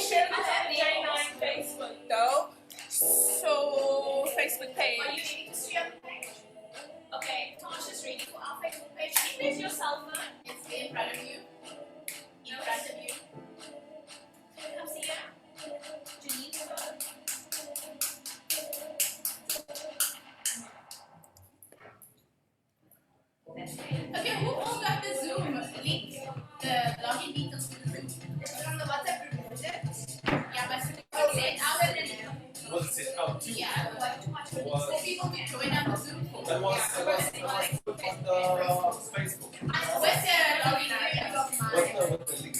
share this on the J9 Facebook though. So Facebook page. Are you reading to see on the page? Okay, Tasha's reading for our Facebook page. Can you place your cell phone? It's in front of you. In front of you. Come see ya. Janine's phone. Okay, who all got the Zoom link? The login details for the Zoom? It's on the WhatsApp group, is it? Yeah, but it's sent out and then Was it out too? yeah, but too much for people to join on the Zoom call. That was put on the Facebook. What's the login details? What's the link?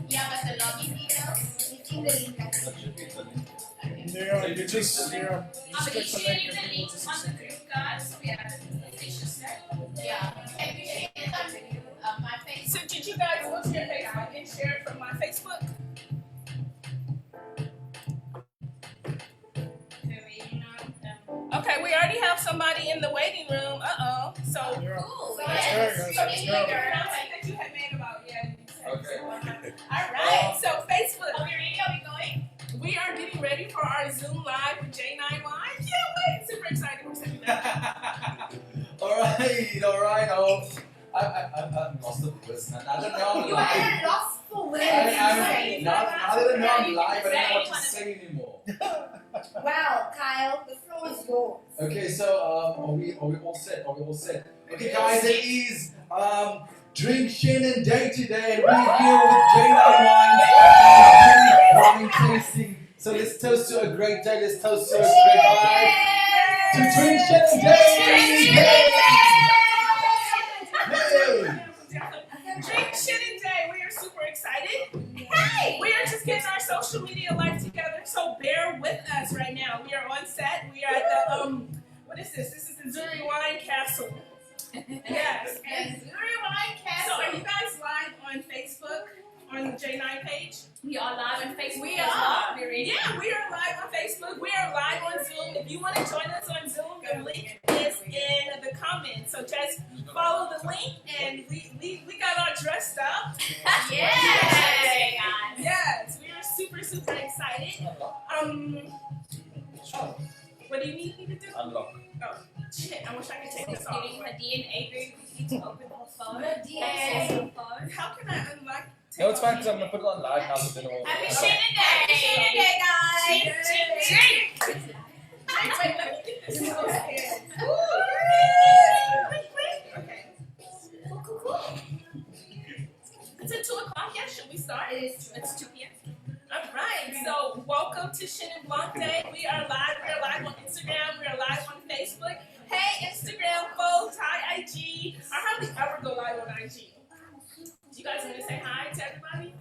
Yeah, but the login details? It's in the link. That should be the link. Yeah, you just I'll be sharing the link on the group, guys. So we have the fishes there. Yeah. Can we share it on my Facebook? So did you guys go to your Facebook and share it from my Facebook? Okay, we already have somebody in the waiting room. So Cool. So Let's go, any guys. announcement that you had made about Okay. Alright, so Facebook. Are we ready? Are we going? We are getting ready for our Zoom Live with J9 Live. Can't wait. Super excited. We're sending that. Alright. I'm lost of words now. I don't know. You are lost for words. Now that I know I'm live, I don't know what to say anymore. Wow, Kyle, the floor is yours. Okay, so are we all set? Okay, guys, it is Drink Chenin Day today, and we're here with J9 wine tasting. So let's toast to a great day. Let's toast to a great life. To Drink Chenin Day. Drink Chenin Day. We are super excited. Hey! We are just getting our social media life together, so bear with us right now. We are on set. We are at the what is this? This is the Zuri Wine Castle. Yes. And Zuri Wine So Castle. are you guys live on Facebook on the J9 page? We are live on Facebook. We as are. well. We're ready. Yeah, we are live on Facebook. We are live on Zoom. If you want to join us on Zoom, the link is in the comments. So just follow the link, and we got all dressed up. Yay! Yes, we are super excited. What do you need me to do? Unlock. Oh, shit! I wish I could take this off. Getting the DNA very quickly to open her phone. DNA. How can I unlock? No, it's fine because I'm gonna put it on live now. So Happy Chenin Day! Chenin Day, guys. Chenin. Wait, let me get this in those hands. Okay. Cool. It's at 2 o'clock. Yeah, should we start? It's 2 p.m. All right. So welcome to Chenin Blanc Day. We are live. We are live on Instagram. We are live on Facebook. Hey, Instagram folks. Hi, IG. I hardly ever go live on IG. You guys want to say hi to everybody?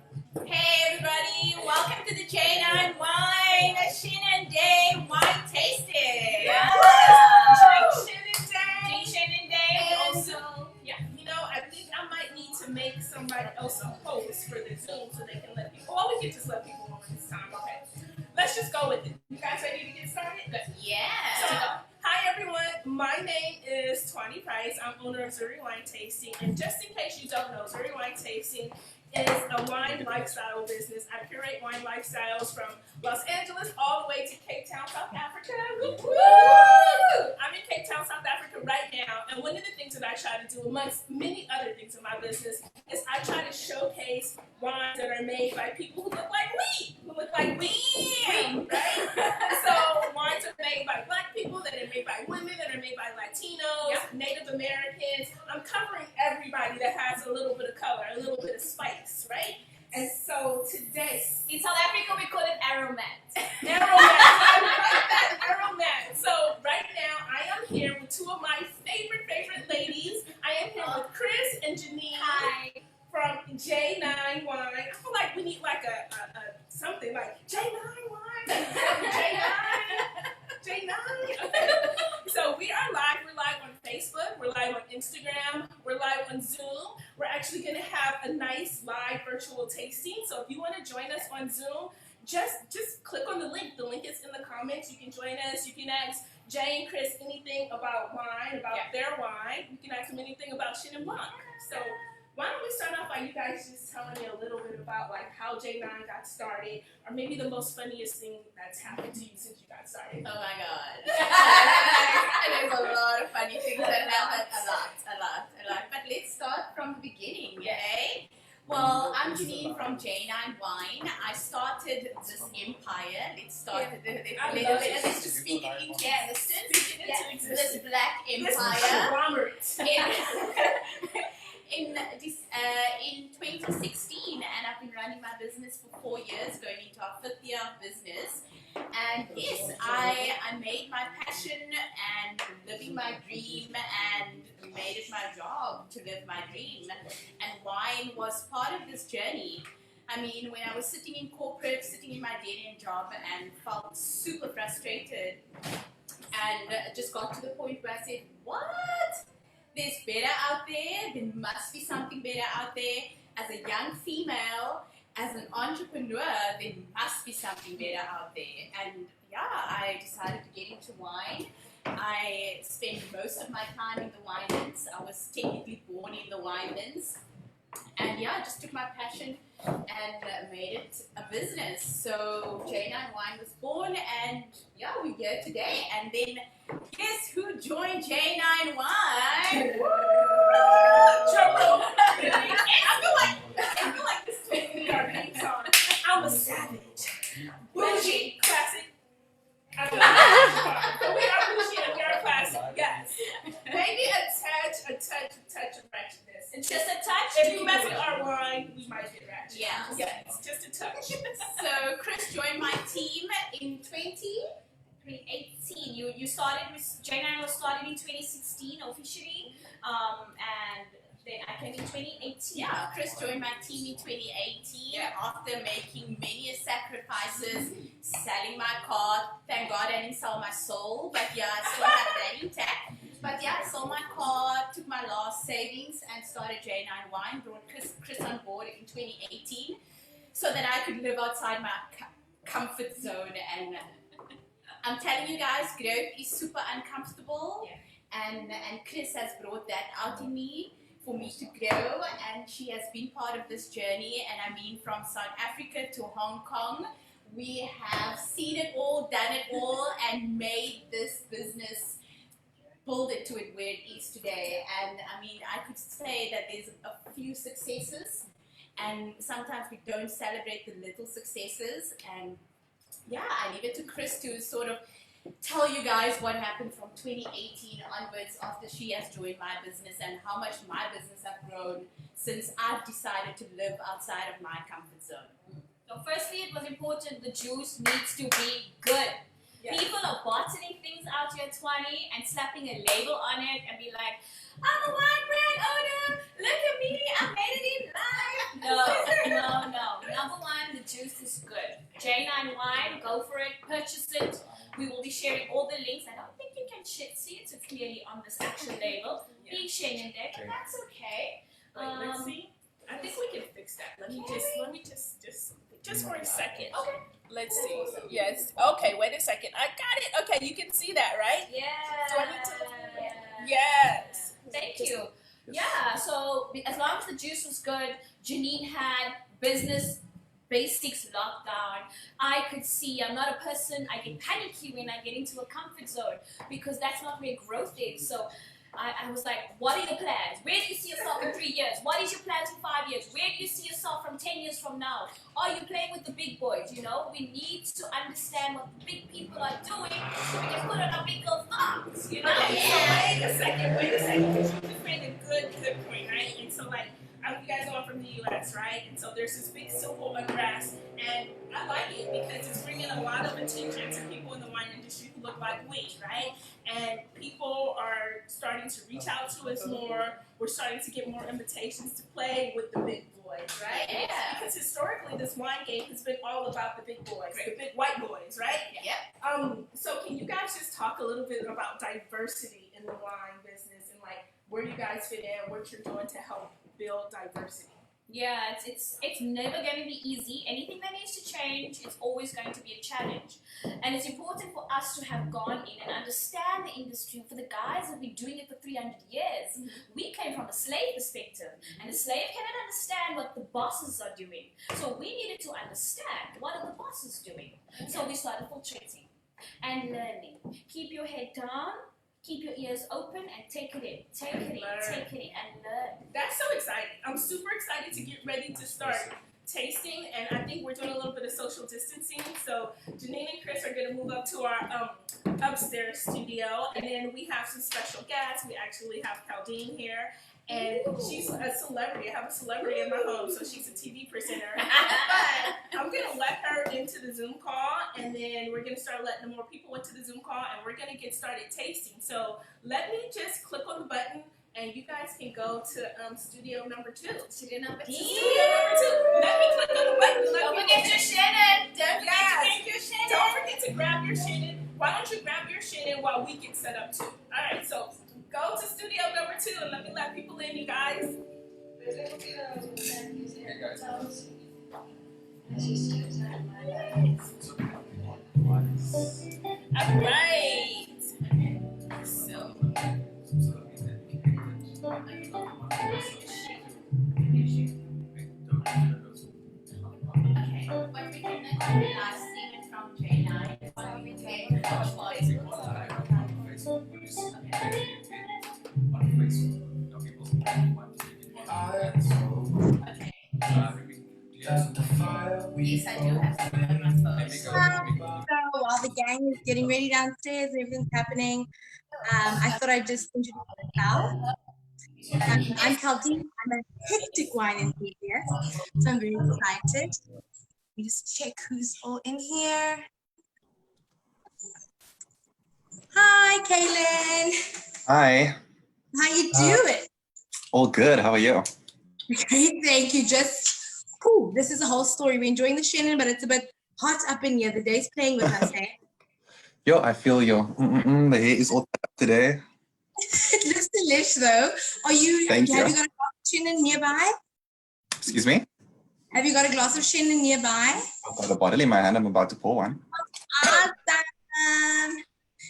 Hey everybody, welcome to the J9 Wine Chenin Day Wine Tasting. Drink Chenin Day. Drink Chenin Day. And Also, yeah, you know, I think I might need to make somebody else a host for the Zoom so they can let people. Well, we can just let people know this time. Okay. Let's just go with it. You guys ready to get started? So, yeah. hi everyone. My name is Tuanni Price. I'm owner of Zuri Wine Tasting. And just in case you don't know, Zuri Wine Tasting is a wine lifestyle business. I curate wine lifestyles from Los Angeles all the way to Cape Town, South Africa. Woo! I'm in Cape Town, South Africa right now, and one of the things that I try to do, amongst many other things in my business, is I try to showcase wines that are made by people who look like we, right? So wines are made by Black people, that are made by women, that are made by Latinos, Native Americans. I'm covering everybody that has a little bit of color, a little bit of spice, right? And so today, In South Africa, we call it aromat. Aromat. So right now, I am here with two of my favorite ladies. I am here with Chris and Janine. Hi. From J9 Wine. I feel like we need like a something like J9 Wine. J9. Okay. So we are live. We're live on Facebook. We're live on Instagram. We're live on Zoom. We're actually going to have a nice live virtual tasting. So if you want to join us on Zoom, just click on the link. The link is in the comments. You can join us. You can ask Jay and Chris anything about wine, about their wine. You can ask them anything about Chenin Blanc. So Why don't we start off by you guys just telling me a little bit about like how J9 got started, or maybe the most funniest thing that's happened to you since you got started. Oh my god. There's a lot of funny things that happen. A lot. But let's start from the beginning, okay? Well, I'm Chenin from J9 Wine. I started this empire. Let's just speak it into existence. This black empire. In 2016, and I've been running my business for 4 years, going into our 5th year of business. And yes, I made my passion and living my dream and made it my job to live my dream. And wine was part of this journey. I mean, when I was sitting in corporate, sitting in my dead-end job and felt super frustrated and just got to the point where I said, what? There's better out there. There must be something better out there. As a young female, as an entrepreneur, there must be something better out there. And yeah, I decided to get into wine. I spent most of my time in the winelands. I was technically born in the winelands. And yeah, I just took my passion and made it a business. So J9 Wine was born, and yeah, we're here today. And then guess who joined J9 Wine? Drum roll. I feel like this We are being song. I'm a savage. Bougie. Classic. I feel like so we are bougie and we are classic. Yes. Maybe a touch of ratchetness. It's just a touch. If you mess with our wine, we might get ratchet. Yeah. Yes, just a touch. So Chris joined my team in 2018. You started with J9 was started in 2016 officially, and then I came in 2018. Yeah, Chris joined my team in 2018 after making many sacrifices, selling my car. Thank God I didn't sell my soul, but yeah, I still have that intact. But yeah, I sold my car, took my last savings, and started J9 Wine. Brought Chris on board in 2018, so that I could live outside my comfort zone. And I'm telling you guys, growth is super uncomfortable, and Chris has brought that out in me for me to grow, and she has been part of this journey. And I mean, from South Africa to Hong Kong, we have seen it all, done it all, and made this business, build it to it where it is today. And I mean, I could say that there's a few successes, and sometimes we don't celebrate the little successes. And yeah, I leave it to Chris to sort of tell you guys what happened from 2018 onwards after she has joined my business, and how much my business has grown since I've decided to live outside of my comfort zone. So firstly, it was important the juice needs to be good. Yes. People are bottling things out here, Tuanni, and slapping a label on it and be like, I'm a wine brand owner, look at me, I made it in life. No. Number one, the juice is good. J9 Wine, go for it, purchase it. We will be sharing all the links. I don't think you can see it so clearly on this actual label. Being Chenin there, but that's okay. Wait, let's see. I think we can fix that. Let me just for a second. Okay. Let's see. Yes. Okay, wait a second. I got it. Okay, you can see that, right? Yeah. Do I need to? Yes. Thank you. Yeah, so as long as the juice was good, Janine had business basics locked down. I could see, I'm not a person, I get panicky when I get into a comfort zone because that's not where growth is. So I was like, what are your plans? Where do you see yourself in 3 years? What is your plans in 5 years? Where do you see yourself from 10 years from now? Are you playing with the big boys? You know, we need to understand what the big people are doing so we can put on our big girl thoughts, you know? Yeah. Wait a second. You just made a good point, right? And so like, you guys are from the U.S., right? And so there's this big civil unrest, and I like it because it's bringing a lot of attention to people in the wine industry who look like we, right? And people are starting to reach out to us more. We're starting to get more invitations to play with the big boys, right? Yeah. Because historically, this wine game has been all about the big boys, the big white boys, right? Yep. So can you guys just talk a little bit about diversity in the wine business and like where you guys fit in, what you're doing to help build diversity? Yeah, it's never going to be easy. Anything that needs to change, it's always going to be a challenge. And it's important for us to have gone in and understand the industry. For the guys who've been doing it for 300 years, we came from a slave perspective, and the slave cannot understand what the bosses are doing. So we needed to understand what are the bosses doing. So we started filtrating and learning. Keep your head down, keep your ears open, and take it in. Take it in, take it in, and learn. That's so exciting. I'm super excited to get ready to start tasting, and I think we're doing a little bit of social distancing. So Janine and Chris are going to move up to our upstairs studio, and then we have some special guests. We actually have Caldine here, and she's a celebrity. I have a celebrity in my home, so she's a TV presenter. But I'm going to let her into the Zoom call, and then we're going to start letting more people into the Zoom call, and we're going to get started tasting. So let me just click on the button, and you guys can go to studio number 2. Studio number 2. Studio number 2. Let me click on the button. Don't forget your Chenin. Don't forget your Chenin. Don't forget to grab your Chenin. Why don't you grab your Chenin while we get set up too? All right, so go to studio number 2 and let me let people in, you guys. All right. So. Okay, what we can Steven from Chenin. What we take Lisa, do you have something on my phone? So while the gang is getting ready downstairs and everything's happening, I thought I'd just introduce myself. I'm Caldine. I'm a hectic wine enthusiast, so I'm very excited. Let me just check who's all in here. Hi, Kaylin. Hi, How you doing? all good. How are you? Great, thank you. This is a whole story. We're enjoying the Chenin, but it's a bit hot up in here. The day's playing with us, eh? Yo, I feel you. The hair is all up today. It looks delish, though. Thank you. Have you got a glass of Chenin nearby? Excuse me? Have you got a glass of Chenin nearby? I've got a bottle in my hand. I'm about to pour one. Awesome.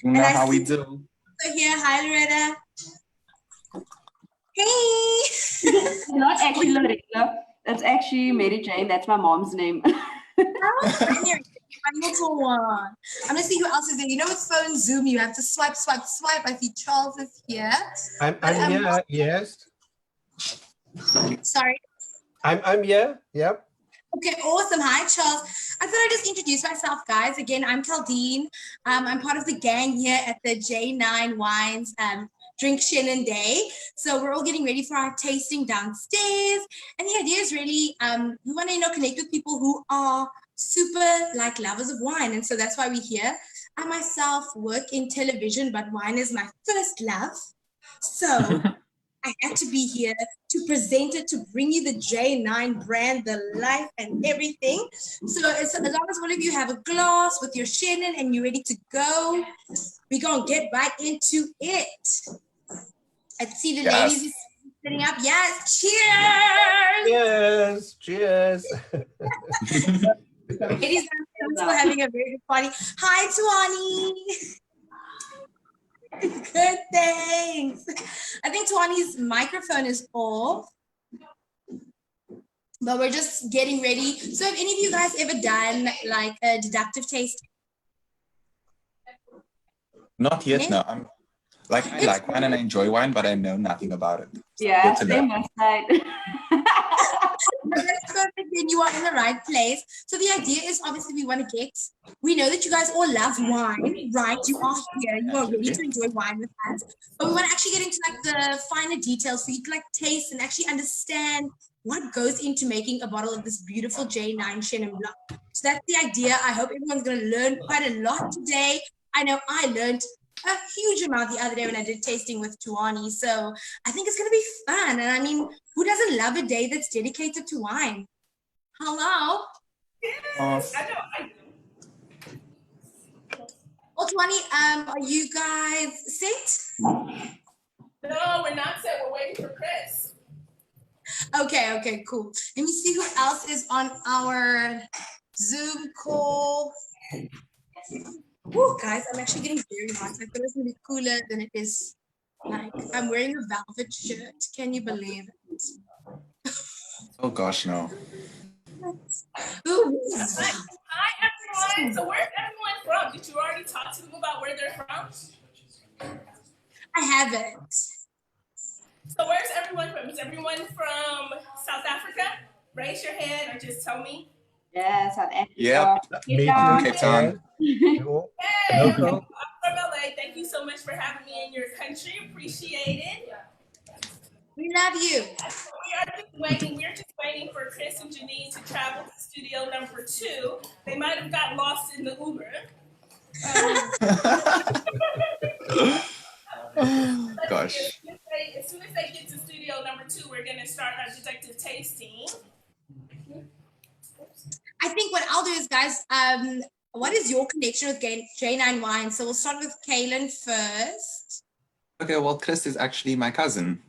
You know I how we see- do. So here, hi Loretta. Hey. Not actually Loretta. That's actually Mary Jane. That's my mom's name. My little one. I'm gonna see who else is there. You know, with phone Zoom, you have to swipe, swipe, swipe. I see Charles is here. I'm here. Yes. Sorry. I'm here. Yep. Okay, awesome. Hi, Charles. I thought I'd just introduce myself, guys. Again, I'm Caldine. I'm part of the gang here at the J9 Wines Drink Chenin Day. So we're all getting ready for our tasting downstairs. And the idea is really, we want to, connect with people who are super lovers of wine. And so that's why we're here. I myself work in television, but wine is my first love. So I had to be here to present it, to bring you the J9 brand, the life and everything. So as long as one of you have a glass with your Chenin and you're ready to go, we're going to get right into it. I see the ladies sitting up. Yes, cheers! Cheers. Ladies and gentlemen, having a very good party. Hi, Tuanni. Good, thanks. I think Tuanni's microphone is off, but we're just getting ready. So have any of you guys ever done a deductive taste? Not yet, no. I like wine and I enjoy wine, but I know nothing about it. Yeah, Good to know. same my side. That's perfect. Then you are in the right place. So the idea is obviously we know that you guys all love wine, right? You are here, you are ready to enjoy wine with us. But we want to actually get into the finer details for you to taste and actually understand what goes into making a bottle of this beautiful J9 Chenin Blanc. So that's the idea. I hope everyone's going to learn quite a lot today. I know I learned a huge amount the other day when I did tasting with Tuanni. So I think it's going to be fun. And I mean, who doesn't love a day that's dedicated to wine? Hello? Yes, I know. I do. Well, Tuanni, are you guys set? No, we're not set. We're waiting for Chris. Okay, cool. Let me see who else is on our Zoom call. Oh, guys, I'm actually getting very hot. I thought it was gonna be cooler than it is. Like, I'm wearing a velvet shirt. Can you believe it? Oh gosh, no. Ooh. Hi everyone. So where's everyone from? Did you already talk to them about where they're from? I haven't. So where's everyone from? Is everyone from South Africa? Raise your hand or just tell me. Yeah, South Africa. Yep. Me Yeah. too. Cape Town. Yeah. Cool. Hey, okay. Local. I'm from LA. Thank you so much for having me in your country. Appreciate it. We love you. We're just waiting for Chris and Janine to travel to studio number 2. They might have got lost in the Uber. Gosh. As soon as they get to studio number 2, we're gonna start our detective tasting. I think what I'll do is, guys, what is your connection with J9 Wine? So we'll start with Kaylin first. Okay, well, Chris is actually my cousin.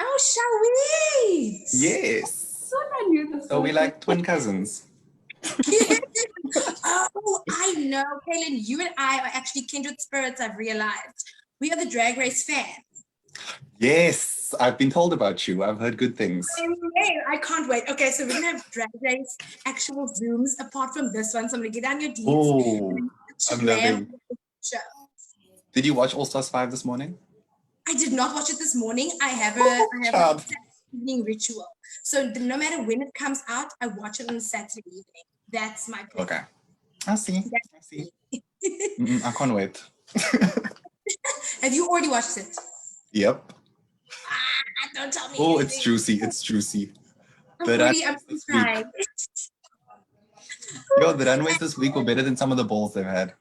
Oh, shall we? Yes. I knew this. So we like twin cousins. Oh, I know, Kaylin, you and I are actually kindred spirits, I've realized. We are the Drag Race fans. Yes, I've been told about you. I've heard good things. I can't wait. Okay, so we're gonna have Drag Race actual Zooms apart from this one. So I'm gonna get down your deeds. Oh, I'm loving. Show. Did you watch All Stars 5 this morning? I did not watch it this morning. I have a evening ritual. So no matter when it comes out, I watch it on Saturday evening. That's my plan. Okay. I see. I can't wait. Have you already watched it? Yep. Don't tell me. Oh, anything. it's juicy. It's juicy. I'm The crying. the runways this week were better than some of the balls they've had.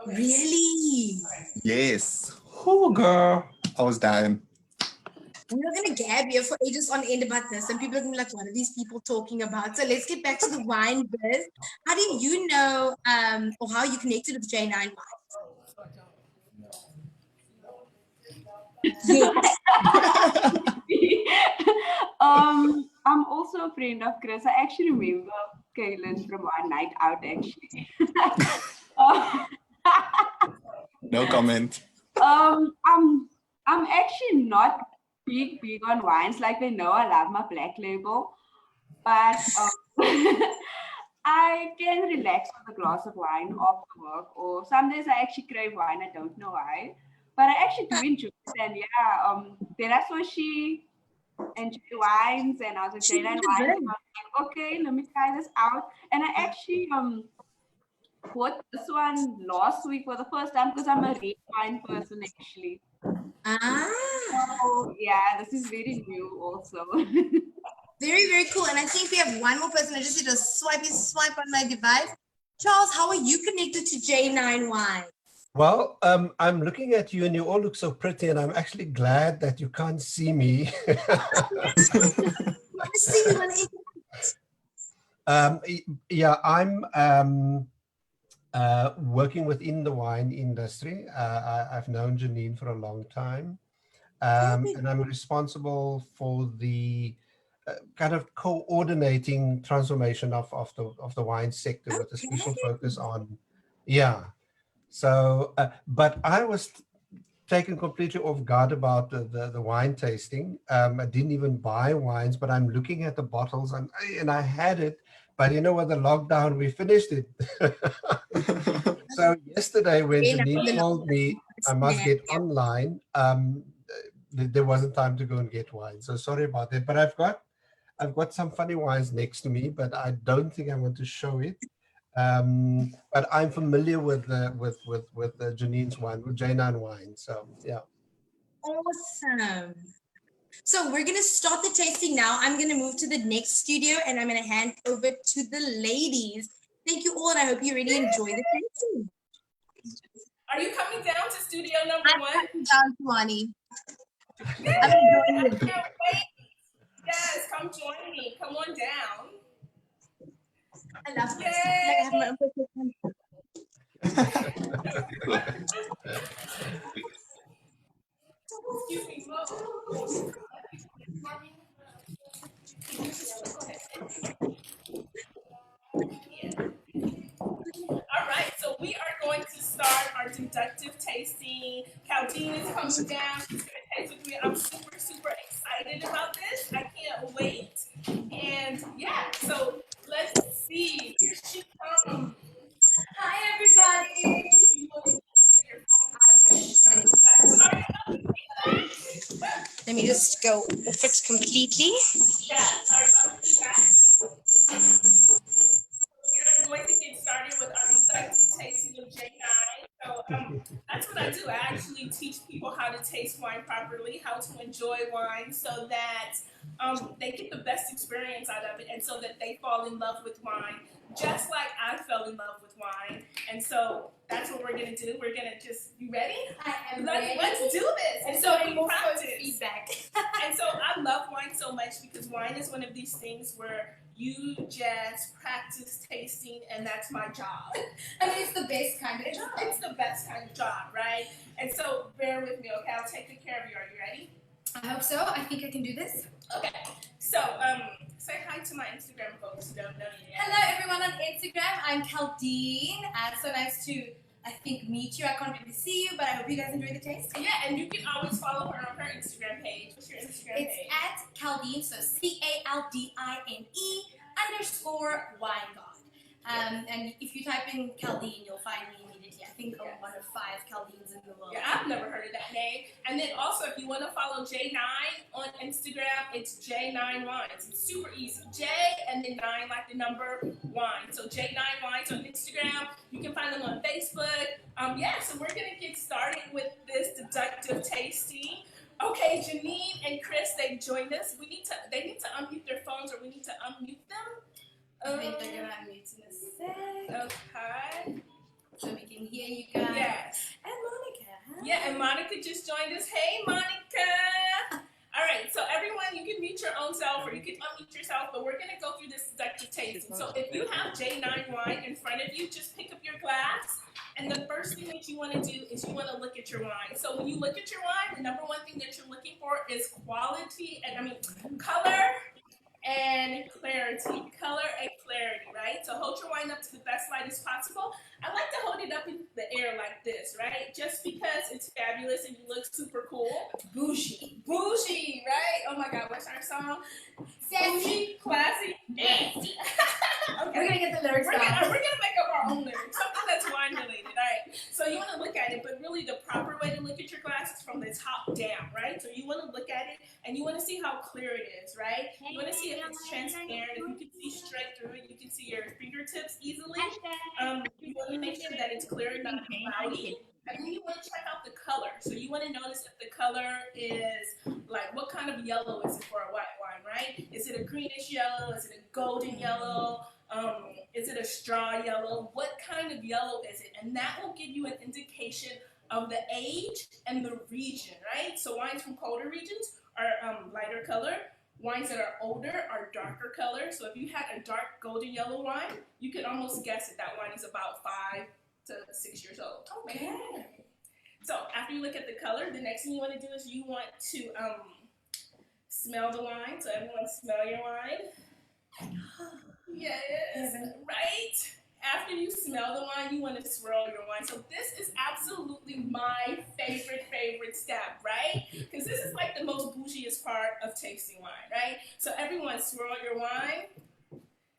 Really? Yes. Oh, girl. I was dying. We're gonna gab here for ages on end about this, and people are gonna be like, "What are these people talking about?" So let's get back to the wine biz. How do you know, or how you connected with J9 Wine? Yes. I'm also a friend of Chris. I actually remember Kaylin from one night out, actually. No comment. I'm actually not big on wines. Like, they know I love my black label, but I can relax with a glass of wine after work, or some days I actually crave wine. I don't know why, but I actually do enjoy it. And yeah, then I saw she enjoy wines, and I was like, J9 wines. And I was like, okay, let me try this out. And I actually bought this one last week for the first time because I'm a red wine person, actually. So yeah, this is very new also. Very, very cool. And I think we have one more person. I just need to swipe on my device. Charles, how are you connected to J9 Wine? Well, I'm looking at you and you all look so pretty, and I'm actually glad that you can't see me. Yeah, I'm working within the wine industry. I've known Janine for a long time, and I'm responsible for the kind of coordinating transformation of the wine sector with a special focus on, yeah. So, but I was taken completely off guard about the wine tasting. I didn't even buy wines, but I'm looking at the bottles and I had it. But you know, with the lockdown, we finished it. So yesterday, when Janine told me I must get online, there wasn't time to go and get wine. So sorry about that. But I've got some funny wines next to me, but I don't think I want to show it. But I'm familiar with Janine's wine, with J9 wine. So yeah. Awesome. So we're gonna start the tasting now. I'm gonna move to the next studio and I'm gonna hand over to the ladies. Thank you all, and I hope you really enjoy the tasting. Are you coming down to studio number 1? I'm coming down, Tuanni. Yes, come join me. Come on down. I love this. I have my own person. Excuse me, All right, so we are going to start start our deductive tasting. Caldine is coming down. She's going to taste with me. I'm super, super excited about this. I can't wait. And yeah, so let's see. Here she comes. Hi, everybody. Let me just go off it completely. Yeah, sorry about that. We're going to get started with our deductive tasting of J9. So that's what I do. I actually teach people how to taste wine properly, how to enjoy wine so that they get the best experience out of it and so that they fall in love with wine, just like I fell in love with wine. And so that's what we're going to do. We're going to just, you ready? I am ready. Let's do this. And And so so we we will practice. feedback. And so I love wine so much because wine is one of these things where you just practice tasting, and that's my job. I mean, it's the best kind of job. It's the best kind of job, right? And so bear with me, okay? I'll take good care of you. Are you ready? I hope so. I think I can do this. Okay. So say hi to my Instagram folks who don't know you yet. Hello, everyone on Instagram. I'm Caldine. So nice to, I think, meet you. I can't really see you, but I hope you guys enjoy the taste. Yeah, and you can always follow her on her Instagram page. What's your Instagram It's page? at Caldine, so CALDINE_wine god. And if you type in Caldine, you'll find me immediately. I think I'm one of 5 Caldines in the world. Yeah, I've never heard of that name. And then also, if you want to follow J9 on Instagram, it's J9 Wines. It's super easy. J and then 9 like the number wine. So J9 Wines on Instagram. You can find them on Facebook. Yeah, so we're going to get started with this deductive tasting. Okay, Janine and Chris, they joined us. They need to unmute their phones, or we need to unmute them. I think they're going to unmute in a sec. Okay. So we can hear you guys. Yes. And Monica. Hi. Yeah, and Monica just joined us. Hey, Monica. All right, so everyone, you can mute your own self or you can unmute yourself, but we're going to go through this deductive tasting. So if you have J9 wine in front of you, just pick up your glass. And the first thing that you want to do is you want to look at your wine. So when you look at your wine, the number one thing that you're looking for is quality, color and clarity. Color and clarity, right? So hold your wine up to the best light as possible. I like to hold it up in the air like this, right? Just because it's fabulous and you look super cool. Bougie. Bougie, right? Oh my God, what's our song? Sassy. Classy, nasty. We're going to get the lyrics We're down. gonna make up our own lyrics, something that's wine related, all right? So you want to look at it, but really the proper way to look at your glass is from the top down, right? So you want to look at it and you want to see how clear it is, right? You want to see if it's transparent, if you can see straight through it, you can see your fingertips easily. You want to make sure that it's clear and not cloudy. And then you want to check out the color. So you want to notice if the color is like, what kind of yellow is it for a white wine, right? Is it a greenish yellow? Is it a golden yellow? Is it a straw yellow? What kind of yellow is it? And that will give you an indication of the age and the region, right? So wines from colder regions are lighter color. Wines that are older are darker color. So if you had a dark golden yellow wine, you could almost guess that that wine is about 5 to 6 years old. Okay. So after you look at the color, the next thing you want to do is you want to smell the wine. So everyone smell your wine. Yes, right? After you smell the wine, you want to swirl your wine. So this is absolutely my favorite step, right? Because this is like the most bougiest part of tasting wine, right? So everyone swirl your wine.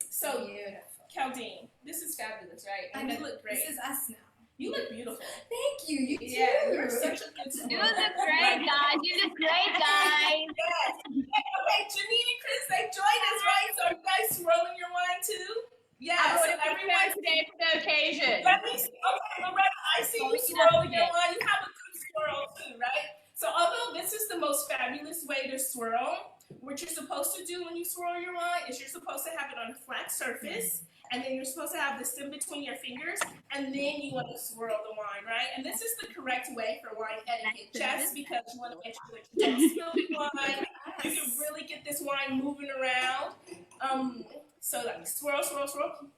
So Beautiful. Caldine, this is fabulous, right? I And know. you look great. This is us now. You look beautiful. Thank you. You too. Yeah, you're such a good You look great, guys. You look great, guys. Yes. Okay, Janine and Chris, they joined us, right? So are you guys swirling your wine too? Yeah, so everyone today for the occasion. let me see. Okay, Loretta, I see you swirling your wine. You have a good swirl too, right? So although this is the most fabulous way to swirl, what you're supposed to do when you swirl your wine is you're supposed to have it on a flat surface, and then you're supposed to have the stem between your fingers, and then you want to swirl the wine, right? And this is the correct way for wine etiquette, just because you want to make sure that you don't spill the wine. You can really get this wine moving around. So like swirl, swirl, swirl.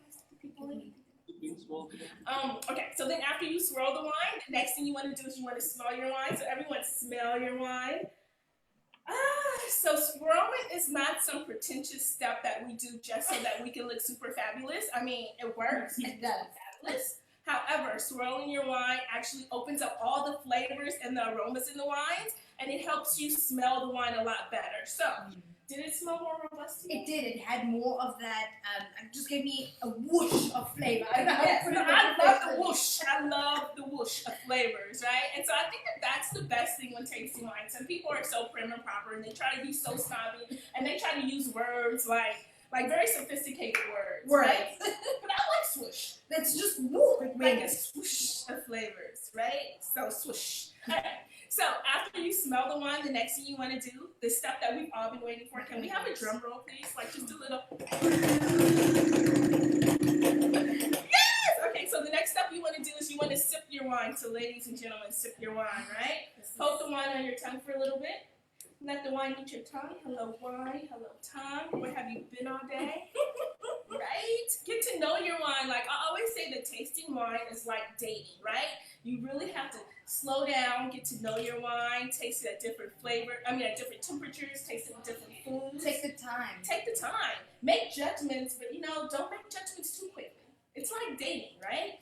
Okay, so then after you swirl the wine, the next thing you want to do is you want to smell your wine. So everyone smell your wine. So swirling is not some pretentious step that we do just so that we can look super fabulous. I mean, it works. It does. Fabulous. However, or swirling your wine actually opens up all the flavors and the aromas in the wines, and it helps you smell the wine a lot better. So, did it smell more robust to you? It did. It had more of that. It just gave me a whoosh of flavor. I don't know. Yes, I love the whoosh. I love the whoosh of flavors, right? And so I think that that's the best thing when tasting wine. Some people are so prim and proper, and they try to be so snobby, and they try to use words like very sophisticated words, right? But I like swoosh. That's just woo. Like a swoosh of flavors, right? So swoosh. Okay. So after you smell the wine, the next thing you want to do, the stuff that we've all been waiting for. Can we have a drum roll, please? Like just a little. Yes. Okay. So the next step you want to do is you want to sip your wine. So ladies and gentlemen, sip your wine, right? Hold the wine on your tongue for a little bit. Let the wine hit your tongue. Hello, wine. Hello, tongue. Where have you been all day? Right? Get to know your wine. Like I always say, the tasting wine is like dating, right? You really have to slow down, get to know your wine, taste it at different at different temperatures, taste it with different foods. Take the time. Take the time. Make judgments, but don't make judgments too quickly. It's like dating, right?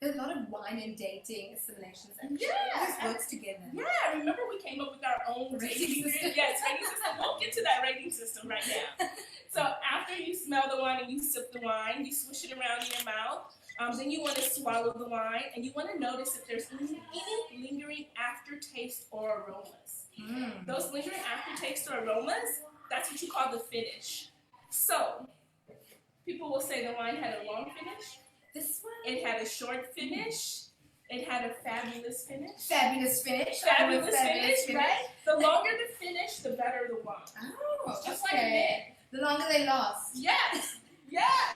There's a lot of wine and dating simulations actually. Yeah. This works together. Yeah, remember we came up with our own rating system? Yes, rating system. We'll get to that rating system right now. So after you smell the wine and you sip the wine, you swish it around in your mouth. Then you want to swallow the wine, and you want to notice if there's any lingering aftertaste or aromas. Those lingering aftertaste or aromas, that's what you call the finish. So people will say the wine had a long finish. This one? It had a short finish. It had a fabulous finish. Fabulous finish. Fabulous finish, right? The longer the finish, the better the wine. Oh, just like men. The longer they last. Yes. Yes.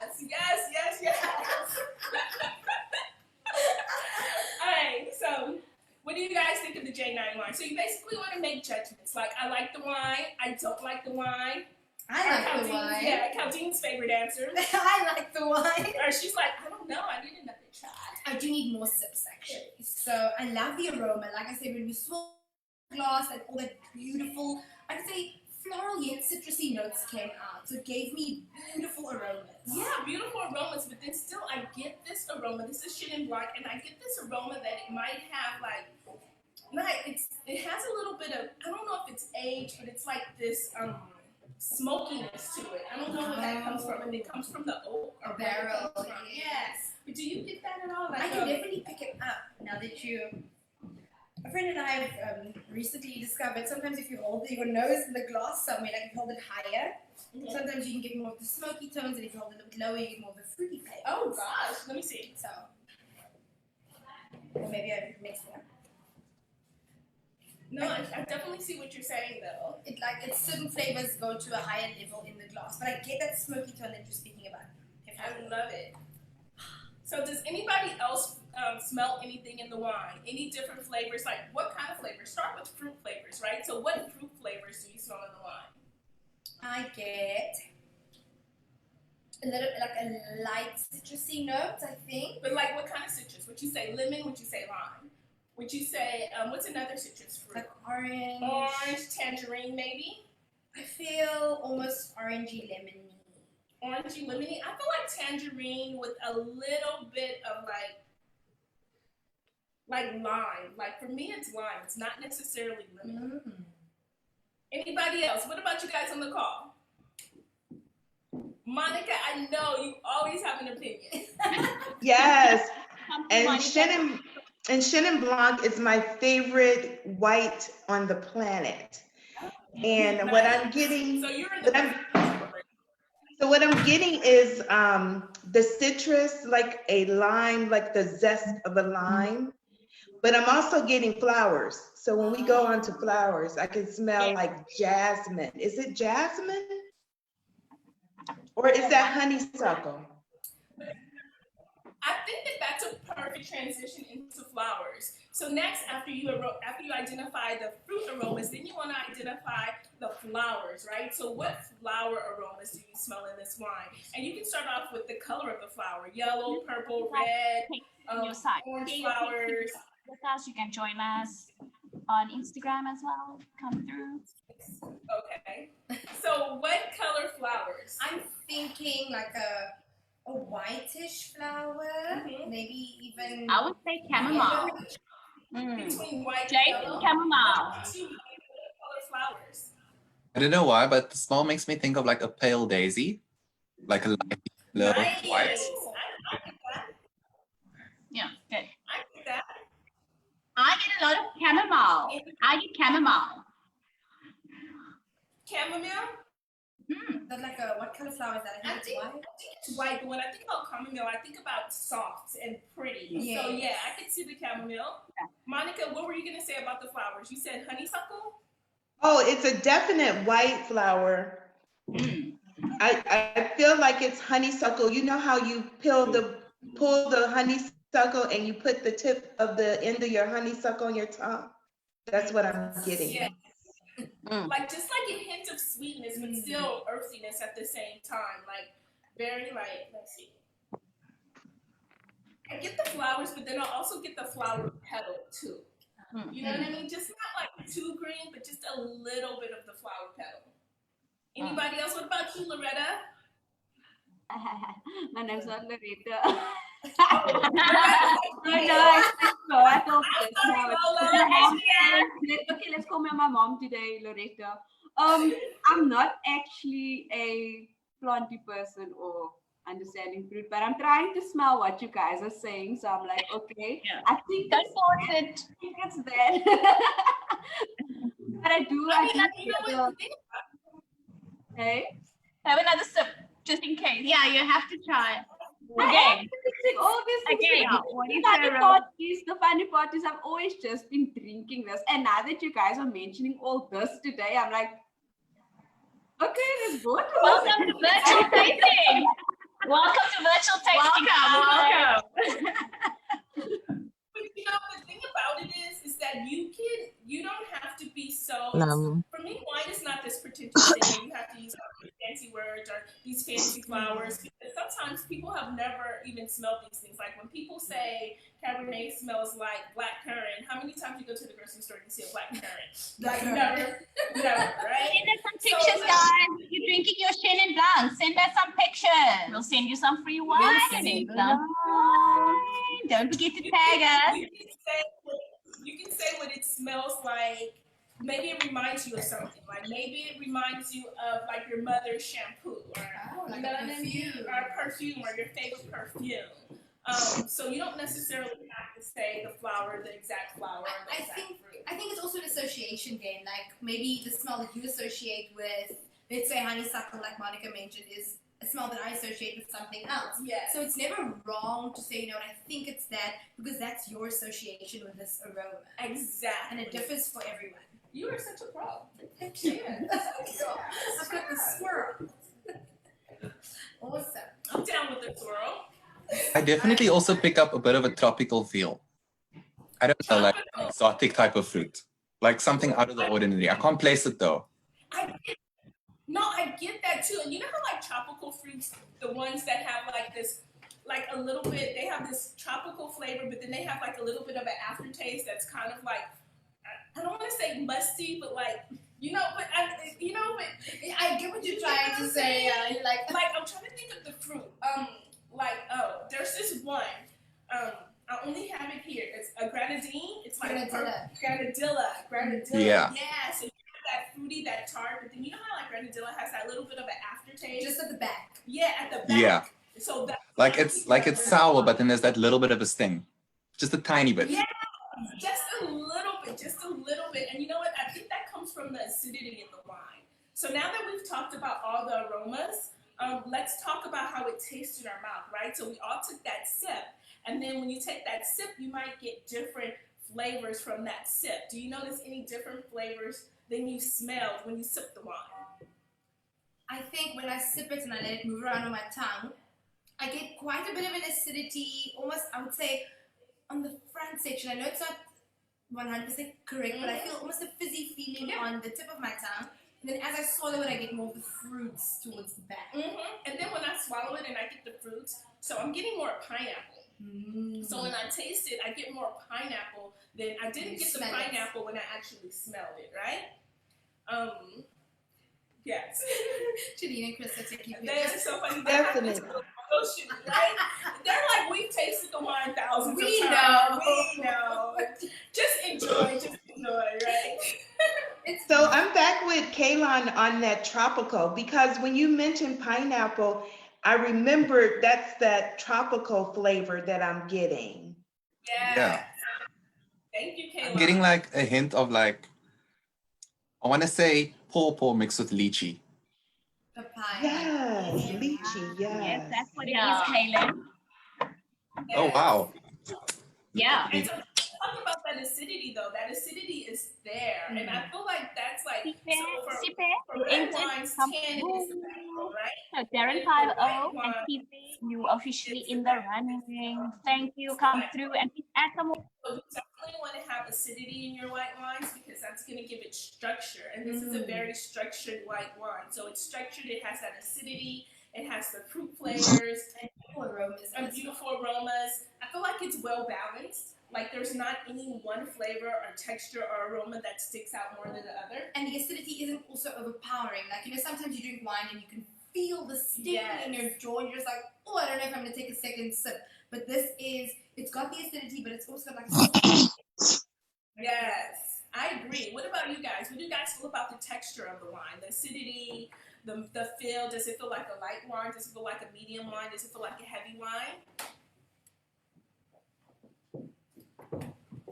All right, so what do you guys think of the J9 wine? So you basically want to make judgments. Like, I like the wine. I don't like the wine. I like the wine. Yeah, Caldine's favorite answer. I like the wine. Or she's like, I don't know. I need another try. I do need more sips, actually. So I love the aroma. Like I said, when we swirl the glass, like all that beautiful, I'd say floral yet citrusy notes came out. So it gave me beautiful aromas. Yeah, beautiful aromas, but then still I get this aroma. This is Chenin Blanc, and I get this aroma that it might have it has a little bit of, I don't know if it's age, but it's like this smokiness to it. I don't know where that comes from, and it comes from the oak or barrel. Yes. But do you get that at all? I can definitely pick it up now that a friend and I have recently discovered sometimes if you hold your nose in the glass somewhere, like if you hold it higher, sometimes you can get more of the smoky tones, and if you hold it a bit lower, you get more of the fruity flavor. Oh gosh, let me see. So, or maybe I mixed it up. No, I definitely see what you're saying though. It's certain flavors go to a higher level in the glass, but I get that smoky tone that you're speaking about. I love it. So does anybody else smell anything in the wine? Any different flavors? Like what kind of flavors? Start with fruit flavors, right? So what fruit flavors do you smell in the wine? I get a little like a light citrusy note, I think. But like what kind of citrus? Would you say lemon? Would you say lime? Would you say what's another citrus fruit? Like orange. Orange, tangerine, maybe. I feel almost orangey lemony. Orangey lemony. I feel like tangerine with a little bit of like lime. Like for me, it's lime. It's not necessarily lemon. Anybody else? What about you guys on the call? Monica, I know you always have an opinion. Yes, and Chenin Blanc is my favorite white on the planet. And what I'm getting, so you're in the so what I'm getting is the citrus, like a lime, like the zest of a lime. But I'm also getting flowers. So when we go on to flowers, I can smell like jasmine. Is it jasmine? Or is that honeysuckle? I think that that's a perfect transition into flowers. So next, after you identify the fruit aromas, then you want to identify the flowers, right? So what flower aromas do you smell in this wine? And you can start off with the color of the flower: yellow, purple, red, orange flowers. With us, you can join us on Instagram as well. Come through. Okay. So what color flowers? I'm thinking like a a whitish flower, maybe even. I would say chamomile. Between white Jade and yellow. chamomile. Two color flowers. I don't know why, but the smell makes me think of like a pale daisy, like a light yellow, Nice. white. I get that. Yeah, good. I get that. I get a lot of chamomile. I get chamomile. Chamomile? That's like a, what color flower is that? I think it's white, but when I think about chamomile, I think about soft and pretty. Yes. So yeah, I can see the chamomile. Monica, what were you gonna say about the flowers? You said honeysuckle? Oh, it's a definite white flower. I feel like it's honeysuckle. You know how you pull the honeysuckle and you put the tip of the end of your honeysuckle on your tongue? That's what I'm getting. Yeah. Like just like a hint of sweetness, but still earthiness at the same time. Like very like, let's see. I get the flowers, but then I'll also get the flower petal too. You know what I mean? Just not like too green, but just a little bit of the flower petal. Anybody else? What about you, Loretta? My name's not Loretta. I thought okay, let's call me my mom today, Loretta. I'm not actually a planty person or understanding fruit, but I'm trying to smell what you guys are saying. So I'm like, okay, I think don't force it. I think it's that. But I do. Hey, have another sip just in case. Yeah, you have to try it. Okay. All this again. The funny part is I've always just been drinking this, and now that you guys are mentioning all this today, I'm like, okay, let's go. Welcome to virtual tasting. Welcome to virtual tasting. Welcome. But you know, the thing about it is that you don't have to be so. For me, wine is not this pretentious thing where you have to use fancy words or these fancy flowers. Because sometimes people have never even smelled these things. Like when people say Cabernet smells like black currant, how many times you go to the grocery store and see a black currant? Like never, right? Send us some pictures, guys. You're drinking your Chenin Blanc. Send us some pictures. We'll send you some free wine. Don't forget to tag us. You can say what it smells like. Maybe it reminds you of something. Like maybe it reminds you of like your mother's shampoo or like a perfume or your favorite perfume. So you don't necessarily have to say the flower, the exact flower. I think it's also an association game. Like maybe the smell that you associate with, let's say honeysuckle, like Monica mentioned, is a smell that I associate with something else. Yeah. So it's never wrong to say, you know what, I think it's that, because that's your association with this aroma. Exactly. And it differs for everyone. You are such a pro. Thank you. I've got the swirl. Awesome. I'm down with the swirl. I definitely also pick up a bit of a tropical feel. I don't know, like exotic type of fruit, like something out of the ordinary. I can't place it though. I get that too. And you know how like tropical fruits, the ones that have like this, like a little bit, they have this tropical flavor, but then they have like a little bit of an aftertaste that's kind of like, I don't want to say musty, but like, but I get what you're trying to say. Like I'm trying to think of the fruit. There's this one. I only have it here. It's a grenadine. It's like granadilla. Yeah. Yeah. So you have that fruity, that tart, but then you know how like granadilla has that little bit of an aftertaste. Just at the back. Yeah, at the back. Yeah. So that it's sour, but then there's that little bit of a sting, just a tiny bit. Yeah. Just a little bit. And you know what? I think that comes from the acidity in the wine. So now that we've talked about all the aromas, let's talk about how it tastes in our mouth, right? So we all took that sip. And then when you take that sip, you might get different flavors from that sip. Do you notice any different flavors than you smelled when you sipped the wine? I think when I sip it and I let it move around on my tongue, I get quite a bit of an acidity, almost, I would say, on the front section. I know it's not 100% correct, but I feel almost a fizzy feeling on the tip of my tongue. And then as I swallow it, I get more of the fruits towards the back. And then when I swallow it and I get the fruits, so I'm getting more pineapple. So when I taste it, I get more pineapple than I didn't get the pineapple when I actually smelled it, right? Yes. Chenin and Chris are taking They are so funny. Definitely. shoot, right? They're like, we've tasted the wine thousands We of times. We know. Just enjoy, right? So I'm back with Kaylon on that tropical because when you mentioned pineapple, I remember that's that tropical flavor that I'm getting. Yeah. Thank you, Kayla. I'm getting like a hint of like, I want to say pawpaw mixed with lychee. Papaya. Yes, lychee, Yes, yes. that's what it is, Kaylin. Oh, wow. Yeah. And so talk about that acidity though. That acidity is there, and I feel like that's like for red wines, tannin is the backbone, right? So Darren 50 and Tipe, you officially in the running. Thank you. Come through and please add some more. So you definitely want to have acidity in your white wines because that's going to give it structure. And this is a very structured white wine. So it's structured. It has that acidity. It has the fruit flavors and beautiful aromas. I feel like it's well balanced. Like there's not any one flavor or texture or aroma that sticks out more than the other. And the acidity isn't also overpowering. Like, you know, sometimes you drink wine and you can feel the sting in your jaw and you're just like, oh, I don't know if I'm going to take a second sip. But this is, it's got the acidity, but it's also got like Yes, I agree. What about you guys? What do you guys feel about the texture of the wine? The acidity, the feel, does it feel like a light wine? Does it feel like a medium wine? Does it feel like a heavy wine?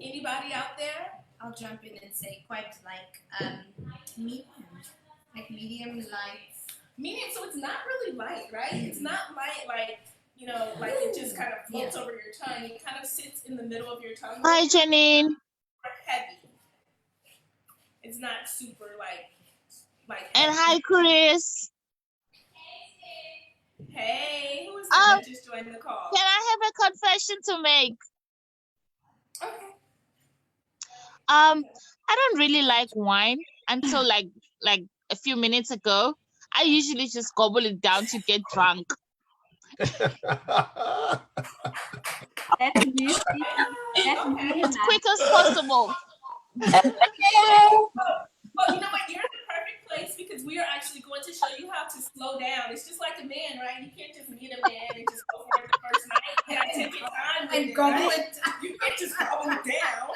Anybody out there? I'll jump in and say quite like medium. Like medium light. Medium, so it's not really light, right? It's not light like, you know, like it just kind of floats over your tongue. It kind of sits in the middle of your tongue. Hi, Chenin. Heavy. It's not super like And hi, Chris. Hey, who is that just joined the call? Can I have a confession to make? Okay. I don't really like wine until like a few minutes ago. I usually just gobble it down to get drunk. That's new. As quick as possible. Well, you know what? You're in the perfect place because we are actually going to show you how to slow down. It's just like a man, right? You can't just meet a man and just go for it the first night. You gotta take your time with it, gobble right? it down. You can't just gobble it down.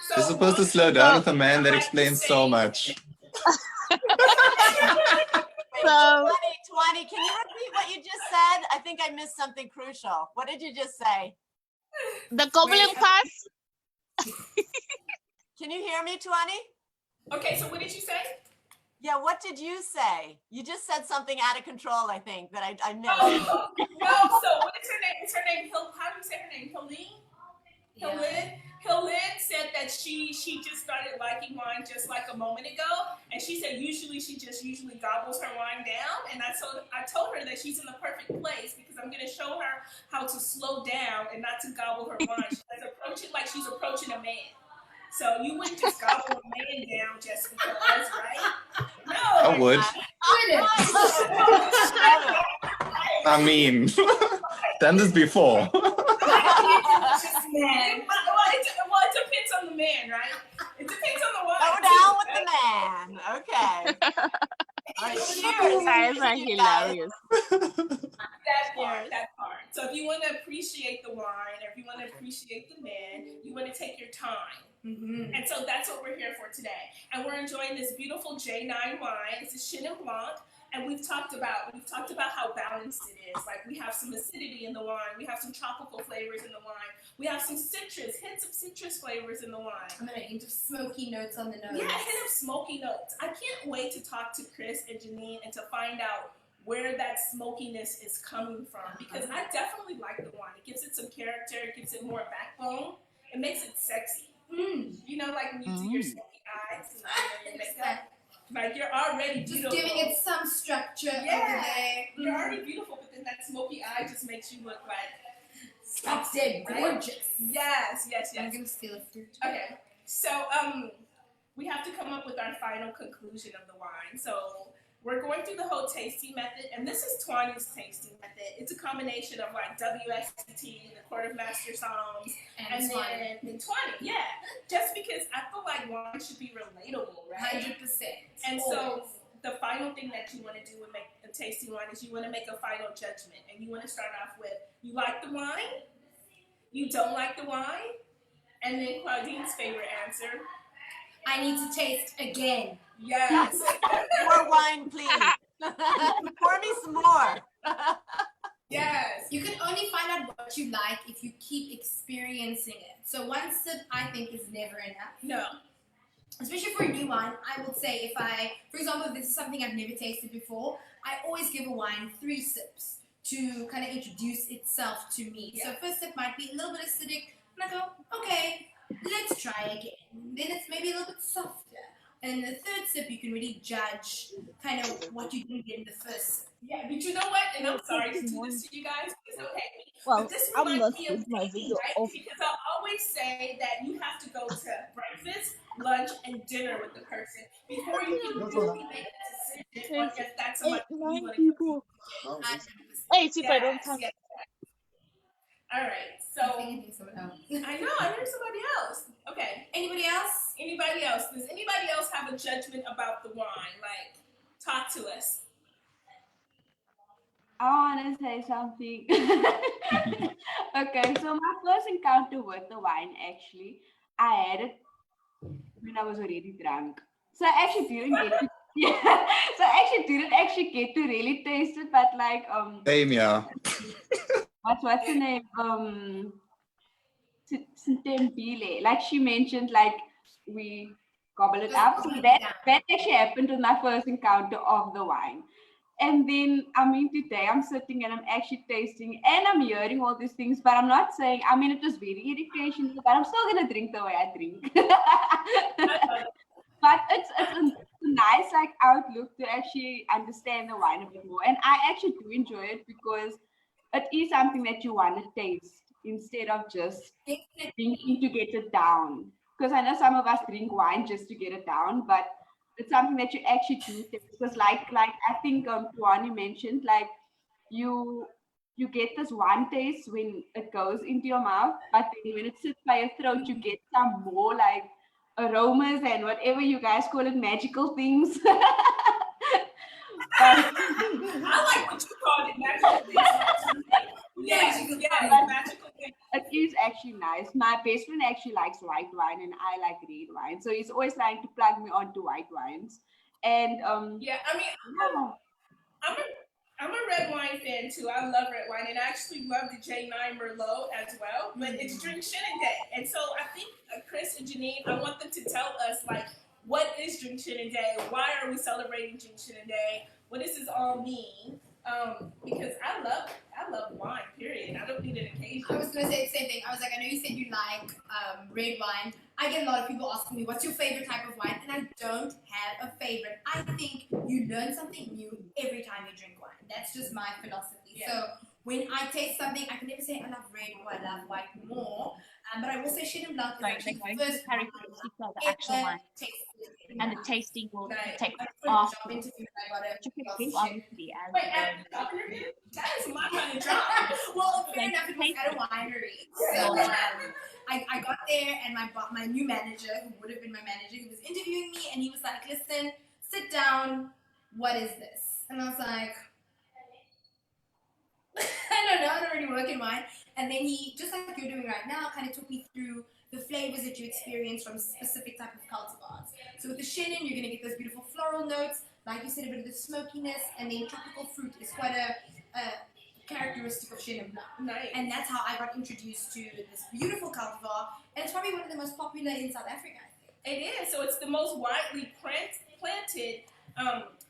So You're supposed to slow down with a man. That explains so much. Tuanni, can you repeat what you just said? I think I missed something crucial. What did you just say? The gobbling part? Can you hear me, Tuanni? Okay, so what did you say? Yeah, what did you say? You just said something out of control, I think, that I missed. Oh, no, so what is her name? Is her name how do you say her name? Helene? Helene said that she just started liking wine just like a moment ago, and she said she usually gobbles her wine down, and I told her that she's in the perfect place because I'm going to show her how to slow down and not to gobble her wine. She has to approach it like she's approaching a man. So you wouldn't just gobble a man down just because, right? No. I would. I mean, done this before. Well, it depends on the man, right? It depends on the wine. Go down with the man. Okay. You guys are hilarious. That part. So if you want to appreciate the wine, or if you want to appreciate the man, you want to take your time. Mm-hmm. And so that's what we're here for today. And we're enjoying this beautiful J9 wine. It's a Chenin Blanc. And we've talked about how balanced it is. Like we have some acidity in the wine. We have some tropical flavors in the wine. We have some hints of citrus flavors in the wine. I'm gonna hint of smoky notes on the nose. Yeah, a hint of smoky notes. I can't wait to talk to Chris and Janine and to find out where that smokiness is coming from because I definitely like the wine. It gives it some character. It gives it more backbone. It makes it sexy. You know, like when you do your smoky eyes and your makeup. Like you're already beautiful. Just giving it some structure over there. You're already beautiful, but then that smoky eye just makes you look like dead gorgeous. Yes. I'm gonna steal a fruit. Okay, so we have to come up with our final conclusion of the wine. So we're going through the whole tasting method, and this is Tuanni's tasting method. It's a combination of like WST, the Court of Master Psalms, and then Tuanni. Just because I feel like wine should be relatable, right? 100%. And so the final thing that you want to do tasting wine is you want to make a final judgment, and you want to start off with you like the wine, you don't like the wine, and then Claudine's favorite answer. I need to taste again. Yes. More wine, please. Pour me some more. Yes. You can only find out what you like if you keep experiencing it. So one sip, I think, is never enough. No. Especially for a new wine, I would say if for example, if this is something I've never tasted before, I always give a wine 3 sips to kind of introduce itself to me. Yeah. So first sip might be a little bit acidic, and I go, okay, let's try again. Then it's maybe a little bit softer. And the third sip, you can really judge kind of what you did in the first sip. Yeah, but you know what? And I'm sorry to do this to you guys. It's okay. Well, But this I'm reminds not me of with my dating, video right? off. Because I always say that you have to go to breakfast, lunch, and dinner with the person before you can really make a decision on if that's somebody you want to people. Hey, if I don't Yes, have. yes. All right, so I know I heard somebody else. Okay, Anybody else? anybody else? Does anybody else have a judgment about the wine? Like, talk to us. I want to say something. Okay, so my first encounter with the wine, actually, I had it when I was already drunk. So I actually didn't get to, yeah, so I actually didn't actually get to really taste it, but like, Same, yeah. what's her name? Sintembile. Like she mentioned, like we gobble it up. So that actually happened with my first encounter of the wine. And then, I mean, today I'm sitting and I'm actually tasting and I'm hearing all these things, but I'm not saying, I mean, it was very educational, but I'm still going to drink the way I drink. But it's a nice like outlook to actually understand the wine a bit more. And I actually do enjoy it because it is something that you want to taste instead of just drinking to get it down. Because I know some of us drink wine just to get it down, but it's something that you actually do taste. Because like I think Tuanni mentioned, like you get this one taste when it goes into your mouth, but then when it sits by your throat, you get some more like aromas and whatever you guys call it, magical things. I like what you called it, magical things. Yes, magical things. It is actually nice. My best friend actually likes white wine and I like red wine. So he's always trying to plug me onto white wines. And yeah, I mean, I'm a red wine fan too. I love red wine and I actually love the J9 Merlot as well. But it's Drink Chenin Day. And so I think Chris and Janine, I want them to tell us like what is Drink Chenin Day? Why are we celebrating Drink Chenin Day? What does this all mean? Because I love wine, period. I don't need an occasion. I was going to say the same thing. I was like, I know you said you like red wine. I get a lot of people asking me, what's your favorite type of wine? And I don't have a favorite. I think you learn something new every time you drink wine. That's just my philosophy. Yeah. So when I taste something, I can never say I love red or I love white more. But I will say Chenin Blanc is actually the first wine the actual wine. And the tasting will take off. Obviously, as wait, that is my kind of job. Well, fair enough, it was at a winery. So I got there and my new manager, who would have been my manager, he was interviewing me and he was like, listen, sit down, what is this? And I was like, I don't know, I don't really work in wine. And then he, just like you're doing right now, kind of took me through the flavors that you experience from specific type of cultivars. So with the Chenin, you're going to get those beautiful floral notes, like you said, a bit of the smokiness, and then tropical fruit is quite a characteristic of Chenin Blanc. Nice. And that's how I got introduced to this beautiful cultivar, and it's probably one of the most popular in South Africa, I think. It is. So it's the most widely planted.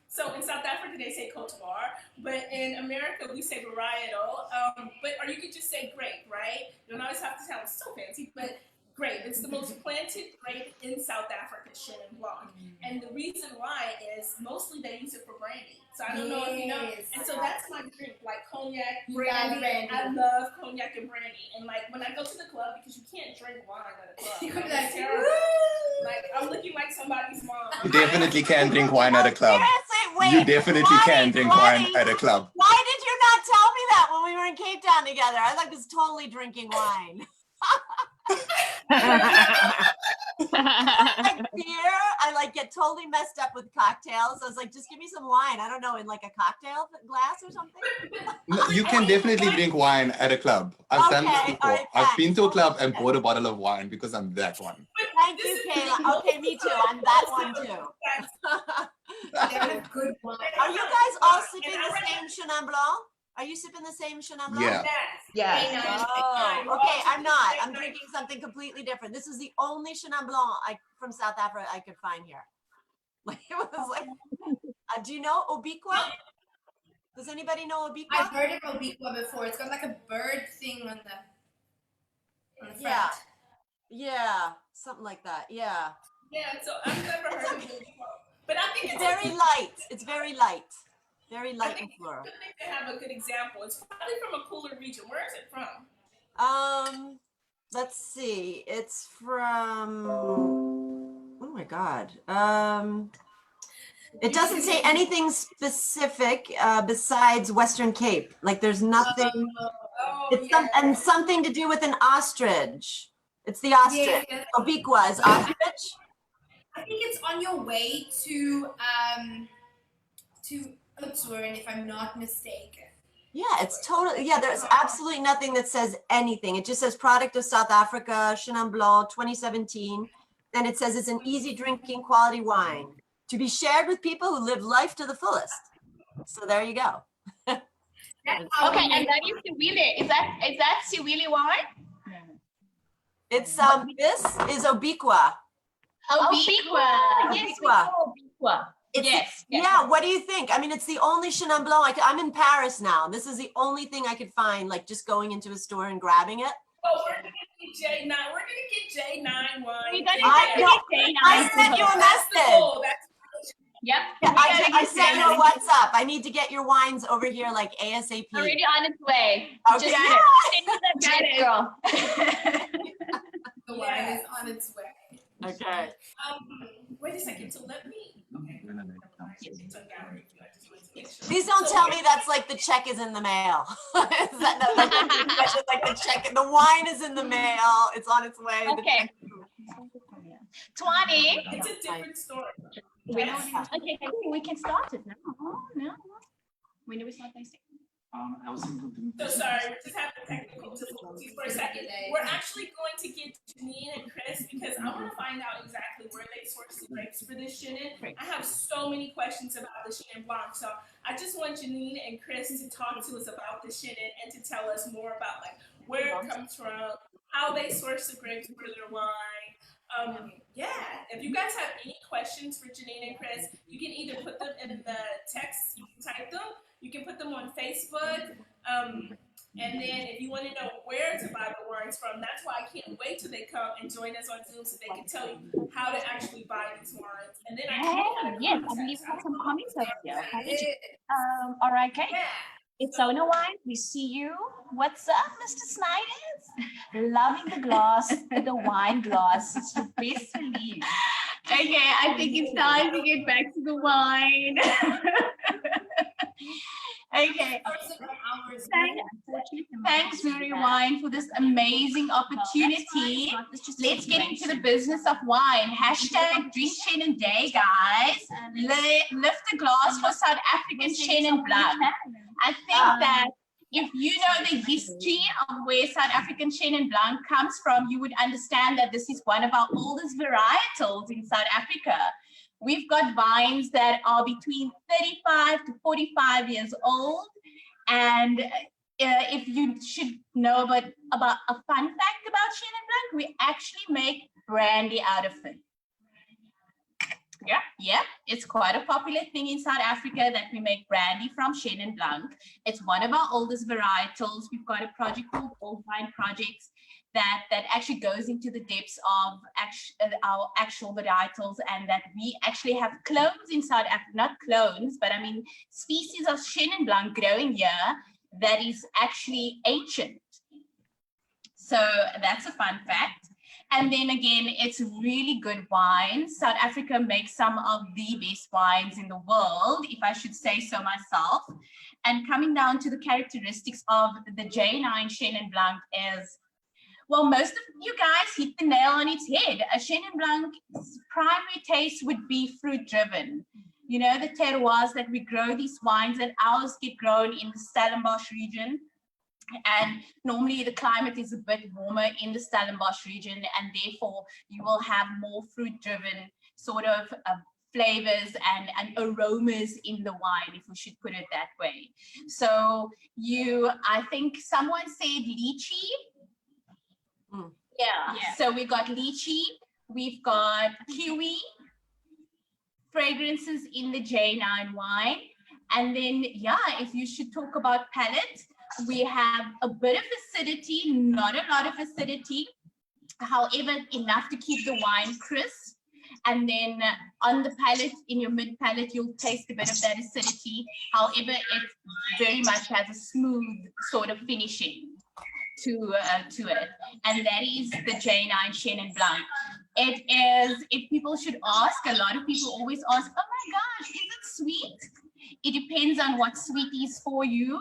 So in South Africa they say cultivar, but in America we say varietal. Or you could just say grape, right? You don't always have to sound so fancy, but grape. It's the most planted grape in South Africa, Chenin Blanc. And the reason why is mostly they use it for brandy. So I don't know if you know. And so that's my drink, like cognac, brandy. I love cognac and brandy. And like when I go to the club, because you can't drink wine at a club. You could be like, like, terrible. Like I'm looking like somebody's mom. You definitely can drink wine at a club. Seriously, wait. You definitely can drink wine at a club. Why did you not tell me that when we were in Cape Town together? I was totally drinking wine. I like beer. I like get totally messed up with cocktails. I was like, just give me some wine. I don't know, in like a cocktail glass or something. No, you can definitely drink wine at a club. I've done this before. All right, I've been to a club and bought a bottle of wine because I'm that one. Thank you, Kayla. Okay, me too. I'm that one too. Good wine. Are you guys all sipping the same Chenin Blanc? Are you sipping the same Chenin Blanc? Yeah. Yes. Oh, okay. I'm not. I'm drinking something completely different. This is the only Chenin Blanc from South Africa I could find here. Like, it was like, do you know Obiqua? Does anybody know Obiqua? I've heard of Obiqua before. It's got like a bird thing on the front. Yeah. Yeah, something like that. Yeah. Yeah, so I've never heard of it before. But I think It's very light. It's very light. Very light and floral. I think they have a good example. It's probably from a cooler region. Where is it from? Let's see. It's from, oh my God. It doesn't say anything specific besides Western Cape. Like there's nothing. And something to do with an ostrich. It's the ostrich. Yes. Obiqua is ostrich. I think it's on your way to Tuanni, if I'm not mistaken. Yeah, it's totally, yeah, there's absolutely nothing that says anything. It just says product of South Africa, Chenin Blanc, 2017. Then it says it's an easy drinking quality wine to be shared with people who live life to the fullest. So there you go. Okay, and that is Siwili. Is that Siwili wine? It's this is Obiqua. Obiqua. Yes, we know Obiqua. Yes. Yeah, what do you think? I mean, it's the only Chenin Blanc. I'm in Paris now. This is the only thing I could find, like just going into a store and grabbing it. Oh, we're gonna get J9. We're gonna get J9 wine. We're gonna get J9. I sent you a message. Yep. Yeah, I sent you a WhatsApp. I need to get your wines over here like ASAP. Already on its way. Okay. Just send me the girl. The wine is on its way. Okay. Wait a second. So let me. Okay. Please don't tell me that's like the check is in the mail. Is that like the check? The wine is in the mail. It's on its way. Okay. Tuanni. It's a different story. Okay, cool. We can start it now. No. When do we start tasting? So sorry, we're just having technical difficulties for a second. We're actually going to get Janine and Chris because I want to find out exactly where they source the grapes for this Chenin. I have so many questions about the Chenin Blanc, so I just want Janine and Chris to talk to us about the Chenin and to tell us more about like where it comes from, how they source the grapes for their wine. If you guys have any questions for Janine and Chris, you can either put them in the text, you can type them, you can put them on Facebook, and then if you want to know where to buy the wines from, that's why I can't wait till they come and join us on Zoom so they can tell you how to actually buy these wines. And then yes, I believe we have some comments over here. All right, okay. It's Sona Wine. We see you. What's up, Mr. Snyders? Loving the glass, the wine glass. It's the best believe. Okay, I think it's time to get back to the wine. Okay. Thanks, Zuri Wine, for this amazing opportunity. Let's get into the business of wine. Hashtag Drink Chenin Day, guys. Lift a glass for South African Chenin Blanc. I think that if you know the history of where South African Chenin Blanc comes from, you would understand that this is one of our oldest varietals in South Africa. We've got vines that are between 35 to 45 years old. And if you should know about a fun fact about Chenin Blanc, we actually make brandy out of it. Yeah, it's quite a popular thing in South Africa that we make brandy from Chenin Blanc. It's one of our oldest varietals. We've got a project called Old Vine Projects that actually goes into the depths of our actual varietals, and that we actually have clones in South Africa, not clones, but I mean species of Chenin Blanc growing here that is actually ancient. So that's a fun fact. And then again, it's really good wine. South Africa makes some of the best wines in the world, if I should say so myself. And coming down to the characteristics of the J9 Chenin Blanc is, well, most of you guys hit the nail on its head. A Chenin Blanc primary taste would be fruit driven. You know, the terroirs that we grow these wines, and ours get grown in the Stellenbosch region. And normally the climate is a bit warmer in the Stellenbosch region, and therefore you will have more fruit driven sort of flavors and aromas in the wine, if we should put it that way. So I think someone said lychee. Yeah. So we got lychee, we've got kiwi, fragrances in the J9 wine. And then, if you should talk about palate, we have a bit of acidity, not a lot of acidity, however, enough to keep the wine crisp. And then on the palate, in your mid palate, you'll taste a bit of that acidity. However, it very much has a smooth sort of finishing to it. And that is the J9 Chenin Blanc. It is, if people should ask, a lot of people always ask, oh my gosh, is it sweet? It depends on what sweet is for you.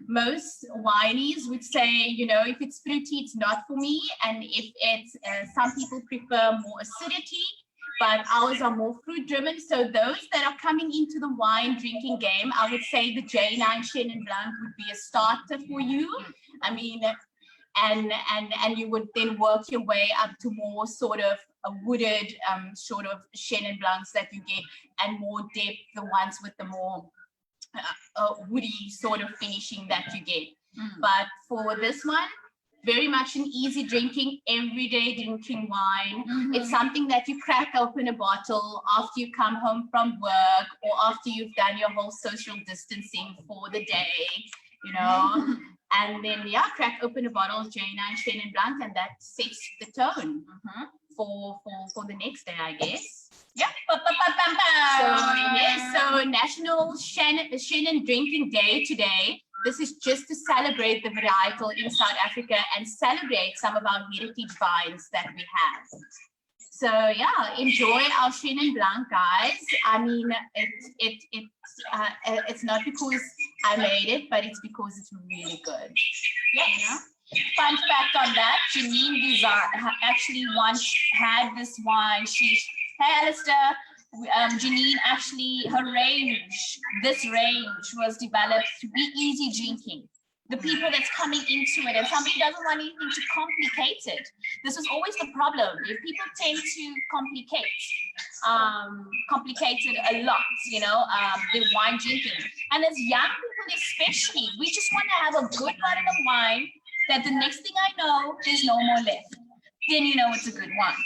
Most wineries would say, you know, if it's fruity, it's not for me. And if it's, some people prefer more acidity, but ours are more fruit driven. So those that are coming into the wine drinking game, I would say the J9 Chenin Blanc would be a starter for you. I mean, and you would then work your way up to more sort of a wooded sort of Chenin Blancs that you get, and more depth, the ones with the more woody sort of finishing that you get. But for this one, very much an easy drinking, everyday drinking wine. It's something that you crack open a bottle after you come home from work, or after you've done your whole social distancing for the day, you know. And then, crack open a bottle of J9 Chenin Blanc, and that sets the tone for the next day, I guess. Yeah. So National Chenin Drinking Day today. This is just to celebrate the varietal in South Africa and celebrate some of our heritage vines that we have. So enjoy our Chenin Blanc, guys. I mean, it's not because I made it, but it's because it's really good. Yeah. Fun fact on that: Janine actually once had this wine. Hey, Alistair. Janine actually, this range was developed to be easy drinking. The people that's coming into it, and somebody doesn't want anything to complicate it. This was always the problem. If people tend to complicate it a lot, you know, the wine drinking. And as young people especially, we just want to have a good bottle of wine that the next thing I know, there's no more left. Then you know it's a good one.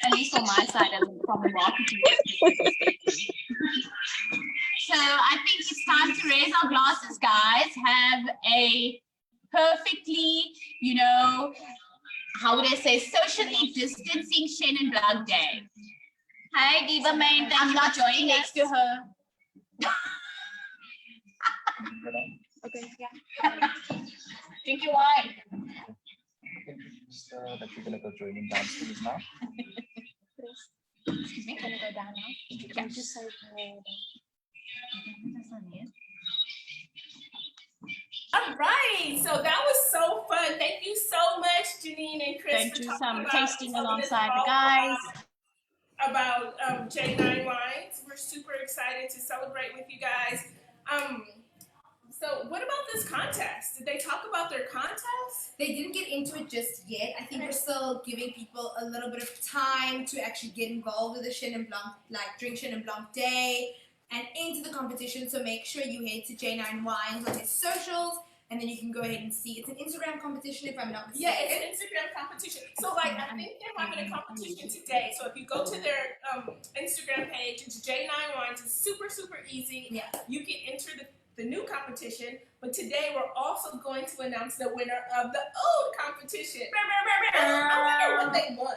At least on my side, from the marketing perspective. So I think it's time to raise our glasses, guys. Have a perfectly, you know, how would I say, socially distancing Chenin Blanc day. Hi, Diva Main. I'm not joining next to her. Okay, yeah. Drink your wine. That you're gonna go joining downstairs now. Excuse me, can you go down now? Yeah. Just so all right, so that was so fun. Thank you so much, Janine and Chris. Then do some tasting alongside the guys. About J9 wines. We're super excited to celebrate with you guys. So what about this contest? Did they talk about their contest? They didn't get into it just yet. I think we're still giving people a little bit of time to actually get involved with the Chenin Blanc, like Drink Chenin Blanc Day and into the competition. So make sure you head to J9 Wines on his socials, and then you can go ahead and see. It's an Instagram competition, if I'm not mistaken. Yeah, it's an Instagram competition. So like, I think they're having a competition today. So if you go to their Instagram page, it's J9 Wines. It's super, super easy. Yeah. You can enter the new competition, but today we're also going to announce the winner of the old competition. I wonder what they won.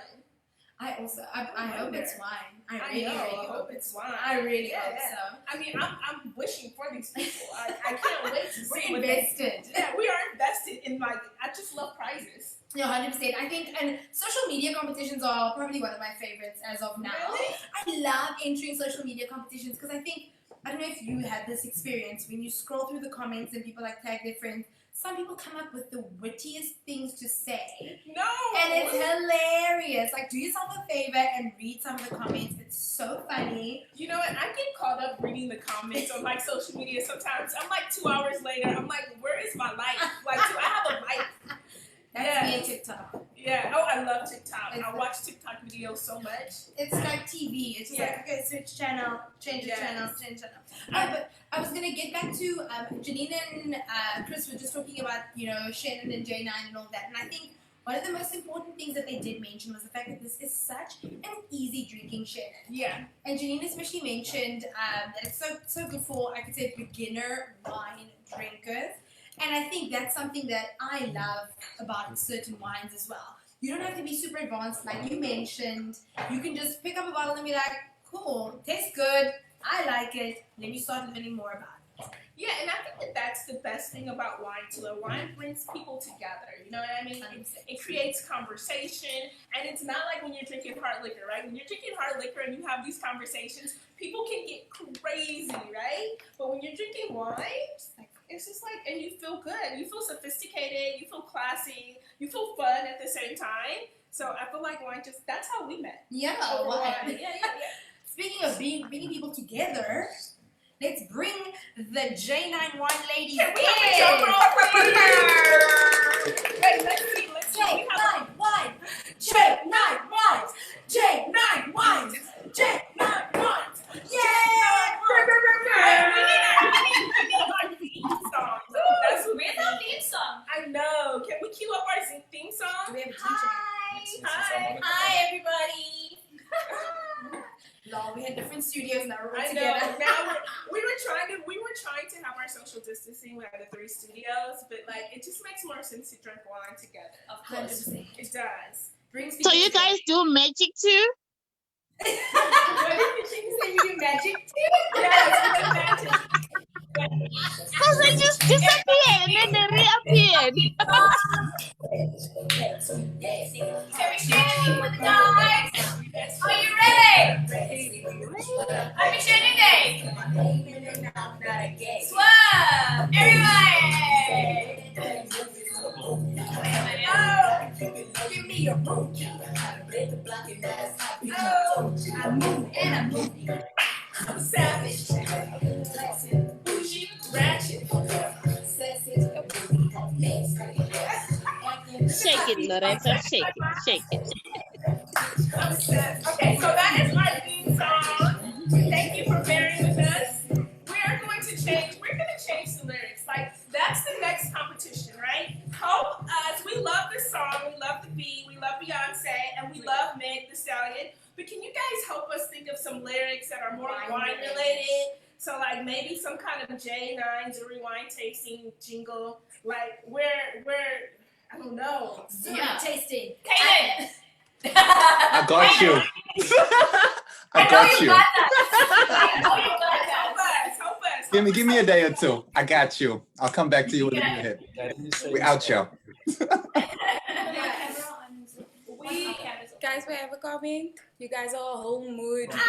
I hope it's wine. I really hope it's wine. I really hope so. I mean, I'm wishing for these people. I can't wait to see We're what invested. Yeah, we are invested in, like, I just love prizes. No, 100%. I think, and social media competitions are probably one of my favorites as of now. Really? I love entering social media competitions because I think, I don't know if you had this experience when you scroll through the comments and people like tag their friends. Some people come up with the wittiest things to say. No! And it's hilarious. hilarious. Like, do yourself a favor and read some of the comments. It's so funny. You know what? I get caught up reading the comments on like social media sometimes. I'm like 2 hours later. I'm like, where is my life? Like, do I have a life? That's me and TikTok. Yeah. Oh, I love TikTok. I watch TikTok videos so much. It's like TV. It's just like, okay, switch channel, change the channel, change channel. But I was gonna get back to Janine and Chris were just talking about, you know, Chenin and J9 and all that. And I think one of the most important things that they did mention was the fact that this is such an easy drinking Chenin. Yeah. And Janine especially mentioned that it's so good for, I could say, beginner wine drinkers. And I think that's something that I love about certain wines as well. You don't have to be super advanced, like you mentioned. You can just pick up a bottle and be like, cool, tastes good, I like it. Then you start learning more about it. Yeah, and I think that that's the best thing about wine too. A wine brings people together. You know what I mean? It creates conversation, and it's not like when you're drinking hard liquor, right? When you're drinking hard liquor and you have these conversations, people can get crazy, right? But when you're drinking wine, it's just like, and you feel good. You feel sophisticated. You feel classy. You feel fun at the same time. So I feel like wine that's how we met. Yeah, wine. yeah. Speaking of bringing people together, let's bring the J9 wine ladies in. Wait, let's see. J9 wine. J9 wines. J9 wines. J9 wines. Yeah! Where's our theme song? I know. Can we cue up our theme song? Do we have a Hi. Hi, everybody. No, we had different studios now. We're all together. Now we were trying to have our social distancing with the 3 studios, but like it just makes more sense to drink wine together. Of course, it does. So you guys do magic too? What did you say? We do magic too? Yes, we do magic. Because they just disappeared and then they reappeared. Can we share anything with the guys? Are you ready? Happy Chenin Day! Swerve! Everybody! Oh, give me your room. Oh, I move and I move. I'm savage. Bougie, ratchet. Shake it, Loretta. Shake it. Shake it. Okay, so that is our theme song. Thank you for bearing with us. We're going to change the lyrics. Like, that's the next competition, right? Help us. We love this song. We love the beat. We love Beyonce. And we love Meg Thee Stallion. But can you guys help us think of some lyrics that are more wine related? So like maybe some kind of J9 Zuri wine tasting jingle. Like where I don't know. Zuri tasting. Kaden! I got you. I got you. Help us. Give me a day or two. I got you. I'll come back to you with a new hit. We out, yo. Guys, we have a comment. You guys are a whole mood. Thank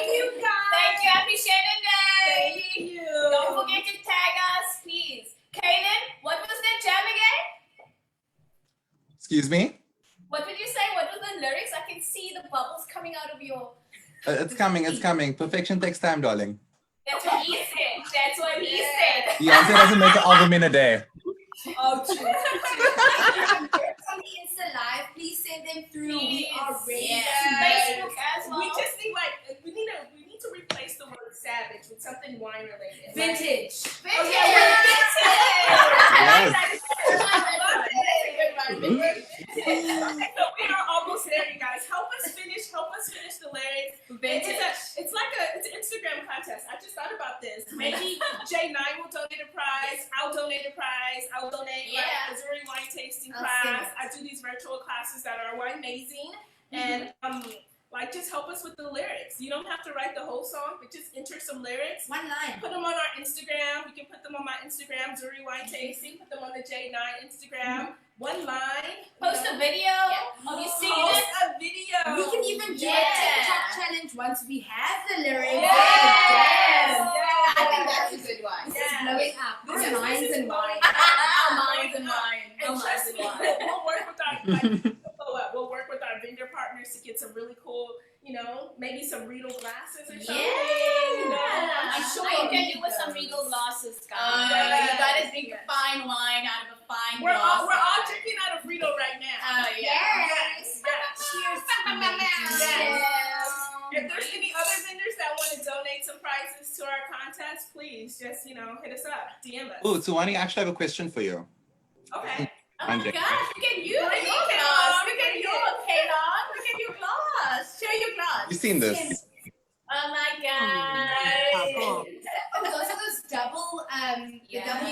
you, guys. Thank you. Happy Chenin Day. Thank you. Don't forget to tag us, please. Kaden, what was that jam again? Excuse me? What did you say? What was the lyrics? I can see the bubbles coming out of your... It's coming. It's coming. Perfection takes time, darling. That's what he said. That's what he said. Beyonce doesn't make an album in a day. Oh, true. On the Insta Live, please send them through. We are ready. Facebook as well. We just need we need to replace the word savage with something wine related. Vintage. Vintage. So we are almost there, you guys. Help us finish the lyrics. It's like an Instagram contest. I just thought about this. Maybe J9 will donate a prize. I'll donate a prize. I'll donate a Missouri wine tasting class. I do these virtual classes that are wine amazing. And just help us with the lyrics. You don't have to write the whole song, but just enter some lyrics. One line. Put them on our Instagram. You can put them on my Instagram, Zuri Wine Tasting. Put them on the J9 Instagram. One line. Post a video of you singing it. Post a video. We can even do a TikTok challenge once we have the lyrics. Yes. I think that's a good one. This is blowing up. Our minds and wine. Our minds and wine. And trust me, we'll work with our or Yeah. something. I'm sure you can do with some Regal glasses, guys. You gotta drink a fine wine out of a fine We're all glass. drinking out of Rito right now. Oh, yeah. Yes. Cheers. Yes. If there's any other vendors that want to donate some prizes to our contest, please just, hit us up, DM us. Oh, Tuanni, I actually have a question for you. Okay. Oh my gosh, look at you. Look at your glass. Look at your Kaylon. Look at your glass. Show your glass. You've seen this. Oh my god. Cool. Those are those double, Yeah. double I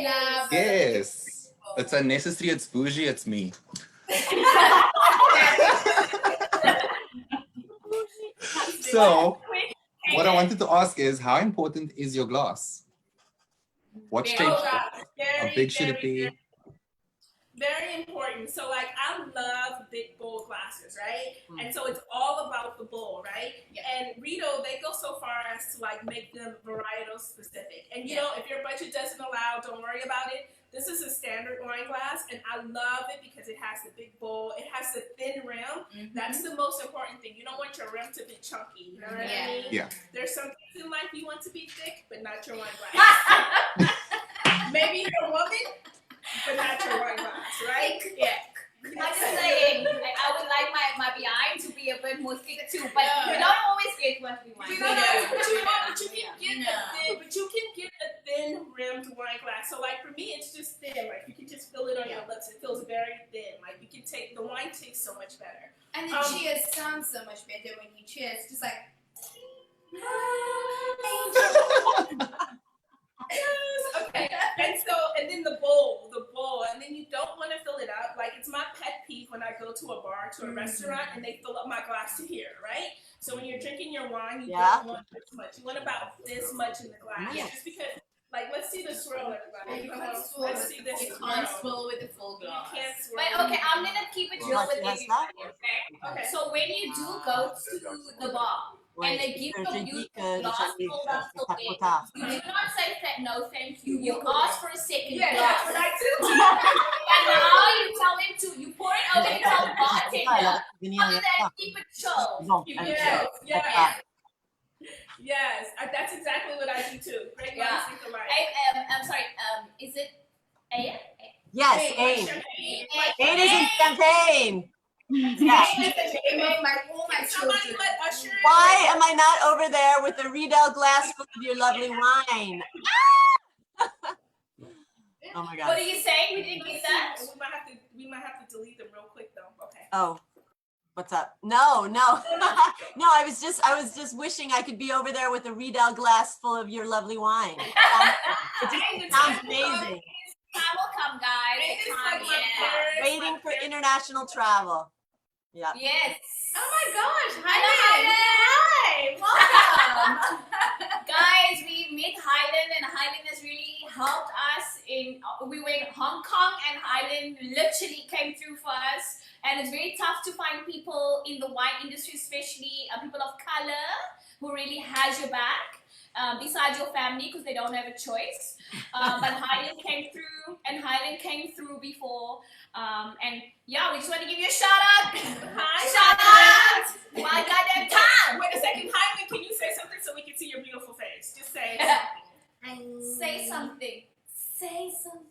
love. Yes. It's unnecessary, it's bougie, it's me. So, what I wanted to ask is, how important is your glass? What shape? How big should it be? Very important. So, I love big bowl glasses, right? And so it's all about the bowl, right? And Rito, they go so far as to make them varietal specific. And if your budget doesn't allow, don't worry about it. This is a standard wine glass, and I love it because it has the big bowl. It has the thin rim. That's the most important thing. You don't want your rim to be chunky. You know what I mean? Yeah. There's some things in life you want to be thick, but not your wine glass. Maybe you're a woman, but not your wine glass, right? Yeah. I'm just saying, I would like my behind to be a bit more thick too, but we don't always get what we want. But you can get a thin rimmed wine glass. So for me, it's just thin. You can just feel it on your lips. It feels very thin. You can take the wine tastes so much better. And the cheers sound so much better when you cheers. Just like. Yes. Okay. And then the bowl, and then you don't want to fill it up. It's my pet peeve when I go to a bar, to a restaurant, and they fill up my glass to here, right? So when you're drinking your wine, you don't want this much. You want about this much in the glass. Yeah. Just because, let's see the swirl, everybody. Come on, let's see this You swirl. can't swirl with a full glass. You can't swirl. But okay, I'm gonna keep it real with Yes, everybody, okay? So when you do go to the bar, and they give you glass full of you do not say that no thank you. You ask for a second glass. That's what I do. And now you tell them you pour it over, you tell the bartender. Other than keep it chill. Yes, that's exactly what I do too. Great minds think alike. I'm sorry, is it A? Yes, aim. Aim is in champagne. Why am I not over there with a Riedel glass full of your lovely wine? Oh my God. What are you saying? We didn't get that? We might have to delete them real quick though. Okay. Oh, what's up? No. No, I was just wishing I could be over there with a Riedel glass full of your lovely wine. It sounds amazing. Time will come, guys. Waiting for international travel. Yeah. Yes. Oh my gosh. Hi. Welcome. Guys, we met Highland, and Highland has really helped us we went Hong Kong, and Highland literally came through for us. And it's very tough to find people in the wine industry, especially people of color, who really has your back. Besides your family, because they don't have a choice. But Highland came through, and Highland came through before. And yeah, we just want to give you a shout out. Shout out! My goddamn time! Wait a second, Highland, can you say something so we can see your beautiful face? Just say Say something. Say something.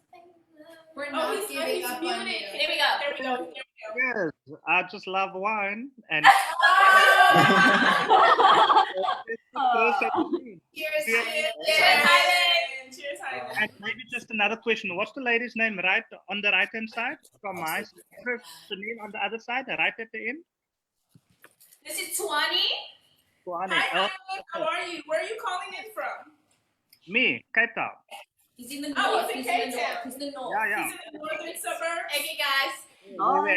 We're not giving up on you. Here we go. Yes, I just love wine and. Cheers, Cheers, And maybe just another question. What's the lady's name right on the right hand side? From my Chenin on the other side, right at the end? This is Tuanni. Tuanni. Hi, how are you? Where are you calling in from? Me, Cape Town. He's in the north. He's in Cape Town. He's in the north. Yeah. He's in the northern suburbs. Okay, guys. You gotta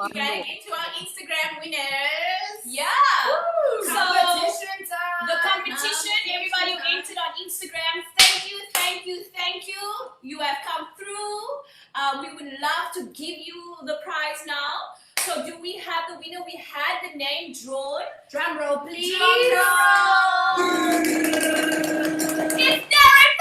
get to our Instagram winners. Yeah. Woo! So Competition time. the competition, everybody who entered on Instagram, thank you. You have come through. We would love to give you the prize now. So do we have the winner? We had the name drawn. Drum roll, please. Drum roll. It's Darren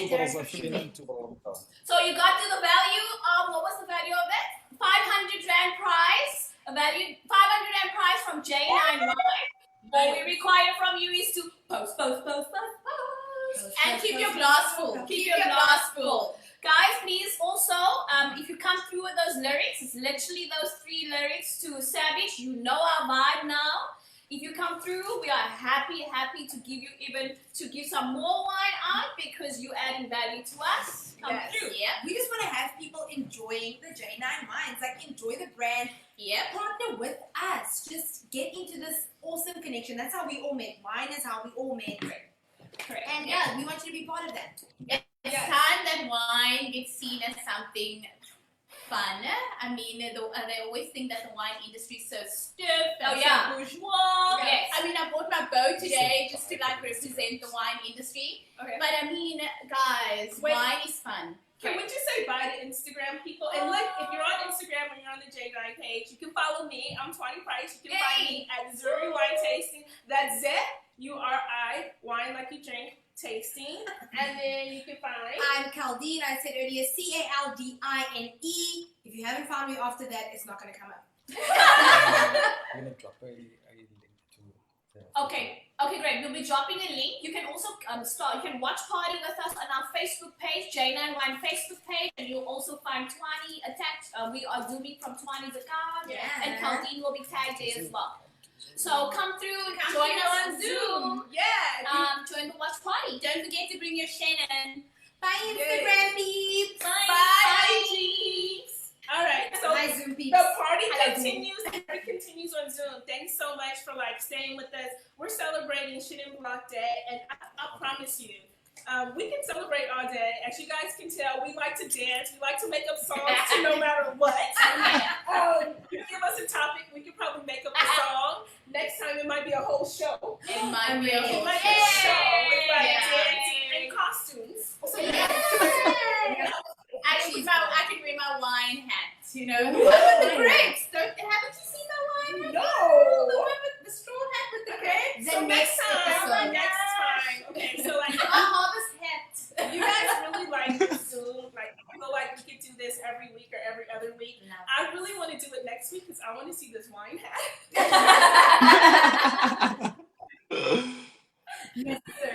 Darren 50. shipping. So you got to the value of, what was the value of that? 500 Rand price, a value 500 Rand price from J9Y. All we require from you is to post, and keep your glass full. Keep your glass full. Guys, please also, if you come through with those lyrics, it's literally those 3 lyrics to Savage. You know our vibe now. If you come through, we are happy to give you some more wine out because you're adding value to us. Come through. Yeah. We just want to have people enjoying the J9 wines, like enjoy the brand. Yeah. Partner with us. Just get into this awesome connection. That's how we all met. Wine is how we all met. Correct. And yeah, we want you to be part of that. It's time that wine gets seen as something fun. I mean, they always think that the wine industry is so stiff and so bourgeois. Yes. I mean, I bought my bow today just to like represent the wine industry. Okay. But I mean, guys, wine is fun. Can we just say bye to Instagram people? And look, if you're on Instagram and you're on the J9 page, you can follow me. I'm Tuanni Price. You can find me at Zuri Wine Tasting. That's Z-U-R-I, wine like you drink, tasting. And then you can find... I'm Caldine. I said earlier, Caldine. If you haven't found me after that, it's not going to come up. I'm going to drop a link to... Okay, great. We'll be dropping a link. You can also you can watch Party with us on our Facebook page, J9 Wine Facebook page, and you'll also find Tuanni attached. We are zooming from Tuanni's account, and Caldine will be tagged there as well. So come through, join us on Zoom. Yeah. Join the watch party. Don't forget to bring your Chenin. Bye, Instagram peeps. Bye, peeps. All right, so Hi, Zoom peeps. the party continues on Zoom. Thanks so much for staying with us. We're celebrating Chenin Blanc Day, and I promise you, we can celebrate all day. As you guys can tell, we like to dance. We like to make up songs no matter what. You give us a topic, we can probably make up a song. Next time, it might be a whole show. It might be a whole show with dancing and costumes. Actually, I could wear my wine hat. You know, the one with the grapes. Haven't you seen that wine hat? No. The one with the straw hat with the grapes. So next time. Okay, so a harvest hat. You guys really like Zoom. I feel like we could do this every week or every other week. I really want to do it next week because I want to see this wine hat. Yes, sir.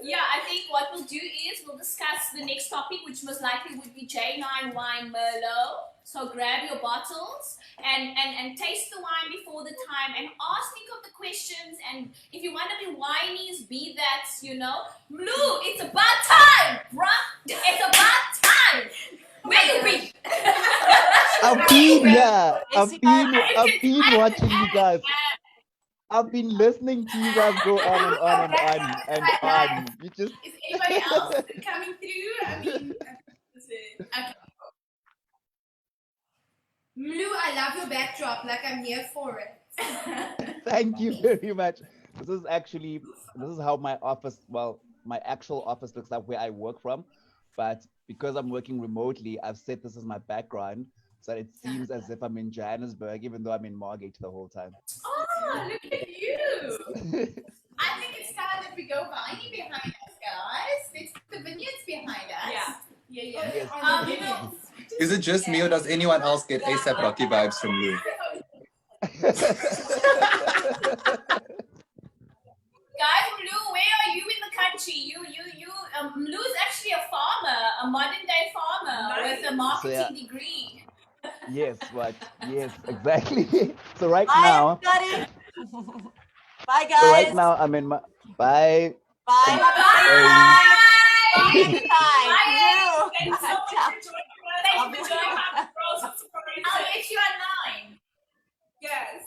Yeah, I think what we'll do is we'll discuss the next topic, which most likely would be J9 Wine Merlot. So grab your bottles and taste the wine before the time and think of the questions. And if you want to be whinies, be that, Blue, it's about time, bruh. It's about time. Where you be? I've been watching you guys. I've been listening to you guys go on and on and on. You just... Is anybody else coming through? I mean, okay. Mlu, I love your backdrop. I'm here for it. Thank you very much. This is how my office, my actual office looks like where I work from. But because I'm working remotely, I've set this as my background. So it seems as if I'm in Johannesburg, even though I'm in Margate the whole time. Oh, look at you. I think it's time that we go viney behind us, guys. Let's put the vineyards behind us. Yeah. Yes. Is it just me or does anyone else get ASAP Rocky vibes from you? Guys, Mlu, where are you in the country? Mlu is actually a farmer, a modern day farmer with a marketing degree. Yes, right. Yes, exactly. So right Bye, now. everybody. Bye, guys. So right now I'm in my bye. Bye. Bye. Thanks so much for joining us. I'll let you online. Yes.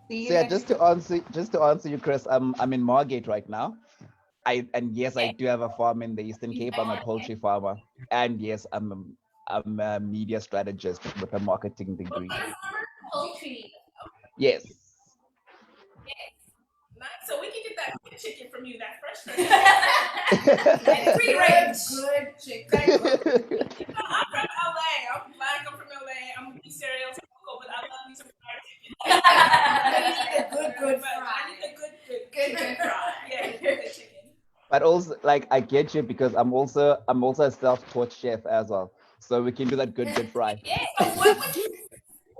So yeah, just to answer you, Chris, I'm in Margate right now. I do have a farm in the Eastern Cape. I'm a poultry farmer, and yes, I'm a media strategist with a marketing degree. Poultry. Yes. Nice. So we can get that chicken from you, that fresh chicken. Free-range. Good chicken. I'm from LA. I'm black. I'm from LA. I'm gonna be stereotypical, but I love me some fried chicken. I need a good fry. I need a good fry. Good fry. Yeah, good chicken. But also, like, I get you because I'm also a self-taught chef as well, so we can do that good fry. So what would you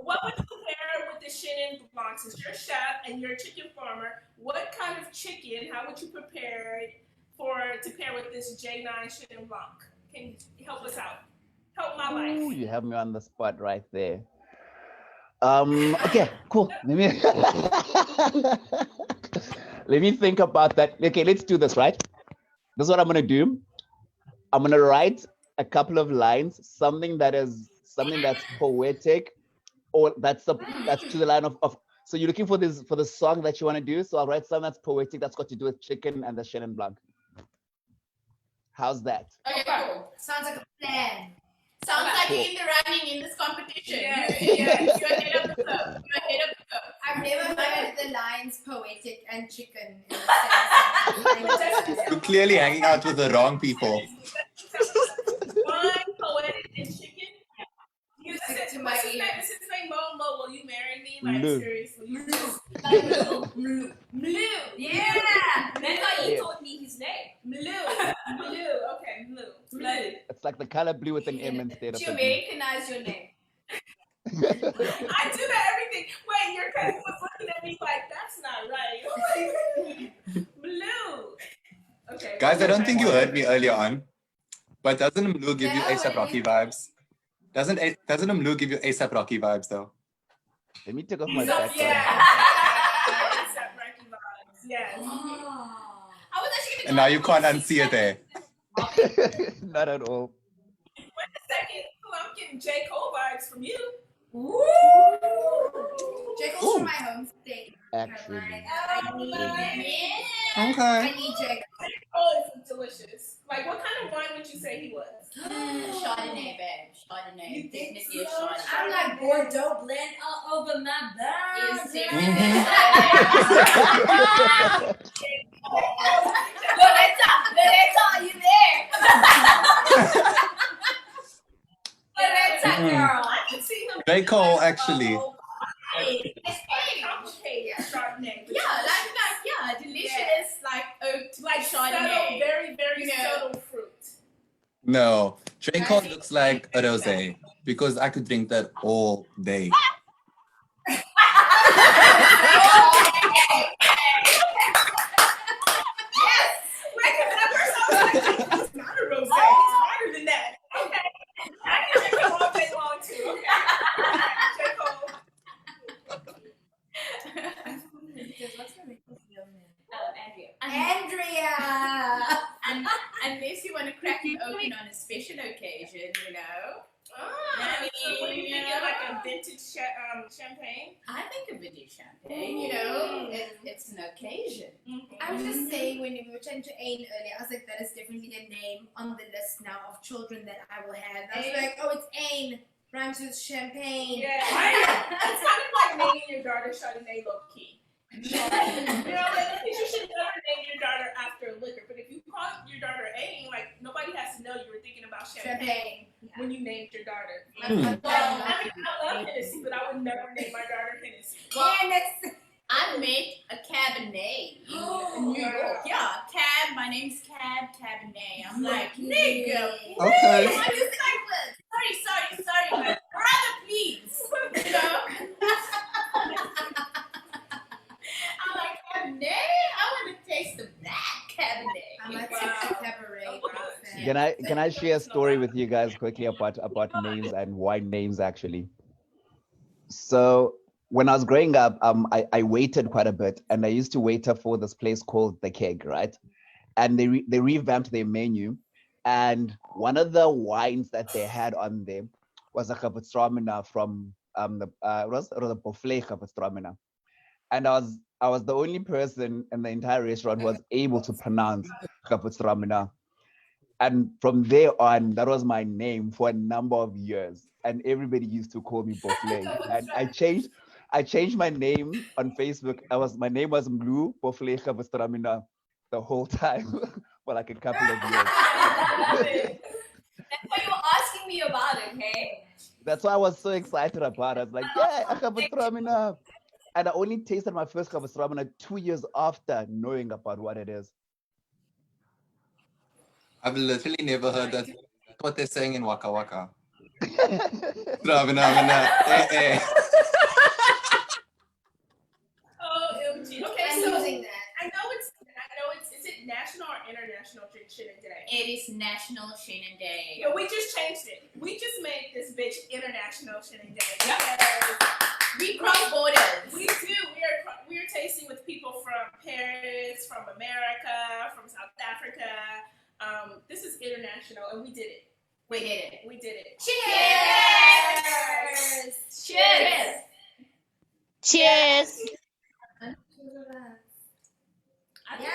pair with the Chenin Blanc? Since you're a chef and you're a chicken farmer, what kind of chicken? How would you prepare it to pair with this J9 Chenin Blanc? Can you help us out? Help my life. Ooh, you have me on the spot right there. Okay, cool. Let me let me think about that. Okay, let's do this, right? This is what I'm gonna do. I'm gonna write a couple of lines, something that's poetic, or that's to the line of. So you're looking for the song that you want to do. So I'll write something that's poetic that's got to do with chicken and the Chenin Blanc. How's that? Okay, cool. Sounds like a plan. Sounds like you're in the running in this competition. Yes, You're yes. ahead of the curve. You're ahead of the curve. I've never heard the lines poetic and chicken in the same sentence. You're clearly hanging out with the wrong people. Wine, poetic, and chicken. What's his name? Mo, will you marry me? Like, Blue. seriously. Blue. Yeah. That's how you told me his name. Blue. Okay, blue. It's like the color blue with an M instead of To a B. Americanize your name. I do that everything. Wait, your cousin was looking at me like, that's not right. Blue. Okay. Guys, I don't think you heard me earlier on, but doesn't Mlu give you ASAP Rocky vibes? Doesn't Mlu give you ASAP Rocky vibes though? Let me take off my background. Yeah. ASAP Rocky vibes. Yes. I was actually And now you can't unsee it there. Not at all. Wait a second. I'm getting J. Cole vibes from you. Ooh. J. Cole's from my home state. Actually. I need J. Cole is delicious. Like, what kind of wine would you say he was? Chardonnay, babe. Chardonnay. Definitely a Chardonnay. I'm like Bordeaux blend. All over my back. Is definitely Loretta, are you there? Loretta, girl. I can see him. J. Cole, actually. It's complicated Chardonnay. Yeah, delicious, like oaked, Like Chardonnay. subtle, very, very subtle fruit. No, J. Cole looks like a rosé because I could drink that all day. It's not a rosé. It's harder than that. Okay. I can drink it all day long too. Okay. J. Cole. Andrea. Unless you want to crack it open on a special occasion, you know. So what do you think of like a vintage champagne? I think a vintage champagne, you know, it's an occasion. I was just saying when we were chatting to Ain earlier, I was like, that is definitely a name on the list now of children that I will have. I was like, oh, it's Ain, rhymes with champagne. Yeah, it's kind of like naming your daughter Chardonnay low key. You know, like, you should never name your daughter after liquor, but if you call your daughter Ain, like nobody has to know you were thinking about champagne when you named your daughter. I mean, I love Hennessy, but I would never name my daughter Hennessy. I met a Cabernet in New York. Yeah, Cab. My name's Cabernet. I'm like, nigga. Okay. What is that? Sorry, my brother, please. You know? I'm like, Cabernet? I want to taste of that Cabernet. I'm like, cabaret. Can I share a story with you guys quickly about names and wine names actually? So when I was growing up, I waited quite a bit, and I used to waiter for this place called The Keg, right? And they revamped their menu, and one of the wines that they had on there was a Gewürztraminer from it was a Beauflay Gewürztraminer, and I was the only person in the entire restaurant who was able to pronounce Gewürztraminer. And from there on, that was my name for a number of years. And everybody used to call me Beauflay. And I changed my name on Facebook. My name was Mlu Beauflay Gewürztraminer the whole time for like a couple of years. That's why you were asking me about it, hey? That's why I was so excited about it. I was like, yeah, a Gewürztraminer. And I only tasted my first Gewürztraminer 2 years after knowing about what it is. I've literally never heard that. That's what they're saying in Waka Waka. OMG. Okay, I'm so using that. I know it's. Is it national or international Drink Chenin Day? It is National Chenin Day. But we just changed it. We just made this bitch International Chenin Day. Yep. Because We cross borders. we do. We are tasting with people from Paris, from America, from South Africa. This is international, and we did it. We did it. We did it. Cheers! Cheers! Cheers. I think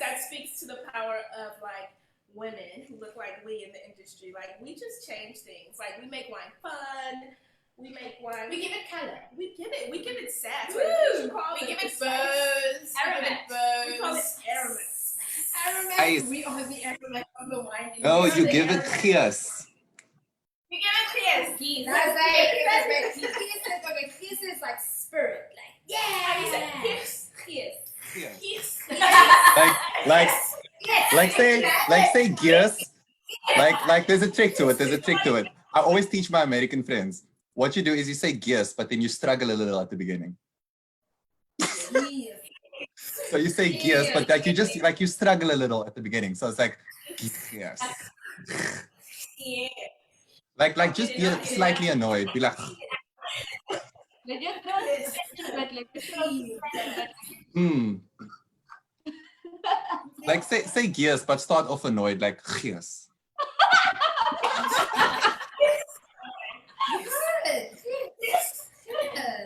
that speaks to the power of like women who look like we in the industry. Like we just change things. Like we make wine fun. We make wine. We give it color. We give it sass. Woo! We give it buzz. Aromat. We call it aromat. Aromat. We are the aromat of the wine. No, you give it kiss. We give it kiss. That's like kiss is like spirit. Like yeah. How do you say kiss? Kiss. Yes. Yes. Like say gears. Like there's a trick to it. I always teach my American friends. What you do is you say gears, but then you struggle a little at the beginning. So you say gears, but like you struggle a little at the beginning. So it's like gears. Yeah. Like just be slightly annoyed. Be like, like say gears, but start off annoyed, like gears.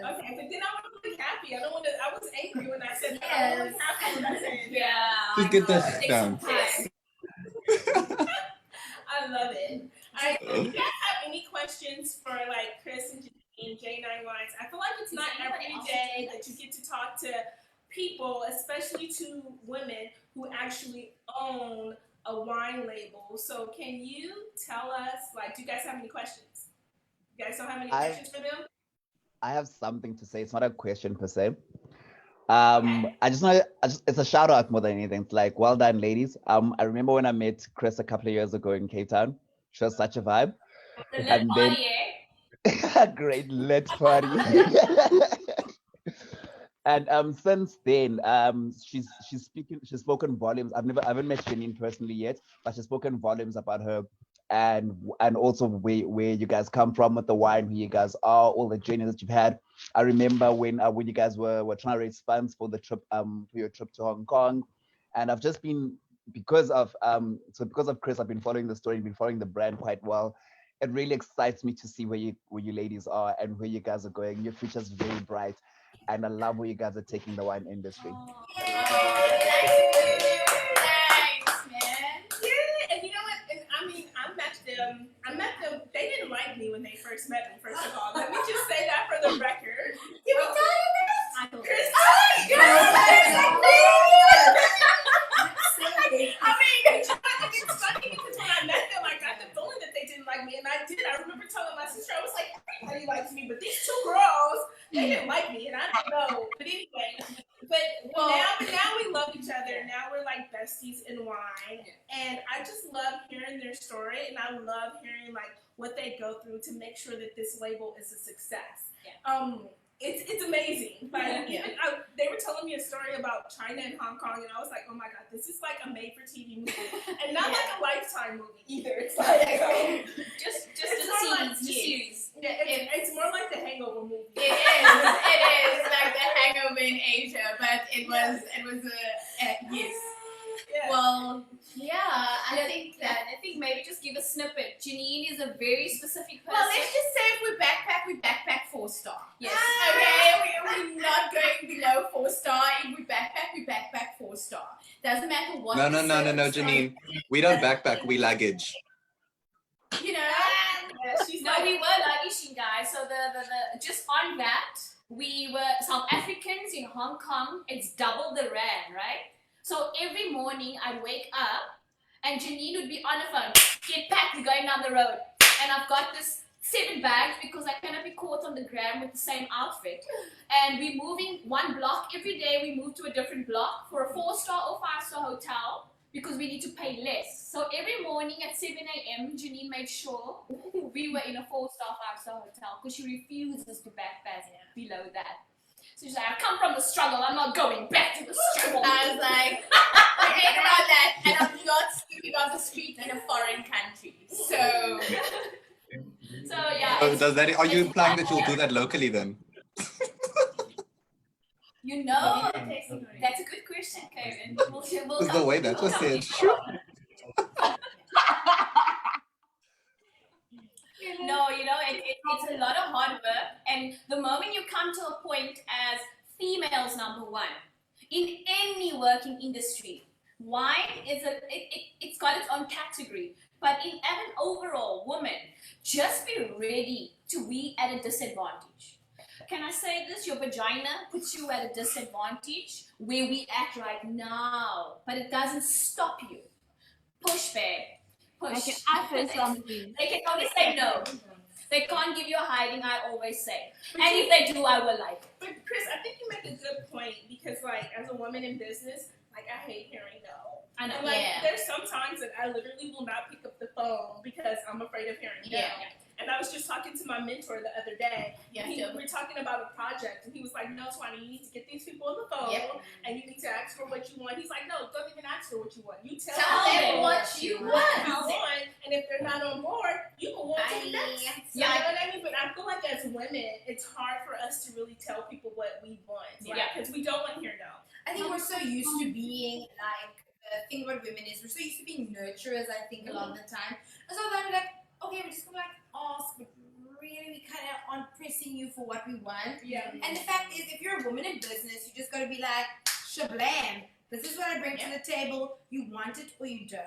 Okay, but then I was really happy. I was angry when I said that. I was happy when I said it. Yeah. Just get that down. I love it. All right, do you guys have any questions for like Chris and J9 Wines? I feel like it's not every day that you get to talk to people, especially to women who actually own a wine label. So can you tell us, like, do you guys have any questions? You guys don't have any questions for them? I have something to say. It's not a question per se. It's a shout out more than anything. It's like, well done, ladies. I remember when I met Chris a couple of years ago in Cape Town. She was such a vibe. And then great lit party. And since then, she's spoken volumes. I haven't met Chenin personally yet, but she's spoken volumes about her and also where you guys come from with the wine, who you guys are, all the journeys that you've had. I remember when you guys were trying to raise funds for the trip, for your trip to Hong Kong, and I've just been because of Chris, I've been following the story, been following the brand quite well. It really excites me to see where you ladies are and where you guys are going. Your future's very bright, and I love where you guys are taking the wine industry. I met them. They didn't like me when they first met me. First of all, let me just say that for the record. Did we tell you this? Chris. I mean, it's funny because when I met them, I got the feeling that they didn't like me, and I did. I remember telling my sister, I was like, everybody likes me, but these two girls, they didn't like me, and I don't know. But anyway, now we love each other. Now we're like besties in wine, and I just love hearing their story, and I love hearing like what they go through to make sure that this label is a success. Yeah. It's amazing. Like they were telling me a story about China and Hong Kong, and I was like, oh my god, this is like a made-for-TV movie, and not like a Lifetime movie either. It's like just a series. Yeah, it's more like the Hangover movie. It is like the Hangover in Asia, but it was yes. Yeah. Well, yeah, I think maybe just give a snippet. Janine is a very specific person. Well, let's just say if we backpack 4-star. Yes. Okay, we're not going below 4-star. If we backpack 4-star. Doesn't matter what. No, Janine. We don't backpack. We luggage. You know. We were luggaging, guys. So the just on that, we were South Africans in Hong Kong. It's double the rand, right? So every morning I'd wake up and Janine would be on the phone, get packed, we're going down the road. And I've got this 7 bags because I cannot be caught on the gram with the same outfit. And we're moving one block every day. We move to a different block for a 4-star or 5-star hotel. because we need to pay less. So every morning at 7 a.m., Janine made sure we were in a 4-star, 5-star hotel because she refuses to backpack below that. So she's like, I come from the struggle. I'm not going back to the struggle. I was like, I ain't about that, and I'm not sleeping on the street in a foreign country. So yeah. Oh, are you implying that you'll do that locally then? You know, that's a good question, Kevin. We'll Is the way that was said. No, it's a lot of hard work, and the moment you come to a point as females number one in any working industry, wine is it's got its own category, but as an overall woman, just be ready to be at a disadvantage. Can I say this? Your vagina puts you at a disadvantage where we at right now, but it doesn't stop you. Push, babe. Push. They can only say no. They can't give you a hiding, I always say. And if they do, I will like it. But Chris, I think you make a good point because, like, as a woman in business, like, I hate hearing no. I know. And, like, there's some times that I literally will not pick up the phone because I'm afraid of hearing no. And I was just talking to my mentor the other day. We were talking about a project, and he was like, no, Tuanni, you need to get these people on the phone, and you need to ask for what you want. He's like, no, don't even ask for what you want. You tell them what you want. And if they're not on board, you can walk to the next. You know what I mean? But I feel like as women, it's hard for us to really tell people what we want. Because we don't want to hear no. I think we're so used to being like, the thing about women is we're so used to being nurturers, I think, a lot of the time. And so then we're like, okay, we're just gonna like ask, but really we kind of aren't pressing you for what we want. And the fact is, if you're a woman in business, you just gotta be like, shablam. This is what I bring to the table. You want it or you don't.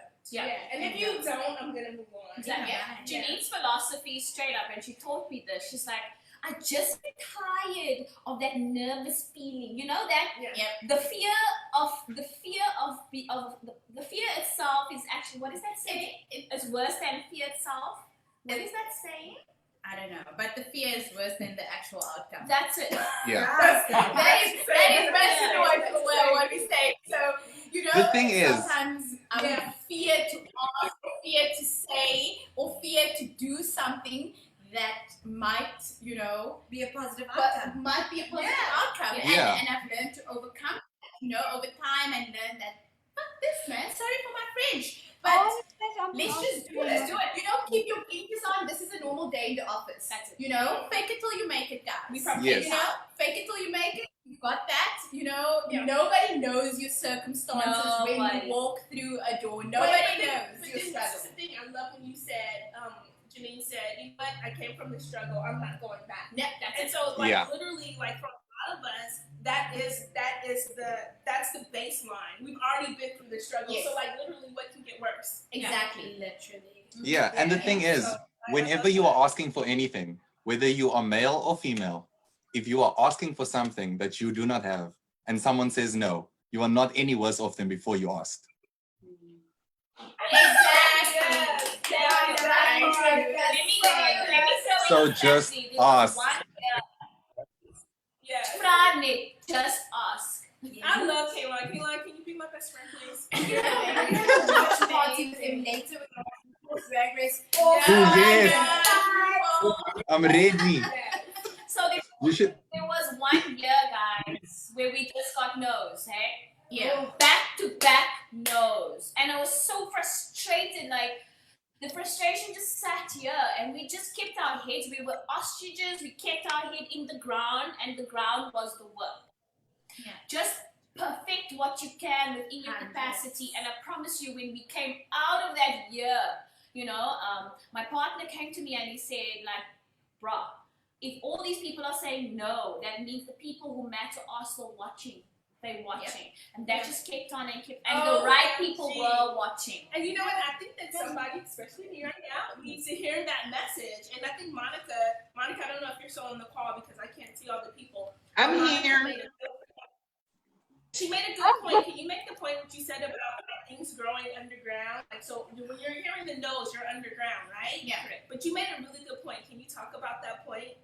And if you don't, I'm gonna move on. Exactly. Janine's philosophy, straight up, and she taught me this. She's like, I just get tired of that nervous feeling. You know that the fear itself is actually, what is that saying? It's worse than fear itself. What is that saying? I don't know, but the fear is worse than the actual outcome. That's it. That is basically what we say. So, you know, The thing is- sometimes fear to ask, or fear to say, or fear to do something that might, you know, be a positive outcome. Might be a positive outcome. Yeah. And I've learned to overcome that, you know, over time, and learn that, fuck this, man. Sorry for my French. But let's just do it. You know, keep your blinkers on. This is a normal day in the office. That's it. You know, fake it till you make it, guys. Yes. You know, fake it till you make it. You got that. You know, nobody knows your circumstances when you walk through a door. Nobody knows your struggle. That's the thing. I love when you said, Janine said, you know what, I came from the struggle, I'm not going back. And so, like, literally, like, for a lot of us, that's the baseline. We've already been through the struggle. So, like, literally, what can get worse? Exactly. Literally. Yeah, and the thing is, whenever you are asking for anything, whether you are male or female, if you are asking for something that you do not have, and someone says no, you are not any worse off than before you asked. So just ask. Just ask. I love Kayla. Kayla, can you be my best friend, please? Drag Race. Yes. I'm ready. So there was 1 year, guys, where we just got no's, hey? Back to back no's. And I was so frustrated, like, the frustration just sat here, and we just kept our heads. We were ostriches. We kept our head in the ground, and the ground was the work. Just perfect what you can within your capacity. And I promise you, when we came out of that year, you know, my partner came to me and he said, like, bruh, if all these people are saying no, that means the people who matter are still watching. They're watching. And that just kept on and kept, and the right people were watching. And you know what? I think that somebody, especially me right now, needs to hear that message. And I think Monica, I don't know if you're still on the call because I can't see all the people. I'm here. She made a good point. Can you make the point what you said about things growing underground? Like, so when you're hearing the no's, you're underground, right? But you made a really good point. Can you talk about that point?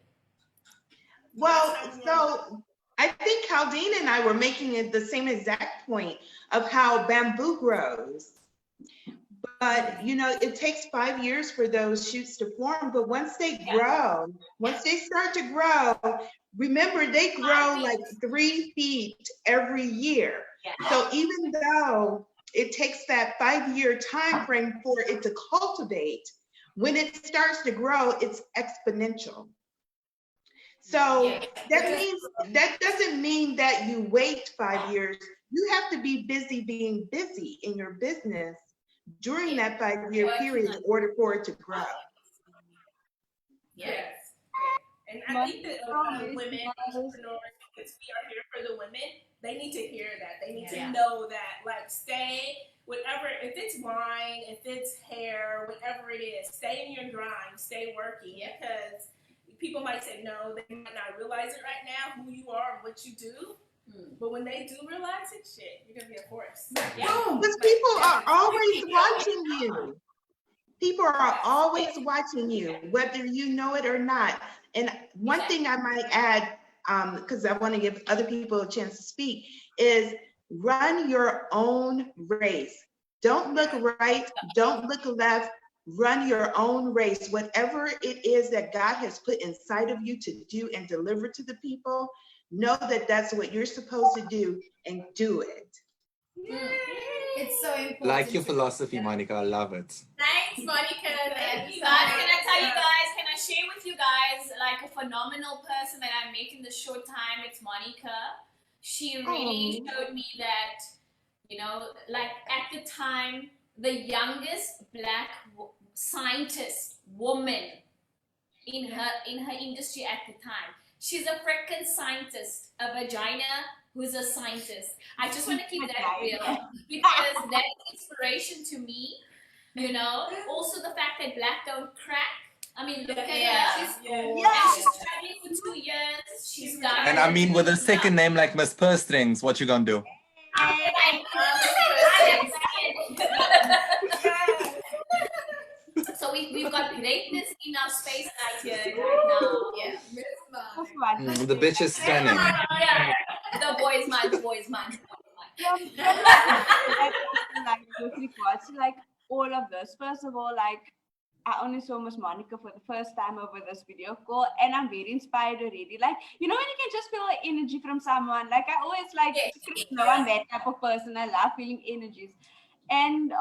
Well, so I think Caldine and I were making it the same exact point of how bamboo grows. But you know, it takes 5 years for those shoots to form. But once they grow, once they start to grow, remember they grow like 3 feet every year. So even though it takes that 5-year time frame for it to cultivate, when it starts to grow, it's exponential. So that doesn't mean that you wait 5 years. You have to be busy being busy in your business during that 5-year period in order for it to grow. Yes. And I think that women entrepreneurs, because we are here for the women, they need to hear that. They need to know that, like, stay, whatever, if it's wine, if it's hair, whatever it is, stay in your grind, stay working, because people might say no, they might not realize it right now, who you are and what you do. But when they do realize it, shit, you're gonna be a force. Because people are always watching you. People are always watching you, whether you know it or not. And one thing I might add, because I want to give other people a chance to speak, is run your own race. Don't look right, don't look left, run your own race. Whatever it is that God has put inside of you to do and deliver to the people, know that that's what you're supposed to do and do it. It's so important. Like your philosophy, Monica. I love it. Thanks, Monica. Thank you guys. Can I tell you guys, can I share with you guys like a phenomenal person that I met in the short time? It's Monica. She really showed me that, you know, like at the time, the youngest black scientist woman in her industry at the time. She's a freaking scientist, a vagina who's a scientist. I just want to keep that real because that is inspiration to me, you know. Also the fact that black don't crack. I mean, look at her. She's studying for 2 years. She's done. And I mean, with a second name like Miss Purse Strings, what you gonna do? So we've got greatness in our space right here right now. The bitch is stunning. The boy's mine. The boy's mine. Like with regards to like all of this, first of all, like I only saw Miss Monica for the first time over this video call, and I'm very inspired already. Like, you know, when you can just feel the energy from someone. Like I always like know I'm that type of person. I love feeling energies. And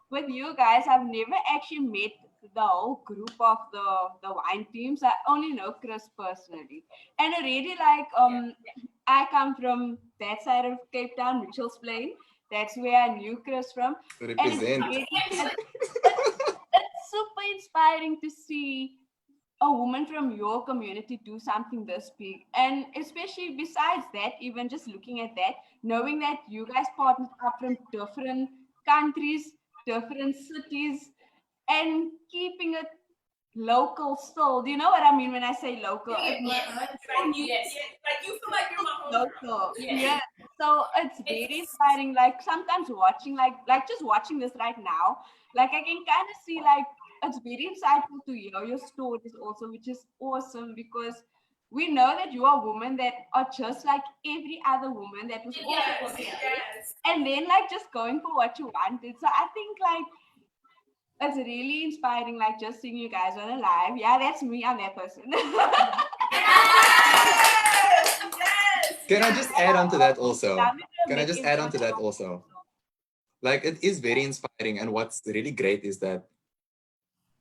with you guys, I've never actually met the whole group of the wine teams. I only know Chris personally. And I really like I come from that side of Cape Town, Mitchell's Plain. That's where I knew Chris from. Represent. And it's super inspiring to see a woman from your community do something this big. And especially besides that, even just looking at that, knowing that you guys partnered up from different countries, different cities, and keeping it local still. Do you know what I mean when I say local? Yes. Like you feel like you're my home. Local. Yeah. So it's very inspiring. Like sometimes watching, like just watching this right now, like I can kind of see like it's very insightful to hear your stories also, which is awesome because we know that you are women that are just like every other woman that was also and then like just going for what you wanted. So I think like it's really inspiring, like just seeing you guys on a live. Yeah, that's me. I'm that person. Can I just add on to that also? Can I just add on to that also? Like, it is very inspiring. And what's really great is that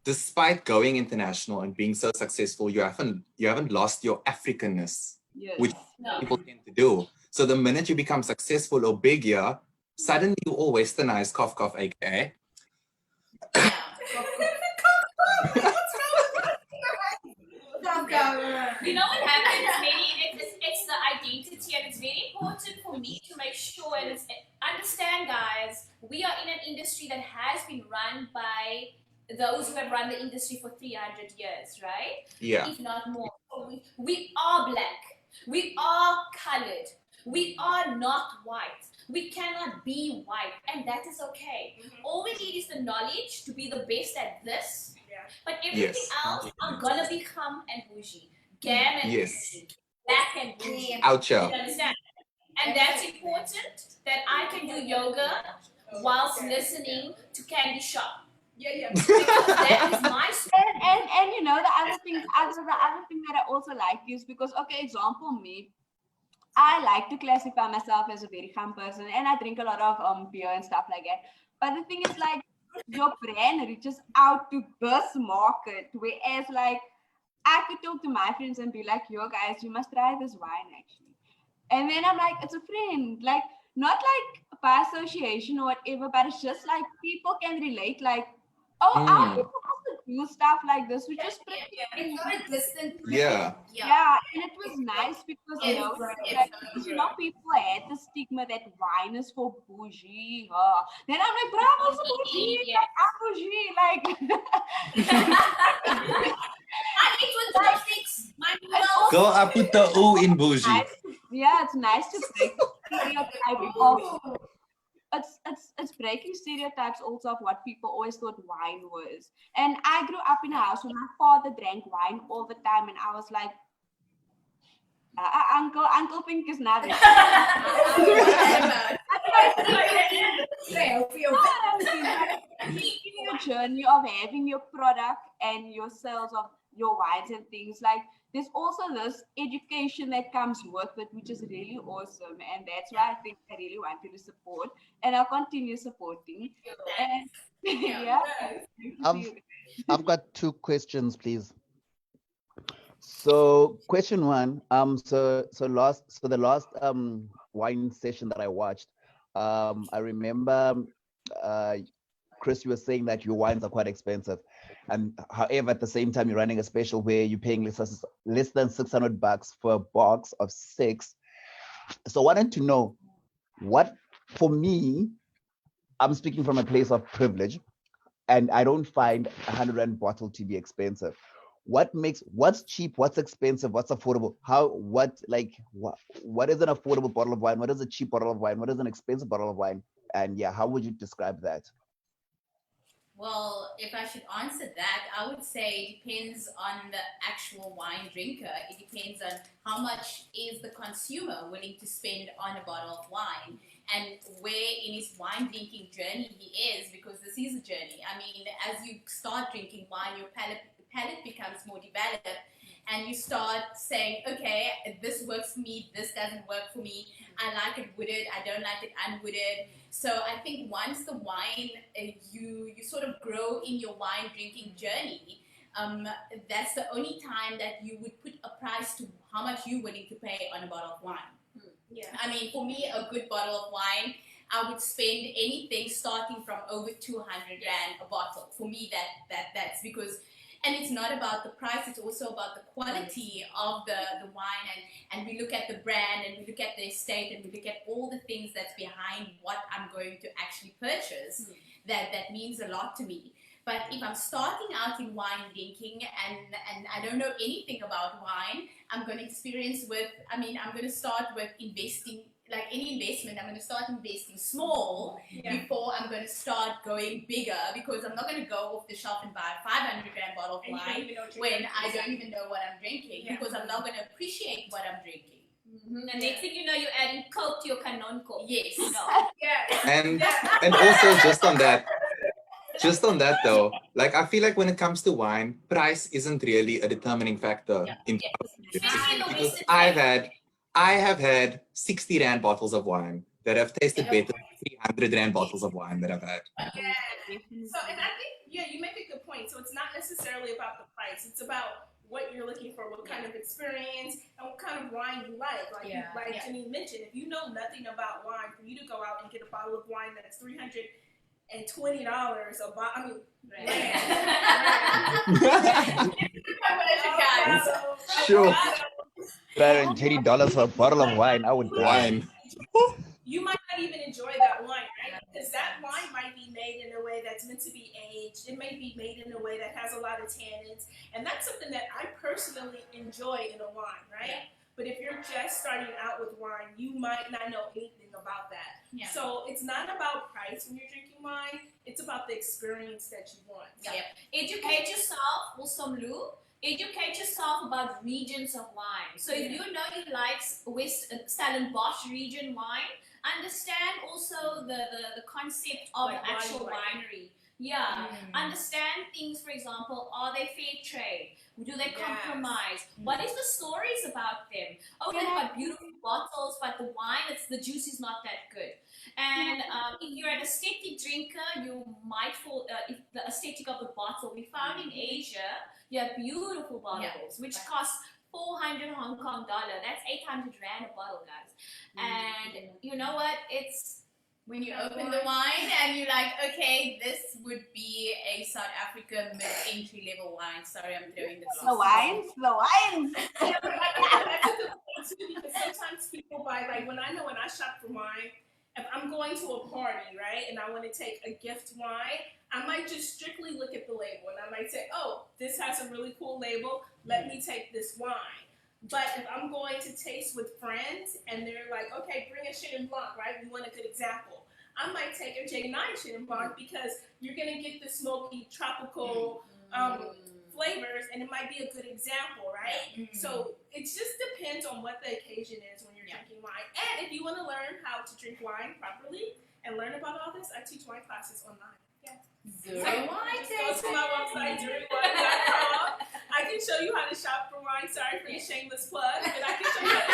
despite going international and being so successful, you haven't lost your Africanness, which people tend to do. So the minute you become successful or big here, suddenly you all westernized, cough, cough, aka. You know what happens? It's the identity, and it's very important for me to make sure and understand, guys. We are in an industry that has been run by those who have run the industry for 300 years, right? Yeah. If not more. We are black. We are colored. We are not white. We cannot be white, and that is okay. All we need is the knowledge to be the best at this. But everything else, I'm gonna become and bougie. Gam and bougie. black and bougie. Ouch. You understand? And that's important that I can do yoga whilst listening to Candy Shop. Yeah. Because that is my and you know the other thing that I also like is because, okay, example me, I like to classify myself as a very fun person and I drink a lot of beer and stuff like that. But the thing is, like, your brand reaches out to this market, whereas like I could talk to my friends and be like, yo guys, you must try this wine actually. And then I'm like, it's a friend, like not like by association or whatever, but it's just like people can relate, like, oh, our people also do stuff like this, which is pretty It's not a distant Yeah. yeah, and it was nice because you know, like, because, you know, people had the stigma that wine is for bougie. Then I'm like, bravo, for bougie, like I'm bougie, like. I eat with chopsticks. My noodles. Girl, I put the O in bougie. Yeah, it's nice to break the stereotype of it's breaking stereotypes also of what people always thought wine was. And I grew up in a house where my father drank wine all the time, and I was like, Uncle Pink is not rich. Your journey of having your product and your sales of your wines and things, like there's also this education that comes with it, which is really awesome, and that's why I think I really wanted to support, and I'll continue supporting. And yeah, I've got 2 questions, please. So question 1, so the last wine session that I watched, I remember Chris, you were saying that your wines are quite expensive, and however at the same time you're running a special where you're paying less than $600 for a box of 6. So I wanted to know what, for me, I'm speaking from a place of privilege, and I don't find R100 bottle to be expensive. What's cheap, what's expensive, what's affordable? What is an affordable bottle of wine? What is a cheap bottle of wine? What is an expensive bottle of wine? And yeah, how would you describe that? Well, if I should answer that, I would say it depends on the actual wine drinker. It depends on how much is the consumer willing to spend on a bottle of wine and where in his wine drinking journey he is, because this is a journey. I mean, as you start drinking wine, your palate becomes more developed, and you start saying, okay, this works for me, this doesn't work for me, I like it wooded, I don't like it unwooded. So I think once the wine, you sort of grow in your wine drinking journey, that's the only time that you would put a price to how much you're willing to pay on a bottle of wine. Yeah. I mean, for me, a good bottle of wine, I would spend anything starting from over 200 rand a bottle. For me, that's because, and it's not about the price, it's also about the quality of the wine, and we look at the brand, and we look at the estate, and we look at all the things that's behind what I'm going to actually purchase. That means a lot to me. But if I'm starting out in wine drinking and I don't know anything about wine, I'm going to start with investing, like any investment, I'm going to start investing small before I'm going to start going bigger, because I'm not going to go off the shelf and buy a 500 rand bottle of wine when I don't even know what I'm drinking, because I'm not going to appreciate what I'm drinking. And next thing you know, you're adding Coke to your Canon Coke. Yes. And also just on that though, like I feel like when it comes to wine, price isn't really a determining factor in because I have had 60 rand bottles of wine that have tasted better than 300 rand bottles of wine that I've had. So, and I think, you make a good point. So it's not necessarily about the price. It's about what you're looking for, what kind of experience, and what kind of wine you like. Like Chenin mentioned, if you know nothing about wine, for you to go out and get a bottle of wine that's $320 a bottle, I mean, Sure. $30 for a bottle of wine, I would die. You might not even enjoy that wine, right? Because that wine might be made in a way that's meant to be aged. It may be made in a way that has a lot of tannins. And that's something that I personally enjoy in a wine, right? Yeah. But if you're just starting out with wine, you might not know anything about that. Yeah. So it's not about price when you're drinking wine. It's about the experience that you want. Yeah. Educate yourself with some lube. Educate yourself about regions of wine. So if you know you like Stellenbosch region wine, understand also the concept of Like the actual wine winery. Yeah, understand things. For example, are they fair trade? Do they compromise? What is the stories about them? Oh, they've got beautiful bottles, but the wine, the juice is not that good. And if you're an aesthetic drinker, you might fall. If the aesthetic of the bottle, we found in Asia, you have beautiful bottles, which cost 400 Hong Kong dollar. That's 800 rand a bottle, guys. And you know what? It's when you open the wine and you're like, okay, this would be a South Africa mid-entry level wine. Sorry, I'm throwing the The wines, the wines. Yeah, but that's a good point too, because sometimes people buy, like when I shop for wine, if I'm going to a party, right, and I want to take a gift wine, I might just strictly look at the label and I might say, oh, this has a really cool label, let me take this wine. But if I'm going to taste with friends and they're like, okay, bring a Chenin Blanc, right? We want a good example. I might take a J9 Chenin Blanc because you're going to get the smoky, tropical flavors and it might be a good example, right? So it just depends on what the occasion is when you're drinking wine. And if you want to learn how to drink wine properly and learn about all this, I teach wine classes online. Yeah. Zuri Wine Tasting. Go to my website, zuriwine.com. I can show you how to shop for wine. Sorry for the shameless plug, but I can show you how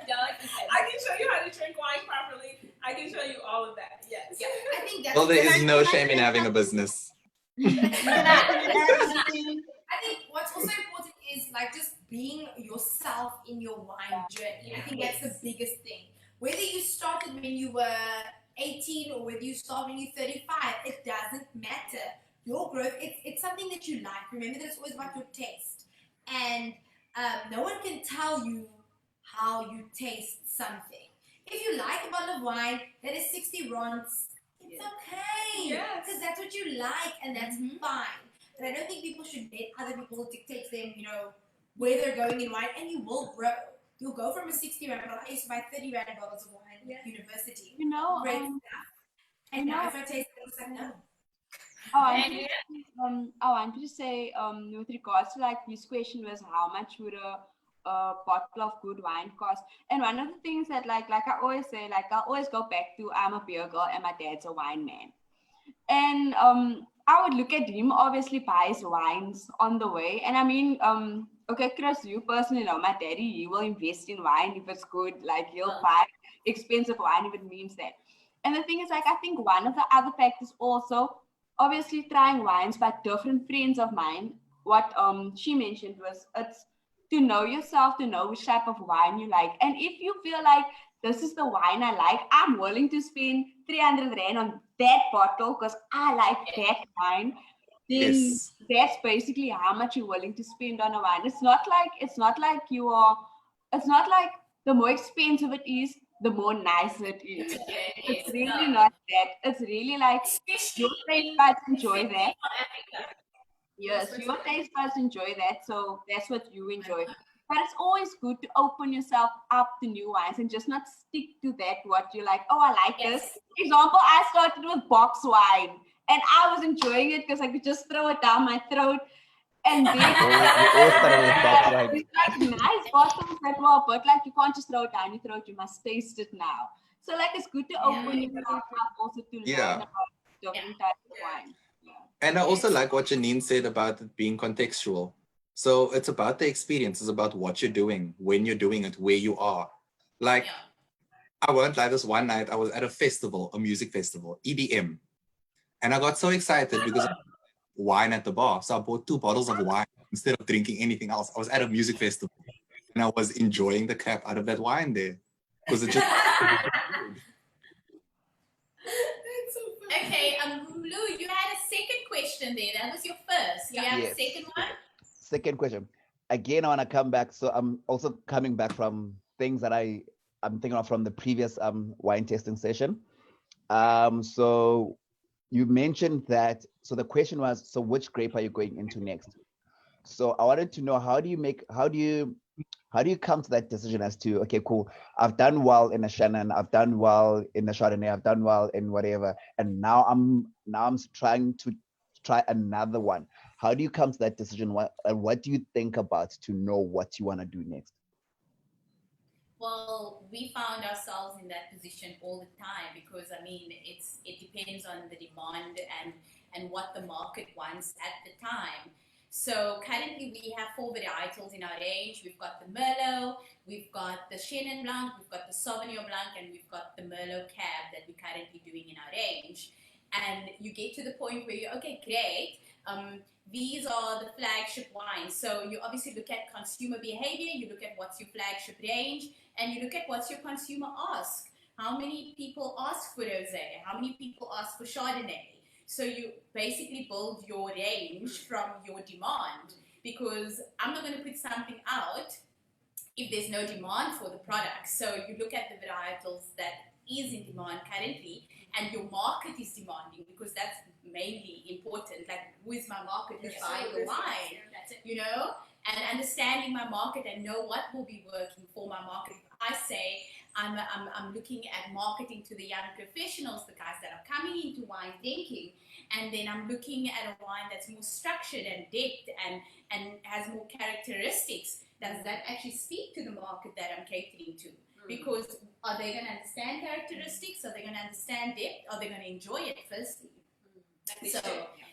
to I can show you how to drink wine properly. I can show you all of that. Yes. Yeah, I think that's Well, there is no shame in having a business. I think what's also important is like just being yourself in your wine journey. I think that's the biggest thing. Whether you started when you were 18 or whether you start when you're 35, it doesn't matter. Your growth, it's something that you like. Remember that it's always about your taste. And no one can tell you how you taste something. If you like a bottle of wine that is 60 rands, it's okay. Because that's what you like and that's fine. But I don't think people should let other people dictate them, where they're going in wine, and you will grow. You'll go from a 60 rand bottle. I used to buy 30 rand bottles of wine at university. Great stuff. And now if I taste it, it's like, no. I wanted to say, with regards to like this question was how much would a bottle of good wine cost? And one of the things that like I always say, like I always go back to I'm a beer girl and my dad's a wine man. And I would look at him obviously buys wines on the way. And I mean, okay, Chris, you personally know my daddy, he will invest in wine if it's good, like he'll buy expensive wine if it means that. And the thing is, like, I think one of the other factors also, obviously trying wines by different friends of mine, what she mentioned was it's to know yourself, to know which type of wine you like. And if you feel like this is the wine I like, I'm willing to spend 300 rand on that bottle because I like that wine, then that's basically how much you're willing to spend on a wine. It's not like the more expensive it is, the more nice it is. It's really not that. It's really like your taste buds enjoy that. Yes, your taste buds enjoy that, so that's what you enjoy. But it's always good to open yourself up to new wines and just not stick to that what you like. Oh, I like this. Example, I started with box wine and I was enjoying it because I could just throw it down my throat. And then it's like nice bottles that were, but like you can't just throw it down your throat, you must taste it now. So like it's good to open yourself up also to learn about different types of wine. And I also like what Janine said about it being contextual. So it's about the experience. It's about what you're doing, when you're doing it, where you are. Like, I won't lie, this one night I was at a festival, a music festival, EDM. And I got so excited because of wine at the bar. So I bought 2 bottles of wine instead of drinking anything else. I was at a music festival and I was enjoying the crap out of that wine there. Because it just... Okay, Lou, you had a second question there. That was your first. Do you have a second one? Second question. Again, I want to come back. So I'm also coming back from things that I'm thinking of from the previous wine tasting session. So you mentioned that, so the question was, so which grape are you going into next? So I wanted to know, how do you come to that decision as to, okay, cool, I've done well in a Chenin, I've done well in a Chardonnay, I've done well in whatever, and now I'm trying to try another one. How do you come to that decision? What do you think about to know what you want to do next? Well, we found ourselves in that position all the time because I mean it depends on the demand and what the market wants at the time. So currently we have 4 varietals in our range. We've got the Merlot, we've got the Chenin Blanc, we've got the Sauvignon Blanc, and we've got the Merlot Cab that we're currently doing in our range. And you get to the point where you're, okay, great. These are the flagship wines. So you obviously look at consumer behavior, you look at what's your flagship range, and you look at what's your consumer ask. How many people ask for rosé? How many people ask for Chardonnay? So you basically build your range from your demand, because I'm not going to put something out if there's no demand for the product. So you look at the varietals that is in demand currently, and your market is demanding, because that's mainly important. Like, who is my market who's buying the wine? You know, and understanding my market and know what will be working for my market. I say I'm looking at marketing to the young professionals, the guys that are coming into wine drinking, and then I'm looking at a wine that's more structured and depth and has more characteristics. Does that actually speak to the market that I'm catering to? Because are they going to understand characteristics? Are they going to understand depth? Are they going to enjoy it firstly?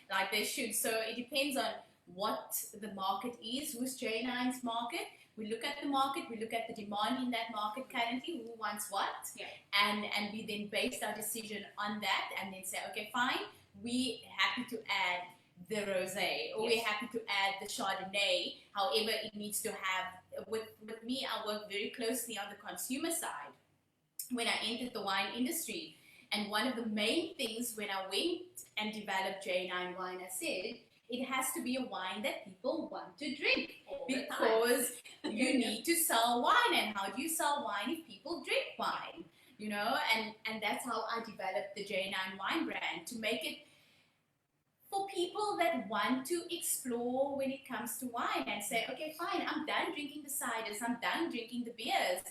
Like they should. So it depends on what the market is, who's J9's market. We look at the market, we look at the demand in that market currently, who wants what, and we then base our decision on that, and then say, okay, fine, we're happy to add the rosé, or we're happy to add the Chardonnay, however it needs to have. With me, I work very closely on the consumer side when I entered the wine industry. And one of the main things when I went and developed J9 Wine, I said, it has to be a wine that people want to drink, because you need to sell wine. And how do you sell wine if people drink wine? You know, and that's how I developed the J9 Wine brand, to make it for people that want to explore when it comes to wine and say, okay, fine, I'm done drinking the ciders, I'm done drinking the beers.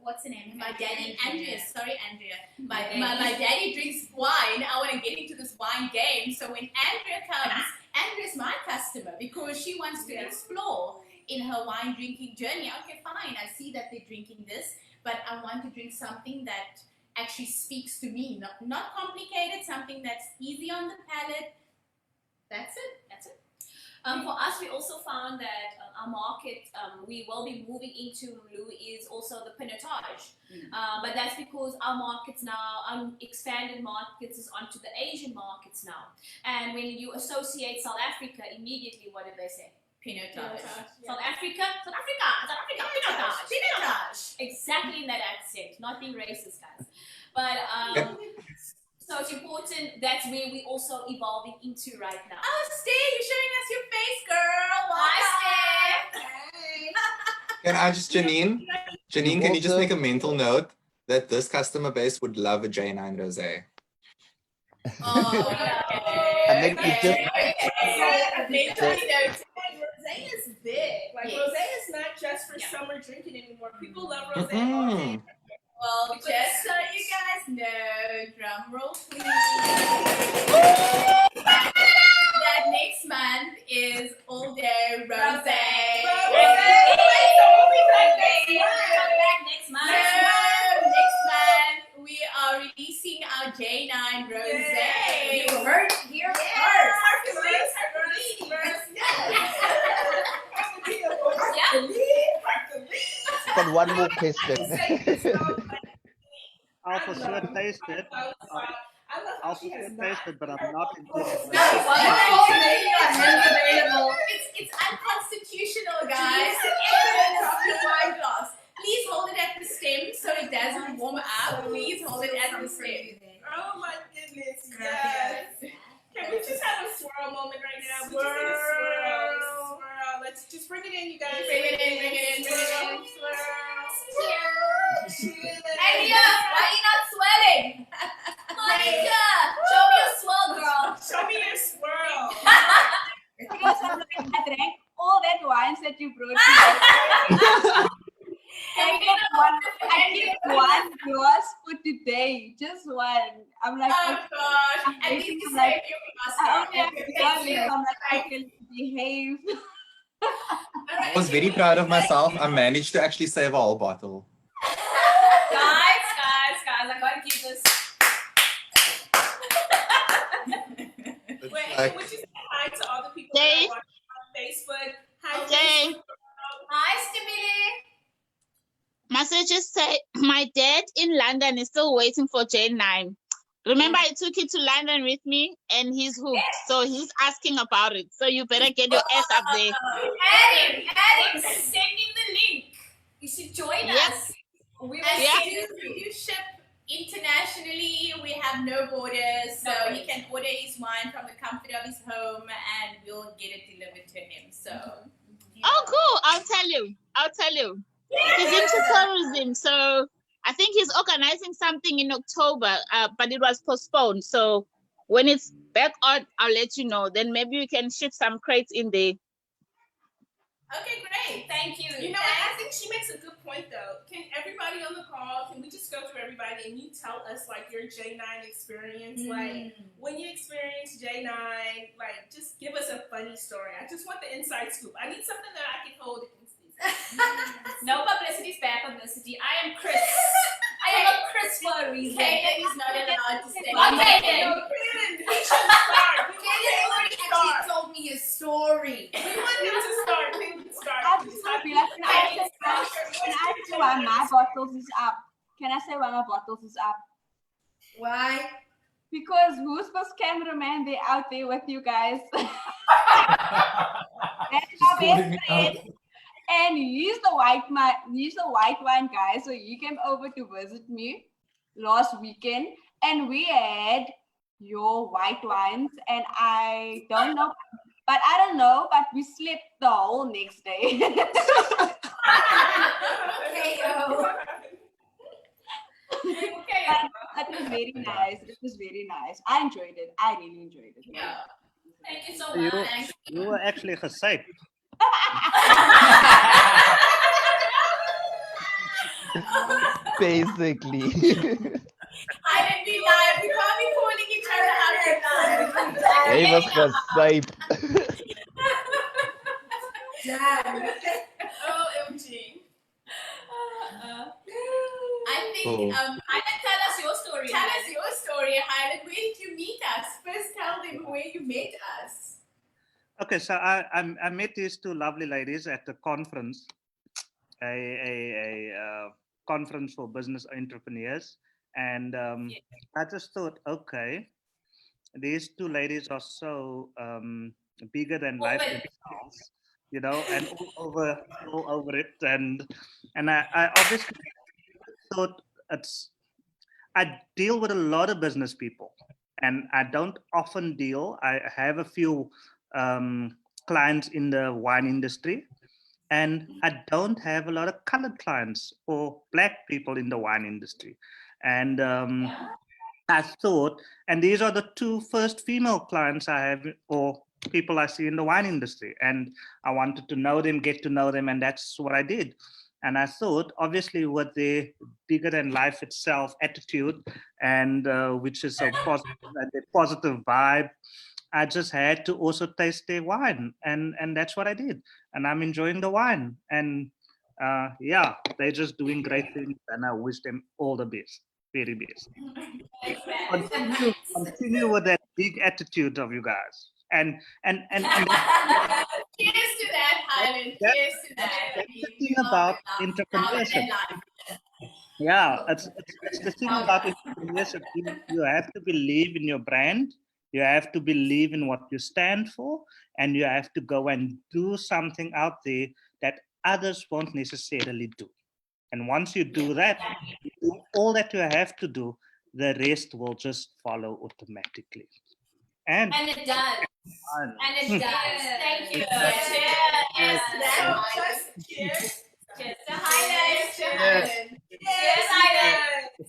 What's the name? My daddy, Andrea. Sorry, Andrea. My daddy drinks wine. I want to get into this wine game. So when Andrea comes, Andrea's my customer, because she wants to explore in her wine drinking journey. Okay, fine, I see that they're drinking this, but I want to drink something that actually speaks to me, not complicated, something that's easy on the palate. That's it. For us, we also found that our market we will be moving into, Lou, is also the pinotage. But that's because our markets now, our expanded markets is onto the Asian markets now. And when you associate South Africa, immediately what do they say? Pinotage. South Africa, pinotage. Exactly in that accent, not being racist, guys. But so it's important. That's where we're also evolving into right now. Oh, Stay, you're showing us your face, girl. Hi, Stay. Can I just, Janine, can you just make a mental note that this customer base would love a J9 Rosé? Oh, And then it just Rosé is big. Like, rosé is not just for summer drinking anymore. People love rosé all day. Well, just so you guys know, drum roll please, that next month is all day rosé. Come back next month. Next month we are releasing our J9 rosé. You heard it here first. got one more question. I'll for sure taste it. I'll for sure taste it, but I'm not interested. It's unconstitutional, guys. Everyone is in wine glass. Please hold it at the stem so it doesn't warm up. Please hold it at the stem. Oh my goodness, yes. Can we just have a swirl moment right now? Swirl. Let's just bring it in, you guys. Bring it in. Swirl. Andrea, why are you not swirling? Monica, show me your swirl, girl. Show me your swirl. Because I drank all that wines that you brought. I need one glass for today, just one. I'm like, Oh okay. gosh, I'm at waiting, least you I'm like, saved your I pasta. only have one left. I'm like, Thank okay, let's behave. I was very proud of myself. I managed to actually save a whole bottle. Guys, I gotta keep this. Wait, like- can we just say hi to all the people Dave? that are watching on Facebook? Hi, Okay. Facebook. Hi, Stimuli. Messages say my dad in London is still waiting for J9. Remember, I took you to London with me, and he's hooked. So he's asking about it. So you better get your ass up there. Add him, send him the link. You should join us. We do ship internationally. We have no borders, so he can order his wine from the comfort of his home, and we'll get it delivered to him. So. Oh, cool. I'll tell you. He's into tourism, so I think he's organizing something in October, but it was postponed. So when it's back on, I'll let you know. Then maybe we can ship some crates in there. Okay, great. Thank you. You know what? I think she makes a good point though. Can everybody on the call, can we just go through everybody and you tell us like your J9 experience? Like when you experienced J9, like just give us a funny story. I just want the inside scoop. I need something that I can hold against these. No publicity is bad publicity. I am Chris. I am a Chris for a reason. Kaden is not allowed to stay. Okay, Kaden, he should start. Kaden already actually told me a story. We want him to start. I just want to be like, can I say why my bottles is up? Can I say why my bottles is up? Why? Because who's this cameraman? They're out there with you guys. That's my best friend. And he's the white wine guy. So he came over to visit me last weekend, and we had your white wines. And I don't know, but we slept the whole next day. It was very nice. It was very nice. I enjoyed it. I really enjoyed it. Yeah. Thank you so You, much. you were actually gesaved. Basically. I didn't be live. We can't be calling each other out live. He was gesaved. Damn. OMG. I think, Highland, tell us your story. Tell us your story, Highland. Where did you meet us? First, tell them where you met us. Okay, so I met these two lovely ladies at the conference, a conference for business entrepreneurs, and I just thought, okay, these two ladies are so bigger than life themselves, you know, and all over it, and I obviously thought I deal with a lot of business people, and I don't often deal. I have a few clients in the wine industry, and I don't have a lot of colored clients or black people in the wine industry. And I thought, and these are the two first female clients I have, or people I see in the wine industry, and I wanted to know them, get to know them, and that's what I did. And I thought, obviously, with their bigger than life itself attitude, and which is so positive, and the positive vibe, I just had to also taste their wine, and that's what I did. And I'm enjoying the wine, and yeah, they're just doing great things, and I wish them all the best, very best. Continue with that big attitude of you guys, and Cheers to that, Highland. Cheers to that. That's the thing about entrepreneurship. Yeah, it's the thing about entrepreneurship. You have to believe in your brand. You have to believe in what you stand for, and you have to go and do something out there that others won't necessarily do. And once you do that, you do all that you have to do, the rest will just follow automatically. And it does. And it does. Thank you. Cheers. Cheers to that. Cheers. Cheers to Highland. Cheers. Cheers, Highland.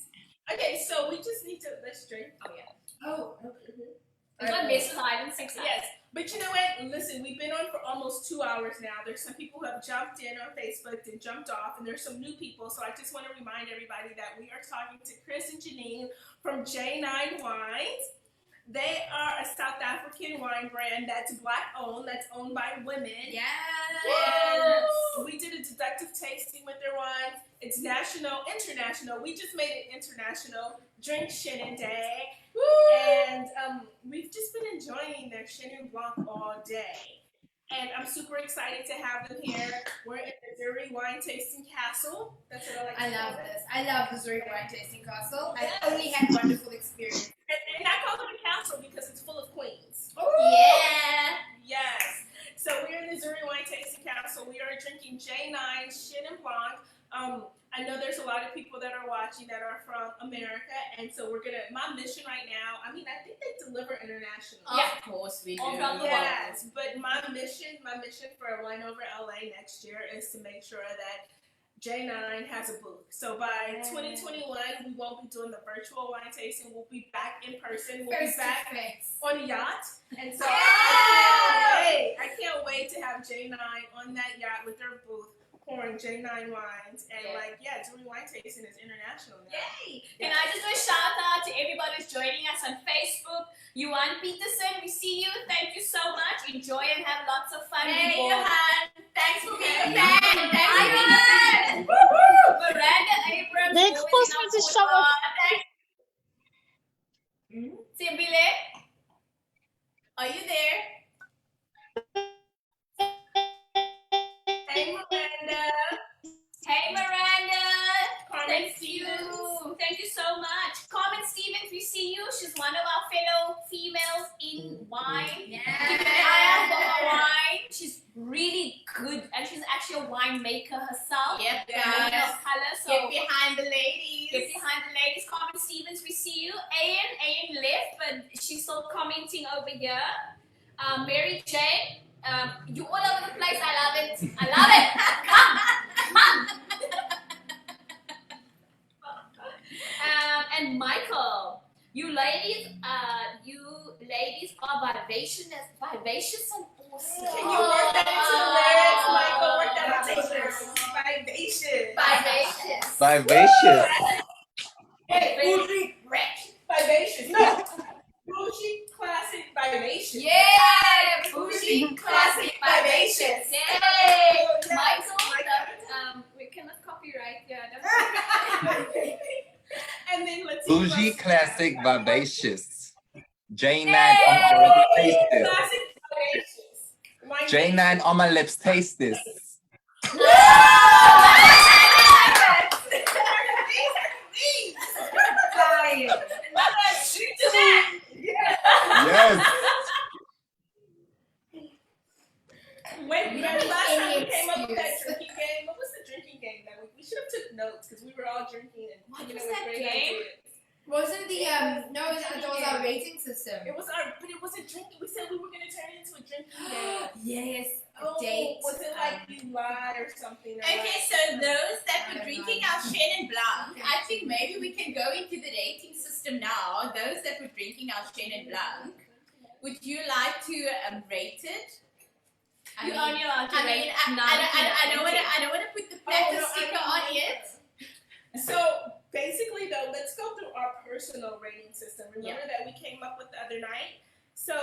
Okay, so we just need to let's drink. Oh yeah. Oh, okay. It's not best of Highland 6 Yes. But you know what? Listen, we've been on for almost 2 hours now. There's some people who have jumped in on Facebook and jumped off, and there's some new people. So I just want to remind everybody that we are talking to Chris and Chenin from J9 Wines. They are a South African wine brand that's Black owned, that's owned by women. Yes. And we did a deductive tasting with their wines. It's national, international. We just made it international. Drink Chenin Day. And we've just been enjoying their Chenin Blanc all day. And I'm super excited to have them here. We're in the Zuri Wine Tasting Castle. That's what I like to love call it. this. I love the Zuri Wine Tasting Castle. I only had wonderful experience. And I call it a castle because it's full of queens. Yeah. Yes. So we're in the Zuri Wine Tasting Castle. We are drinking J9 Chenin Blanc. I know there's a lot of people that are watching that are from America, and so my mission right now, I mean, I think they deliver internationally. Of course we do. Yes, but my mission for Wine Over LA next year is to make sure that J9 has a booth. So by 2021, we won't be doing the virtual wine tasting. We'll be back in person. We'll be back on a yacht. And so I can't wait to have J9 on that yacht with their booth, pouring J9 wines. And Zuri Wine Tasting is international now. Yay! Can I just do a shout out to everybody who's joining us on Facebook? Yuan Peterson, we see you. Thank you so much. Enjoy and have lots of fun. Hey, Yuan. thanks for being a fan. Thanks, Miranda Abrams. They exposed me to show off. Simbile, are you there? Hey, Miranda. Hey, Miranda. Carmen Thank Stevens. you. Thank you so much. Carmen Stevens, we see you. She's one of our fellow females in wine. Keep an eye out for her wine. She's really good, and she's actually a winemaker herself. Yep, Of color, so get behind the ladies. Get behind the ladies. Carmen Stevens, we see you. Ayan left, but she's still commenting over here. Mary Jane, you all over the place. I love it. I love it. Come. And Michael, you ladies are vivacious and awesome. Can you work that into the lyrics, Michael? Work that into the lyrics. Vivacious. Vivacious. Hey, bougie, rich. Vivacious. No. Bougie, classic, vivacious. Yeah, bougie, classic, vivacious. Yay, Michael. We cannot copyright. And then let's Bougie, classic, vivacious. J9 on my lips, taste this. Classic, vivacious. J9 on my lips, taste this. Yes. When last time we came up with that drinking game, what was the drinking game that we should have took notes because we were all drinking and What coming was up with that great game? ideas. Wasn't the no, it was our rating system. It was a drinking. We said we were gonna turn it into a drinking game. Yes, date. Was it like you lied or something? Okay, so those that were drinking our Chenin Blanc, I think maybe we can go into the rating system now. Those that were drinking our Chenin Blanc, would you like to rate it? I don't want to put the platter sticker on it. So basically, though, let's go through our personal rating system. Remember that we came up with the other night. So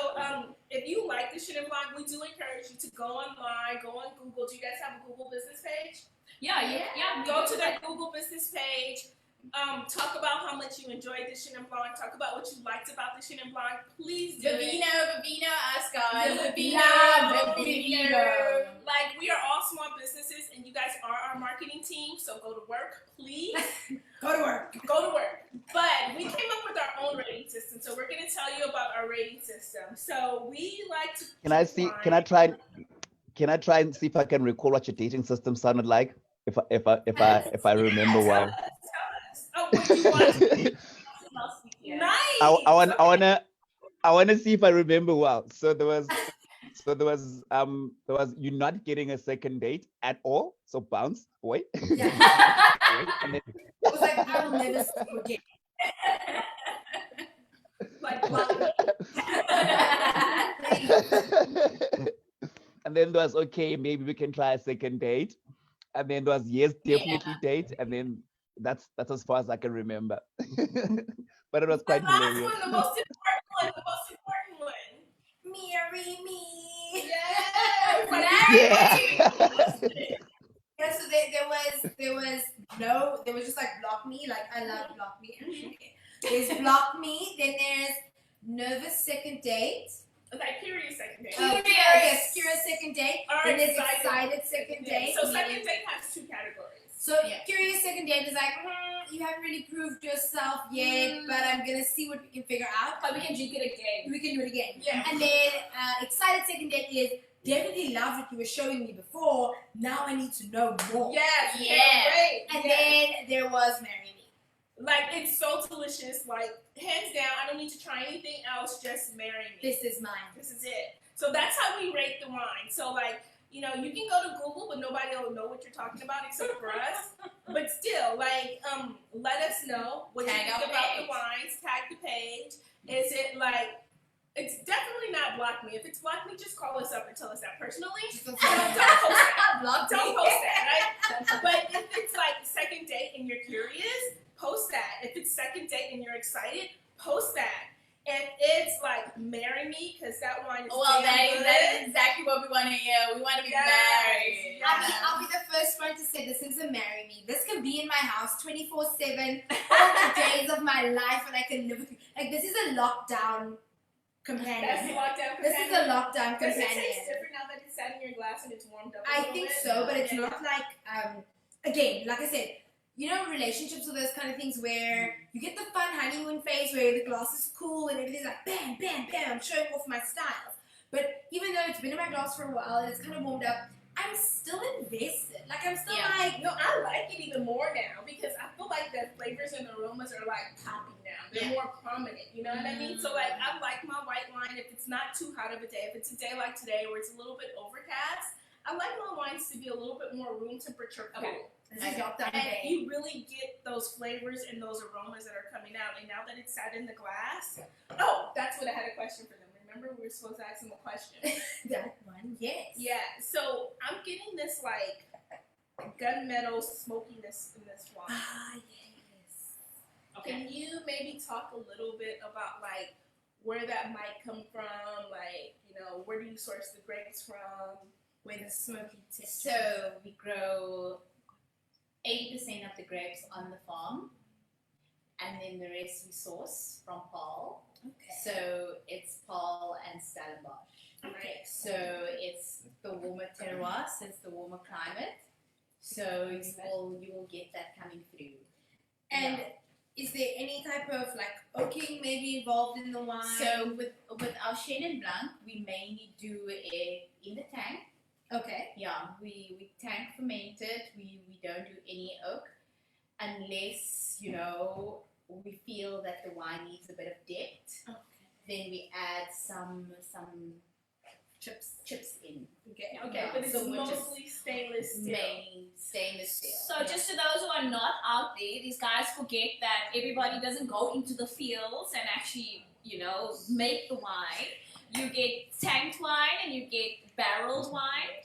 if you like the Chenin Blanc, we do encourage you to go online, go on Google. Do you guys have a Google business page? Yeah. Go to their Google business page. Talk about how much you enjoyed the Chenin Blanc. Talk about what you liked about the Chenin Blanc. Please do Vivino, us guys. Vivino. Like, we are all small businesses, and you guys are our marketing team, so go to work, please. Go to work. But we came up with our own rating system, so we're going to tell you about our rating system. So we like to. Can I try and see if I can recall what your dating system sounded like? If I remember well. Nice. I wanna see if I remember well. So there was you're not getting a second date at all. So bounce away. Yeah. And then, It was like, I'll never see you again. And then there was, okay, maybe we can try a second date. And then there was, yes, definitely date. And then that's as far as I can remember. But it was quite hilarious. The most important one. Marry me. Yeah. Yeah, so there was just like block me, like I love block me. Okay. There's block me, then there's nervous second date. Like curious second date. Curious second date. Or Then there's excited second date. So second date has 2 categories. So curious second date is like, you haven't really proved yourself yet, but I'm gonna see what we can figure out. But we can do it again. We can do it again. Yeah. And then excited second date is definitely loved what you were showing me before. Now I need to know more. Yes. Yeah. And then there was marry me. Like it's so delicious. Like hands down, I don't need to try anything else. Just marry me. This is mine. This is it. So that's how we rate the wine. So like, you know, you can go to Google, but nobody will know what you're talking about except for us. But still, like, let us know what you think about the wines. Tag the page. Is it like? It's definitely not block me. If it's block me, just call us up and tell us that personally. Don't post that. Don't post that, right? But if it's like second date and you're curious, post that. If it's second date and you're excited, post that. And it's like marry me because that wine is that is exactly what we want to hear. We want to be married. Yeah. I'll be the first one to say this is a marry me. This can be in my house 24/7, all the days of my life, and I can live with you. Like this is a lockdown companion. That's a lockdown companion. This is a lockdown Does companion. it taste different now that it's sat in your glass and it's warmed up? I think so, but it's not like again, like I said, you know, relationships are those kind of things where you get the fun honeymoon phase where the glass is cool and everything's like bam, bam, bam, I'm showing off my styles. But even though it's been in my glass for a while and it's kind of warmed up, I'm still invested. Like I'm still like, no, I like it even more now because I feel like the flavors and aromas are like popping now. They're more prominent, you know what I mean? So like I like my white wine if it's not too hot of a day. If it's a day like today where it's a little bit overcast, I like my wines to be a little bit more room temperature cool. And you really get those flavors and those aromas that are coming out. And now that it's sat in the glass, that's what I had a question for them. Remember, we were supposed to ask them a question. That one, yes. Yeah, so I'm getting this like gunmetal smokiness in this wine. Yes. Okay. Can you maybe talk a little bit about like where that might come from? Like, you know, where do you source the grapes from? Where the smoky tip. So we grow 80% of the grapes on the farm, and then the rest we source from Paul. Okay. So it's Paul and Stellenbosch. Okay. So it's the warmer terroir, so it's the warmer climate. So you will get that coming through. And is there any type of like oaking maybe involved in the wine? So with our Chenin Blanc, we mainly do it in the tank. Okay. Yeah, we tank ferment it. We don't do any oak unless, you know, we feel that the wine needs a bit of depth. Okay. Then we add some chips in. Okay, but it's mostly stainless steel. Mainly stainless steel. So just to those who are not out there, these guys forget that everybody doesn't go into the fields and actually, you know, make the wine. You get tanked wine and you get barreled wine.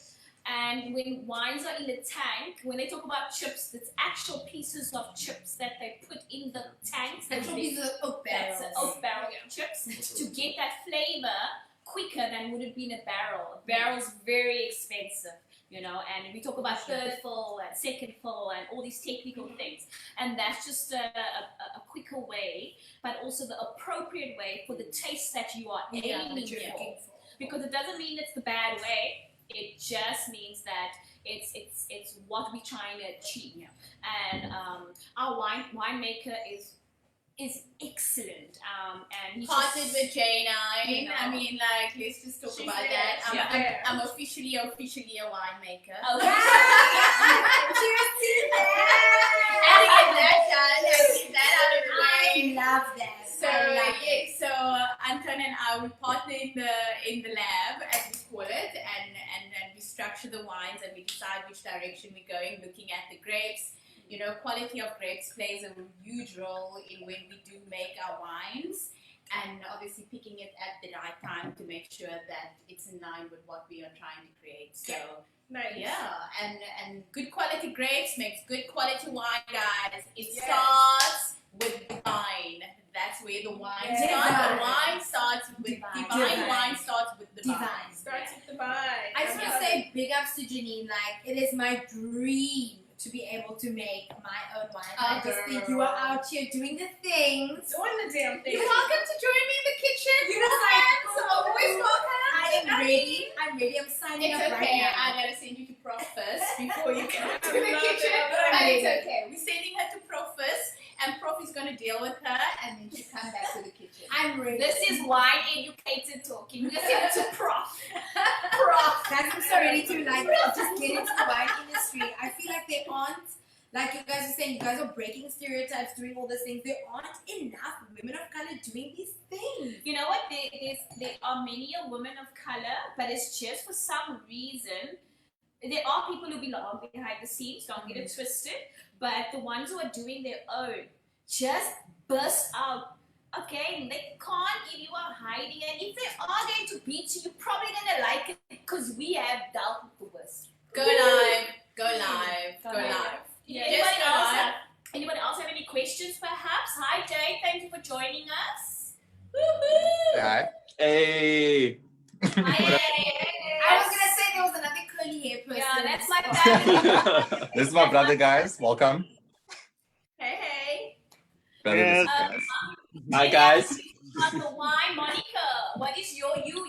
And when wines are in the tank, when they talk about chips, it's actual pieces of chips that they put in the tanks. Actual pieces of oak barrels. That's oak barrel chips to get that flavor quicker than would have been a barrel. A barrel's very expensive, you know, and we talk about third fill and second fill and all these technical things. And that's just a quicker way, but also the appropriate way for the taste that you are aiming for. Because it doesn't mean it's the bad way. It just means that it's what we're trying to achieve. And our winemaker is excellent. And he partnered with Chenin. You know, I mean, like, let's just talk about that. I'm officially a winemaker. Okay. Cheers to that! And get that done. Get that out of the way. I love that. So Anton and I, we partner in the lab, as we call it, and we structure the wines and we decide which direction we're going, looking at the grapes. You know, quality of grapes plays a huge role in when we do make our wines. and obviously picking it at the right time to make sure that it's in line with what we are trying to create. So nice. yeah, and good quality grapes makes good quality wine, guys. It Yes. starts with divine. That's where the wine starts. The wine starts with divine. Wine starts with divine. Starts with divine. I just want to say big ups to Chenin. Like, it is my dream to be able to make my own wine. I just think you are out here doing the things. Doing the damn things. You're welcome to join me in the kitchen. You know, I'm always welcome. I am ready. I'm ready. I'm signing up right now. I gotta send you to Prof first before you come to the kitchen. But it's okay. We're sending her to Prof first, and Prof is gonna deal with her, and then she'll come back to the kitchen. I'm ready. This is wine educated talking. We're going to Prof. Prof. Guys, I'm so ready to like just get into the wine industry. I feel like there aren't, like you guys are saying, you guys are breaking stereotypes, doing all these things. There aren't enough women of color doing these things. You know what? There are many women of color, but it's just for some reason. There are people who belong behind the scenes, don't get it twisted, but the ones who are doing their own just burst out. Okay, they can't give you a hiding, and if they are going to beat you, you're probably going to like it because we have dealt with the worst. Go live, go live, go live. Yeah. Anybody else have any questions perhaps? Hi Jay, thank you for joining us. Hi. Hey. I was gonna say there was another curly hair person. Yeah, that's my family. This is my brother, guys. Welcome. Hey. Brother, Yes. guys. Hi guys. On the wine, Monica, what is you do.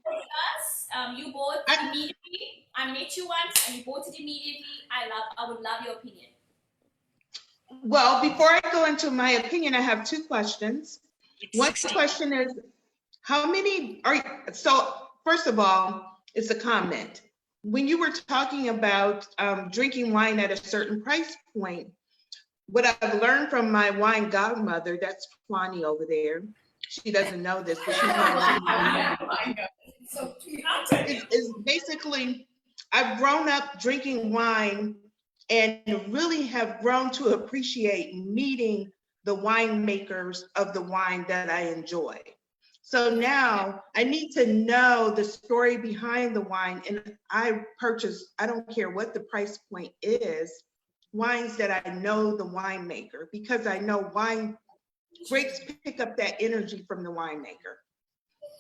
us? You bought immediately. I met you once and you bought it immediately. I would love your opinion. Well, before I go into my opinion, I have two questions. One question is, how many are you, so first of all, it's a comment. When you were talking about drinking wine at a certain price point, what I've learned from my wine godmother, that's Tuanni over there. She doesn't know this, but she's my is basically, I've grown up drinking wine and really have grown to appreciate meeting the winemakers of the wine that I enjoy. So now I need to know the story behind the wine, and I purchase, I don't care what the price point is, wines that I know the winemaker, because I know grapes pick up that energy from the winemaker.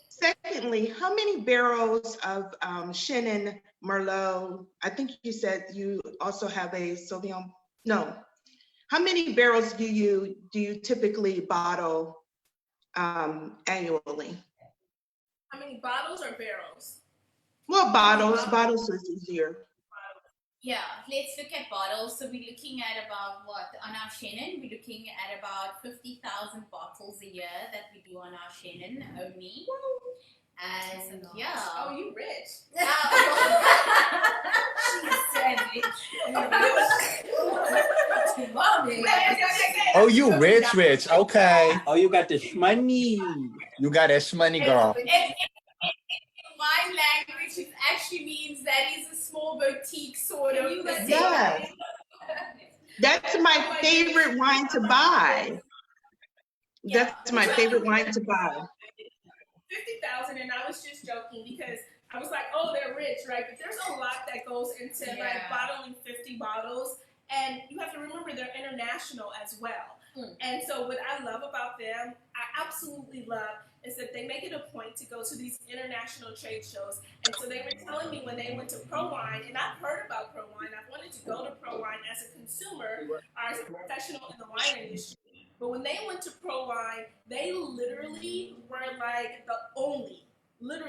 Secondly, how many barrels of Chenin Merlot, I think you said you also have a Sauvignon, no. How many barrels do you typically bottle annually? How many bottles or barrels? Well, bottles is easier. Yeah, let's look at bottles. So we're looking at about what on our Chenin? We're looking at about 50,000 bottles a year that we do on our Chenin only. And yeah. Oh, you rich. Oh, you rich. Okay. Oh, you got the money. You got that money, girl. Wine language, it actually means that is a small boutique sort of. Yeah. That's my favorite wine to buy. That's my favorite wine to buy. 50,000, and I was just joking because I was like, oh, they're rich, right? But there's a lot that goes into like bottling 50 bottles, and you have to remember they're international as well. And so what I love about them, I absolutely love, is that they make it a point to go to these international trade shows. And so they were telling me when they went to Pro Wine, and I've heard about Pro Wine, I've wanted to go to Pro Wine as a consumer or as a professional in the wine industry. But when they went to Pro Wine, they literally were like the only black,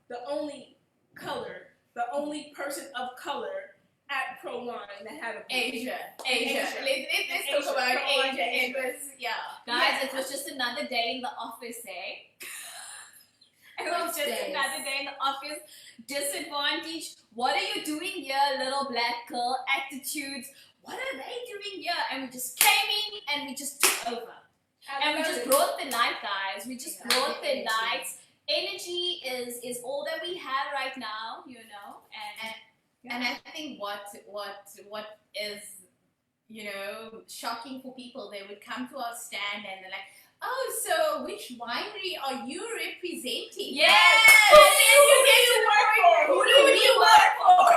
the only color, the only person of color at Pro Wine that had a Asia. Let's talk about Asia. It was, Guys, it was just another day in the office, eh? It was just another day in the office. Disadvantage. What are you doing here, little black girl? Attitudes. What are they doing here? And we just came in and we just took over. And we just brought the light, guys. We just brought the light. Energy is all that we have right now, you know. And I think what is you know, shocking for people. They would come to our stand and they're like, oh, so which winery are you representing? Yes! And then you get to work for. Who do you work for?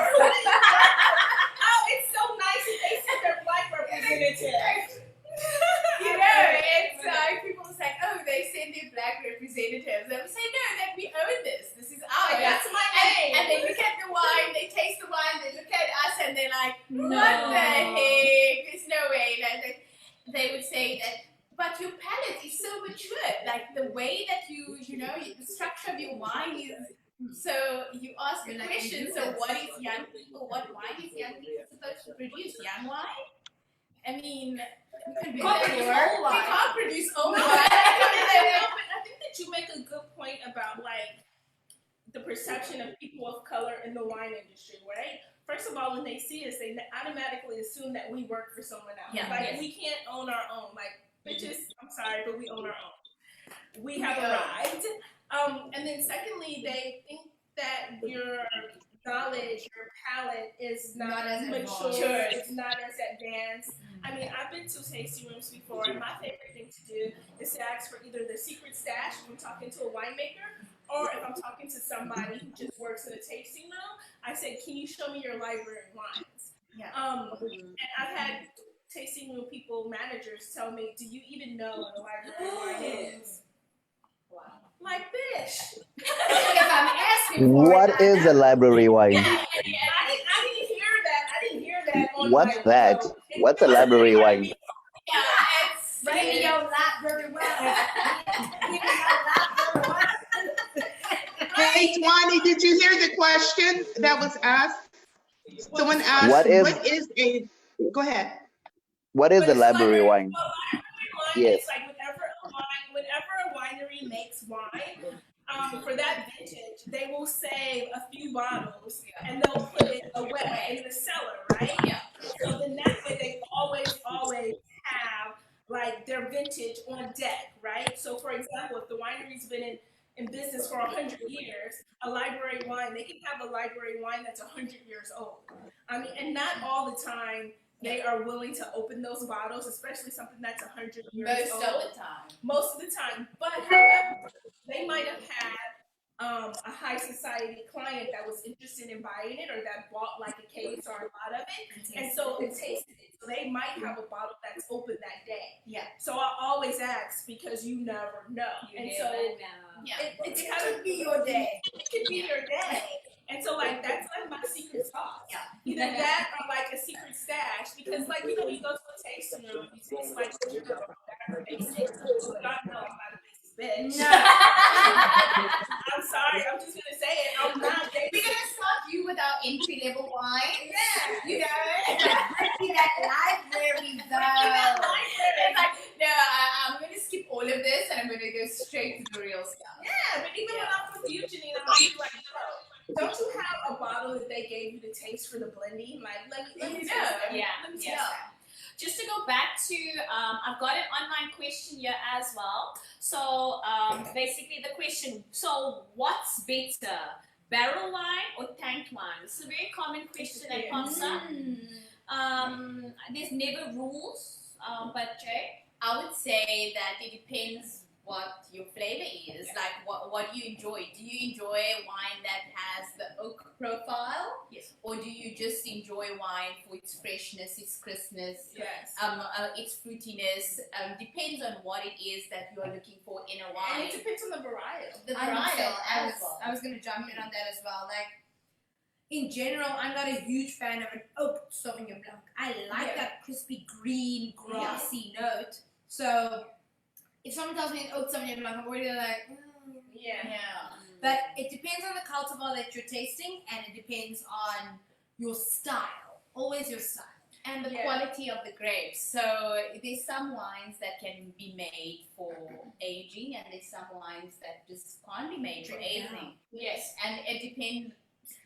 Oh, it's so nice that they send their black representative. You know, it's like people say, oh, they send their black representatives. And we say, no, that we own this. This is ours. That's my name. And they look at the wine, they taste the wine, they look at us, and they're like, No. what the heck? There's no way. Like, they would say that, but your palate is so mature. Like the way that you know, the structure of your wine is. So you ask a question. So what is young people? What wine is young people supposed to produce? Young wine? I mean, we can't produce old wine. I think that you make a good point about like the perception of people of color in the wine industry, right? First of all, when they see us, they automatically assume that we work for someone else. Yeah. Like we can't own our own. Like bitches, I'm sorry, but we own our own. We have arrived. And then secondly, they think that your knowledge, your palate is not as mature, it's not as advanced. I mean, I've been to tasting rooms before, and my favorite thing to do is to ask for either the secret stash if I'm talking to a winemaker, or if I'm talking to somebody who just works in a tasting room, I say, can you show me your library wines? Yeah. And I've had tasting room people, managers tell me, do you even know what a library wine is? Wow. Like, bitch. If I'm asking for What is a library wine? I didn't hear that on What's that? What's a library wine? Yeah, it's give me your library wine. Give me your library wine. Hey, Tuanni, did you hear the question that was asked? Someone asked, What is a, go ahead. What is a library wine? Yes. It's like whenever a winery makes wine, for that vintage, they will save a few bottles and they'll put it away in the cellar, right? Yeah. So then that way they always have like their vintage on deck, right? So for example, if the winery's been in business for 100 years, a library wine, they can have a library wine that's 100 years old. I mean, and not all the time they are willing to open those bottles, especially something that's 100 years old. Most of the time. But however, they might have had a high society client that was interested in buying it or that bought like a case or a lot of it. And so it tasted it. So they might have a bottle that's open that day. Yeah. So I always ask because you never know. It's kind of be your day. It could be your day. And so like that's like my secret sauce. Yeah. Either that or like a secret stash because like you know you go to a tasting room, you taste like you know basic. God knows I'm not a basic bitch. No. I'm sorry, I'm just gonna say it. I'm not basic. We're gonna start you with our entry level wine. Yeah. You know, bring that library though. It's like, no, I'm gonna skip all of this and I'm gonna go straight to the real stuff. Yeah, but even when I'm with you, Chenin, I'm gonna be like, don't you have a bottle that they gave you to taste for the blending? Like, let me taste that. Let me taste that. Just to go back to, I've got an online question here as well. So basically the question, so what's better, barrel wine or tanked wine? It's a very common question that pops up. There's never rules, but Jay? I would say that it depends what your flavor is, like what you enjoy. Do you enjoy wine that has the oak profile? Yes. Or do you just enjoy wine for its freshness, its crispness, yes. Its fruitiness? Depends on what it is that you are looking for in a wine. And it depends on the varietal. The varietal. I was going to jump in on that as well. Like, in general, I'm not a huge fan of an oak Sauvignon Blanc. I like that crispy green, grassy note. So if someone tells me an oak Sauvignon Blanc, I'm already like, yeah. But it depends on the cultivar that you're tasting, and it depends on your style. Always your style. And the quality of the grapes. So there's some wines that can be made for aging, and there's some wines that just can't be made for aging. Yes. And it depends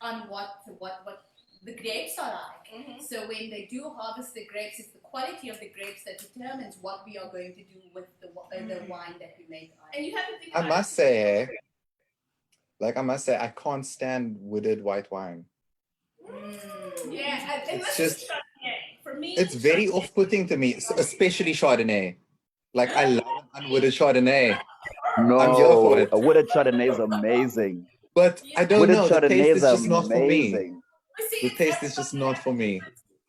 on what the grapes are like. Mm-hmm. So when they do harvest the grapes, it's the quality of the grapes that determines what we are going to do with the wine that we make. And you have to think I must say, I can't stand wooded white wine. Yeah, It's just for me, it's very off-putting to me, especially Chardonnay. Like I love an unwooded Chardonnay. I'm here for No, it. a wooded Chardonnay is amazing. But I don't Wooded know. The Chardonnay taste is is just not for me. amazing. The taste is just not for me.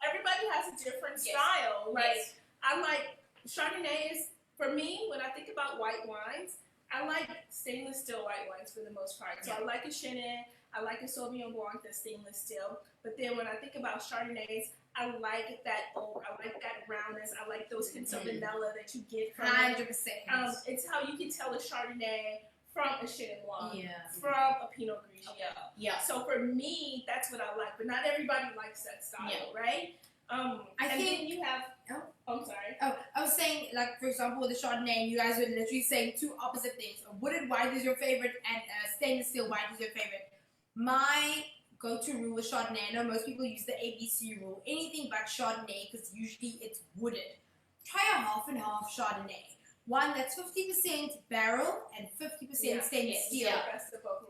everybody has a different style. Like I like Chardonnay is for me when I think about white wines. I like stainless steel white wines for the most part. So I like a Chenin, I like a Sauvignon Blanc that's stainless steel. But then when I think about Chardonnays, I like that oak, I like that roundness, I like those hints of vanilla that you get from it. 100%. It's how you can tell a Chardonnay from a Chenin Blanc, from a Pinot Grigio. Yeah. So for me, that's what I like. But not everybody likes that style, right? I and think then you have. Oh, I'm sorry. Oh, I was saying, like, for example, with the Chardonnay, you guys were literally saying two opposite things. A wooded white is your favorite, and stainless steel white is your favorite. My go-to rule with Chardonnay, I know most people use the ABC rule. Anything but Chardonnay, because usually it's wooded. Try a half and half Chardonnay. One that's 50% barrel and 50% stainless steel.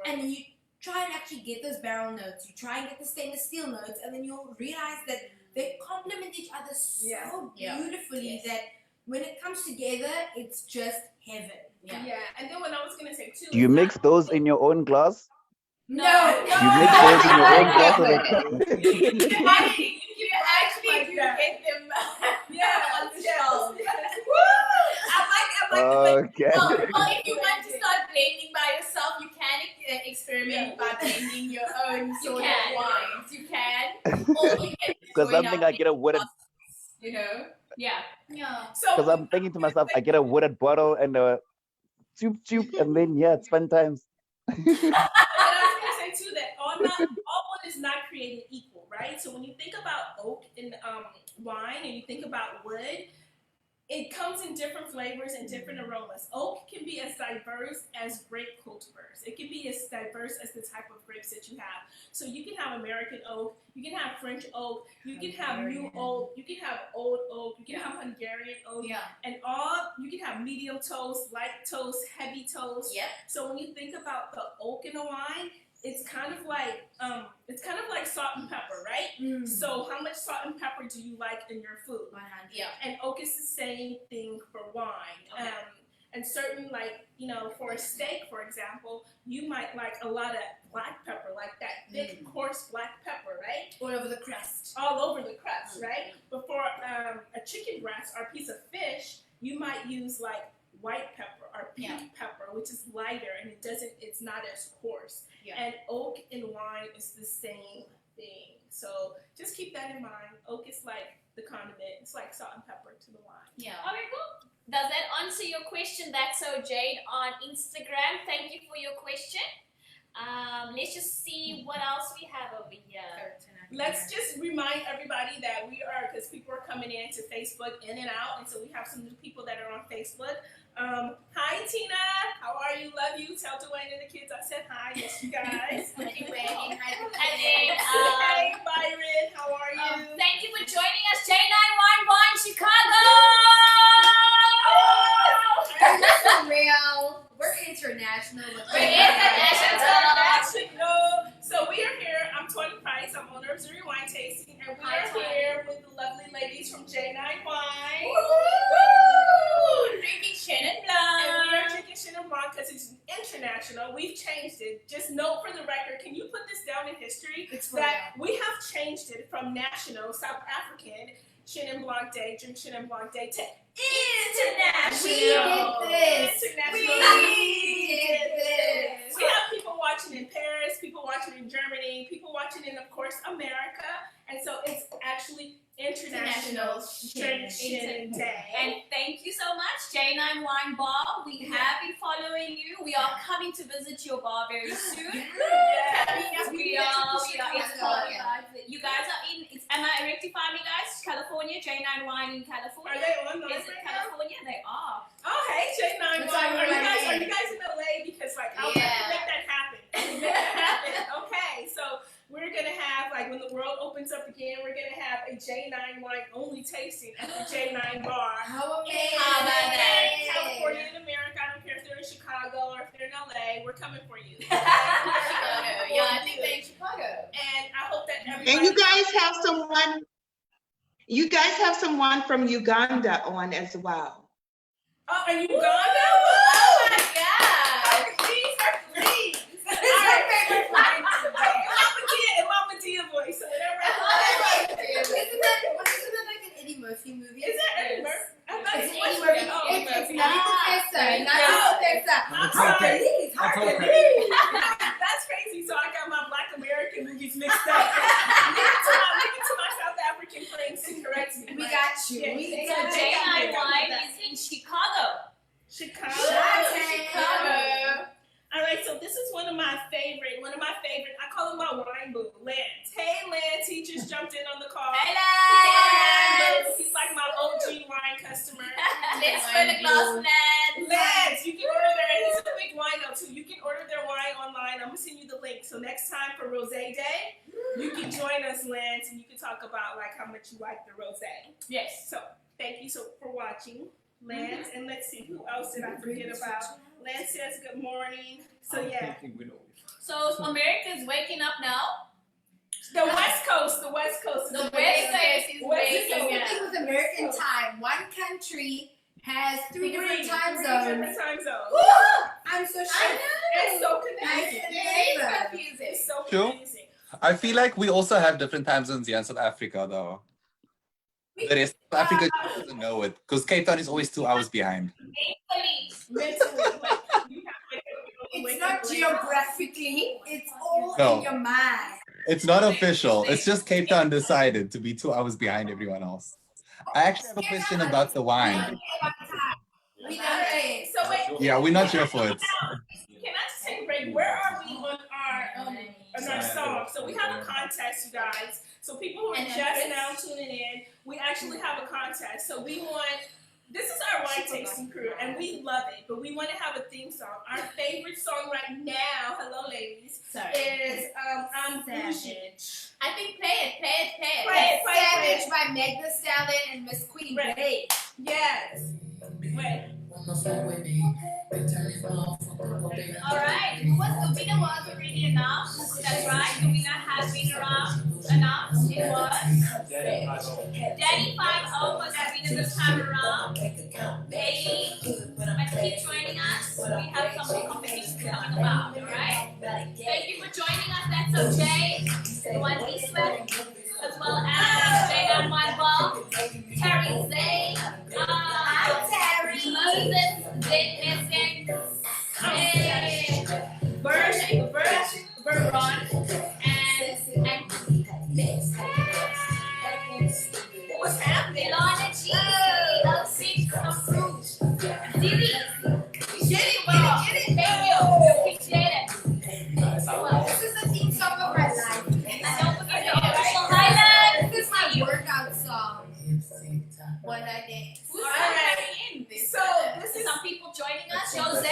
And you try and actually get those barrel notes. You try and get the stainless steel notes, and then you'll realize that they complement each other so beautifully that when it comes together, it's just heaven. Yeah. And then what I was gonna say too. Do you mix those in your own glass? No. You mix those in your own glass or You actually do get them on the shelf. Okay. Well, if you want to start blending by yourself, you can experiment by blending your own sort of wines. You can. Or you can Because I'm thinking I get a wooded. you know? Yeah. Because I'm thinking to myself, I get a wooded bottle and a tube, and then it's fun times. But I was gonna say too that all wood is not created equal, right? So when you think about oak in wine and you think about wood, it comes in different flavors and different aromas. Oak can be as diverse as grape cultivars. It can be as diverse as the type of grapes that you have. So you can have American oak, you can have French oak, you can have new oak, you can have old oak, you can have Hungarian oak, and you can have medium toast, light toast, heavy toast. So when you think about the oak in a wine, it's kind of like salt and pepper, right? So how much salt and pepper do you like in your food? And oak is the same thing for wine. And certain, like, for a steak, for example, you might like a lot of black pepper, like that thick, coarse black pepper, right? All over the crust. All over the crust, right? But for a chicken breast or a piece of fish, you might use like white pepper or pink pepper, which is lighter and it's not as coarse. And oak in wine is the same thing. So just keep that in mind. Oak is like the condiment. It's like salt and pepper to the wine. Okay, cool. Does that answer your question? That's so Jade on Instagram. Thank you for your question. Let's just see what else we have over here. Let's just remind everybody that we are, because people are coming in to Facebook in and out, and so we have some new people that are on Facebook. Hi Tina, how are you? Love you. Tell Tuanni and the kids I said hi. Yes, you guys. Hi Byron, how are you? Thank you for joining us, J9 Wine Bar in Chicago. For real. We're international. So we are here. I'm Tuanni Price. I'm owner of Zuri Wine Tasting, and we are here with the lovely ladies from J9 Wine. Drinking Chenin Blanc. And we are drinking Chenin Blanc because it's international. We've changed it. Just note for the record, can you put this down in history? That we have changed it from national, South African, Chenin Blanc Day, drink Chenin Blanc Day to international. We did this. International. We did this. We have people watching in Paris, people watching in Germany, people watching in, of course, America. And so it's actually International Drink Chenin Day. And thank you so much, J9 Wine Bar. We have been following you. We are coming to visit your bar very soon. We are. You guys are in. Am I rectifying me, guys? California, J9 Wine in California. Are they on Is it California? They are. Oh, hey, J9 Wine. Are you guys in LA? Because I'll make that happen. Make that happen. Okay, so we're gonna have, when the world opens up again, we're gonna have a J9 Wine only tasting at the J9 Bar. How amazing! How about that? California and America. I don't care if they're in Chicago or if they're in LA. We're coming for you. I think they're in Chicago. And I hope that everybody. And you guys have someone. You guys have someone from Uganda on as well. Oh, and Uganda? Oh my God! Please. Mama Dia voice, so whatever. Isn't that like an Eddie Murphy movie? Is that Eddie Murphy? It's Eddie Murphy. It's not Professor. I'm sorry. That's crazy. So I got my Black American movies mixed up. Look into my South African friends to correct me. We got you. So J9 Wine is in Chicago. Chicago. All right, so this is one of my favorite. I call him my wine boo, Lance. Hey, Lance, he just jumped in on the call. Hey, Lance. He's like my OG wine customer. Let's for the glass, Lance. Lance, you can order their. He's a big wino too. You can order their wine online. I'm gonna send you the link. So next time for Rosé Day, you can join us, Lance, and you can talk about like how much you like the rosé. Yes. So thank you for watching, Lance, and let's see who else did I forget about. Lance says good morning. So yeah. So America's waking up now. The West Coast. The West Coast is waking up. Something with American time. One country has three different time zones. Woo! I'm so sure. It's so confusing. It's so Sure. I feel like we also have different time zones here in South Africa, though. The rest of Africa doesn't know it because Cape Town is always 2 hours behind. It's not geographically, it's all No. in your mind. It's not official. It's just Cape Town decided to be 2 hours behind everyone else. I actually have a question about the wine. We know it. So wait. Yeah, we're not here for it. Can I just take a break? Where are we on our song? So we have a contest, you guys. So people who are just now tuning in, we actually have a contest. So we want. This is our wine tasting crew, and we love it. But we want to have a theme song. Our favorite song right now, hello ladies, is I'm Savage. I think play it. Savage by Meg Thee Stallion and Miss Queen Bey. Yes. Wait. Alright, the winner was already announced. That's right, the winner has been announced. It was Danny 5-0 was the winner this time around. Bailey, keep joining us. We have some competitions coming about, alright? Thank you for joining us. That's okay. Tuanni Sweat, as well as J9 Wine, Terry Zay, Terry, Moses, Zay, Verron, and what's happening? Lana G, L6, Fruit, Diddy, get it, thank you, appreciate it. This is the theme song of my life. And don't forget the official highlight. This is my workout song. When I dance. Who's already in this? So this is some people joining us. Jose.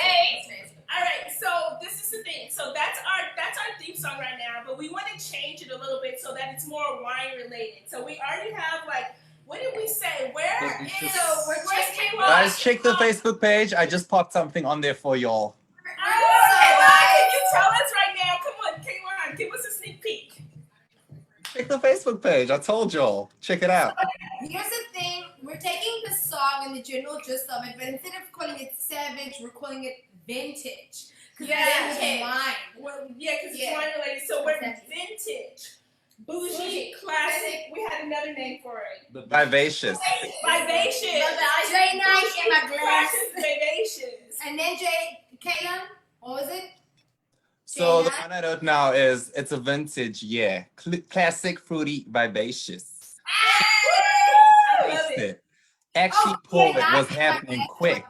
All right, so this is the thing. So that's our theme song right now, but we want to change it a little bit so that it's more wine related. So we already have like, what did we say? Where's K1? Guys, check the Facebook page. I just popped something on there for y'all. Can you tell us right now? Come on, K1, give us a sneak peek. Check the Facebook page. I told y'all. Check it out. Here's the thing. We're taking the song and the general gist of it, but instead of calling it Savage, we're calling it Vintage. Yeah, wine. Well, yeah, because it's wine related. So we're vintage, bougie, classic. We had another name for it. Vivacious. Vivacious. J9 in my glass. Vivacious. And then Kayla, what was it? So the one I wrote now is it's a vintage, yeah. Classic, fruity, vivacious. I love it. Actually, pour it was happening quick.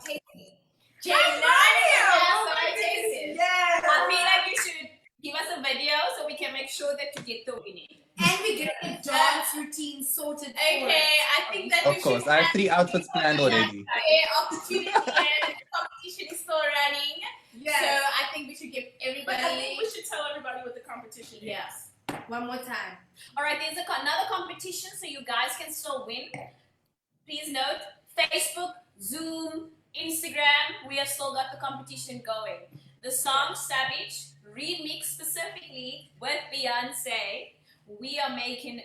I feel like you should give us a video so we can make sure that you get the winning. And we get a dance routine sorted. Okay, I think that Of course, I have 3 outfits planned already. Opportunity and the competition is still running. Yes. So I think we should give everybody. But I think we should tell everybody what the competition is. Yes. One more time. All right, there's another competition so you guys can still win. Please note, Facebook, Zoom, Instagram, we have still got the competition going. The song Savage, remixed specifically with Beyonce, we are making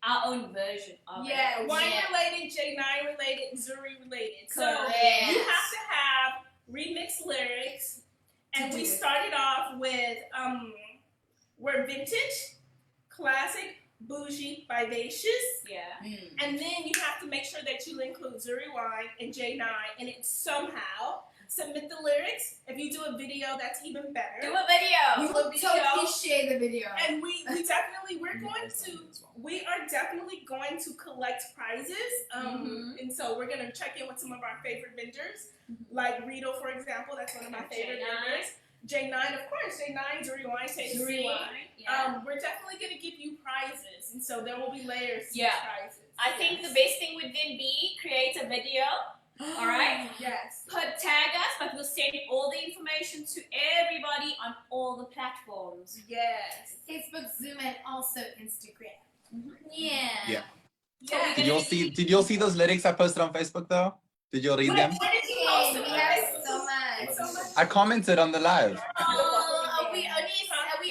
our own version of it. Yeah, wine related, J9 related, Zuri related. So Correct. you have to have remixed lyrics. And we started off with we're vintage, classic, bougie, vivacious. Yeah. And then you have to make sure that you include Zuri Wine and J9 and it somehow. Submit the lyrics. If you do a video, that's even better. Do a video. We will totally share the video. And we are definitely going to collect prizes. And so we're gonna check in with some of our favorite vendors, like Rito, for example. That's one of my favorite vendors. J9, of course, J9, Zuri Wine Tasting. Zuri Wine. We're definitely gonna give you prizes, and so there will be layers to prizes. I think the best thing would then be create a video. All right. Yes. Tag us, but we'll send all the information to everybody on all the platforms. Yes. Facebook, Zoom, and also Instagram. Yeah. Did you all see those lyrics I posted on Facebook though? Did you all read them? What did you post? We have so much. I commented on the live. We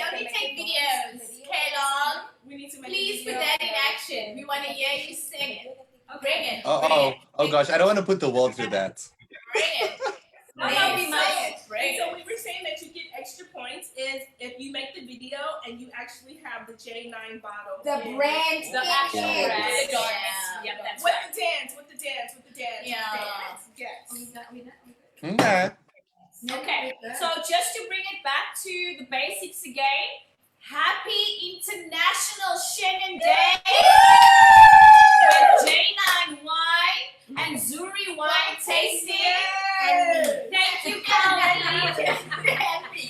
only take videos. K-Long, please put that in action. We want to hear you sing it. Bring it. Oh gosh, I don't want to put the world through that. Bring it. So we were saying that you get extra points if you make the video and you actually have the J9 bottle. The brand. The actual brand. Yep, that's with the dance. Yeah. Yes. Okay. Okay, so just to bring it back to the basics again, happy International Chenin Day with J9 Wine and Zuri Wine Tasting. Thank you, Kelly.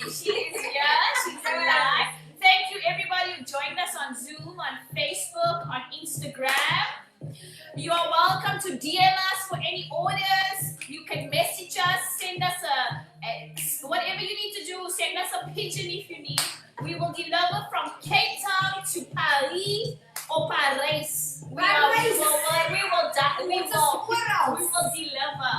She's here, she's alive. Thank you, everybody who joined us on Zoom, on Facebook, on Instagram. You are welcome to DM us for any orders. You can message us, send us whatever you need to do. Send us a pigeon if you need. We will deliver from Cape Town to Paris or Paris. We will deliver.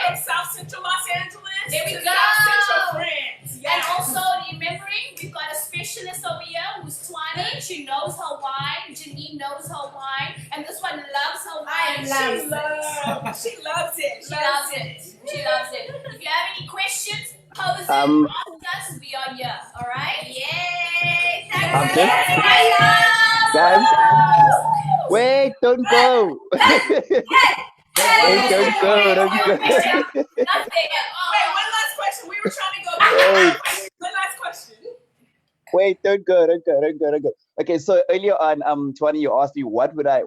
From South Central Los Angeles there we to go. South Central France. And also remembering, we've got a specialist over here who's Tuanni. She knows her wine. Janine knows her wine. And this one loves her wine. She loves it. She loves it. If you have any questions, pose it. Ask us. We are here. All right? Yay! Thank you. Guys, wait, don't go. Wait, don't go. Don't go. Wait, one last question. We were trying to go. One last question. Wait, don't go. Okay, so earlier on, Tuanni, you asked me what would I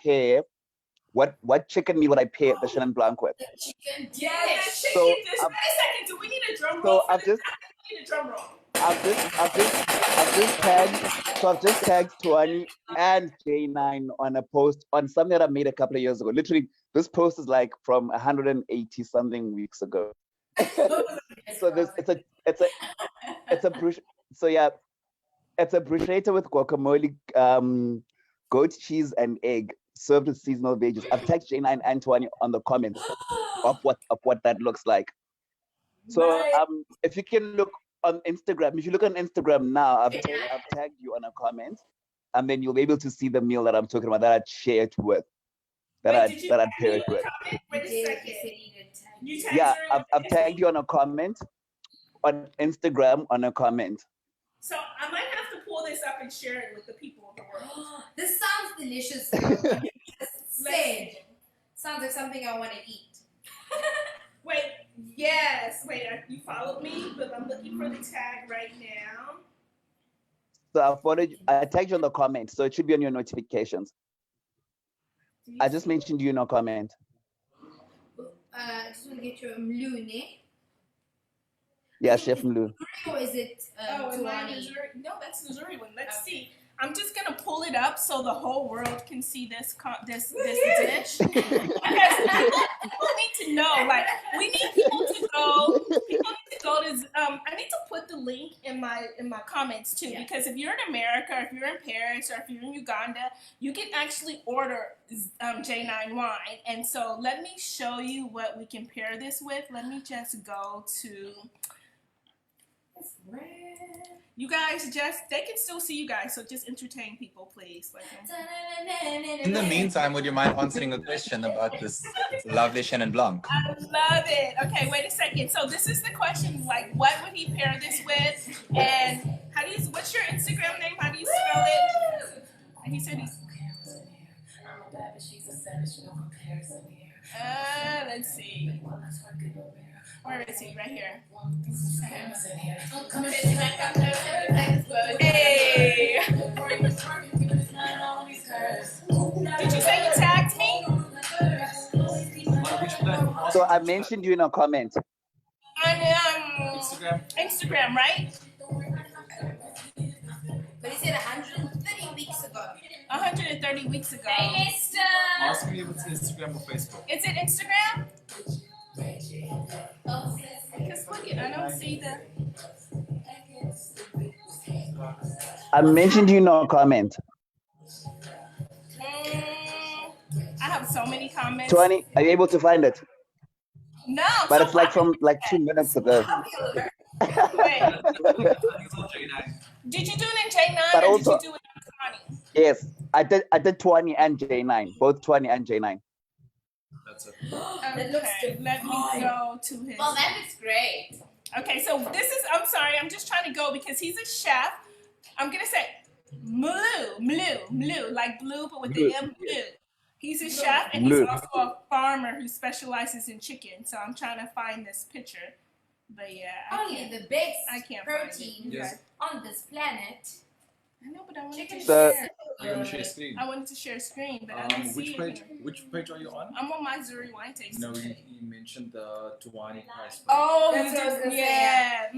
pair, what chicken meat would I pair the Chenin Blanc with? Chicken dish. Yeah, that chicken So, dish. Wait a second. Do we need a drum roll? I've just tagged Tuanni and J9 on a post on something that I made a couple of years ago. Literally, this post is like from 180 something weeks ago. So it's a bruschetta with guacamole, goat cheese and egg served with seasonal veggies. I've tagged J9 and Tuanni on the comments of what that looks like. So if you can look on Instagram, if you look on Instagram now, I've tagged you on a comment, and then you'll be able to see the meal that I'm talking about that I'd share it with, that I'd pair it with. Wait a second. Yeah, I've tagged you on a comment on Instagram on a comment. So I might have to pull this up and share it with the people of the world. This sounds delicious. Sounds like something I want to eat. Wait, you followed me, but I'm looking for the tag right now. So I tagged you on the comment, so it should be on your notifications. I just mentioned you in a comment. I just want to get your Mlune. Yeah, Chef Mlu. Or is it Tuanni? No, that's the Zuri one. Let's see. I'm just gonna pull it up so the whole world can see this dish. Because people need to know. Like, we need people to go. People need to go to. I need to put the link in my comments too. Yeah. Because if you're in America, or if you're in Paris, or if you're in Uganda, you can actually order J9 wine. And so let me show you what we can pair this with. Let me just go to. You guys they can still see you guys, so just entertain people, please. In the meantime, would you mind answering a question about this lovely Chenin Blanc? I love it. Okay, wait a second. So this is the question, like, what would he pair this with? And what's your Instagram name? How do you spell it? And he said let's see. Where is he? Right here. Hey! Did you say you tagged me? So I mentioned you in a comment. On Instagram, right? But he said 130 weeks ago. 130 weeks ago. Hey, mister. Ask me if it's Instagram or Facebook. Is it Instagram? Because look it, I don't see the. I mentioned you in a comment. I have so many comments. Tuanni, are you able to find it? No. But it's like from like 2 minutes ago. Wait. Did you do it in J9 But or also, did you do it on Tuanni? yes, I did Tuanni and J9, both Tuanni and J9. That's it. Okay, let me go to his. Well, that looks great. Okay, so I'm sorry, I'm just trying to go because he's a chef. I'm going to say Mlu, like blue, but with the M, Mlu. He's a chef and he's also a farmer who specializes in chicken. So I'm trying to find this picture. But yeah. Only the best protein on this planet. I know, but I wanted to So- share. You want to share screen? I wanted to share screen, but I don't see Which page are you on? I'm on my Zuri wine tasting. No, you mentioned the Tuanni price. Oh, That's what I was gonna say, yeah.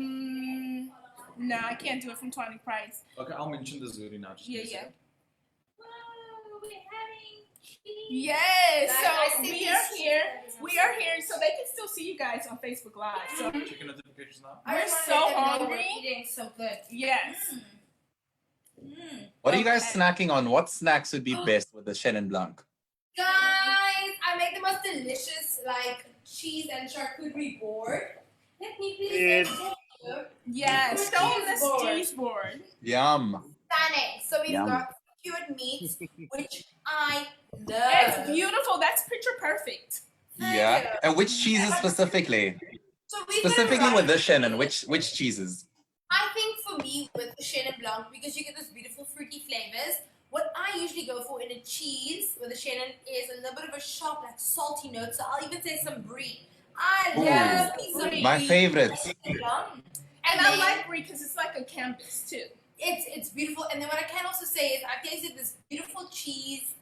No, I can't do it from Tuanni Price. Okay, I'll mention the Zuri now. Just Yeah. We're having cheese. Yes, Guys, so I see we these are here. We are here, so they can still see you guys on Facebook Live. So Chicken notifications now. we're so hungry. We're eating so good. Yes. What are you guys snacking on? What snacks would be best with the Chenin Blanc? Guys, I make the most delicious like cheese and charcuterie board. Let me please show you. Yes, show them this cheese board. Yum. Stunning. So we've Yum. got cured meats, which I love. It's beautiful. That's picture perfect. Yeah. And which cheeses specifically? So we Specifically with the Chenin, which cheeses? I think for me with the Chenin Blanc, because you get those beautiful fruity flavors, what I usually go for in a cheese with the Chenin is a little bit of a sharp, like salty note. So I'll even say some brie. I love me some brie. My favorite. And I like brie because it's like a canvas too. It's beautiful. And then what I can also say is I've tasted this beautiful cheese.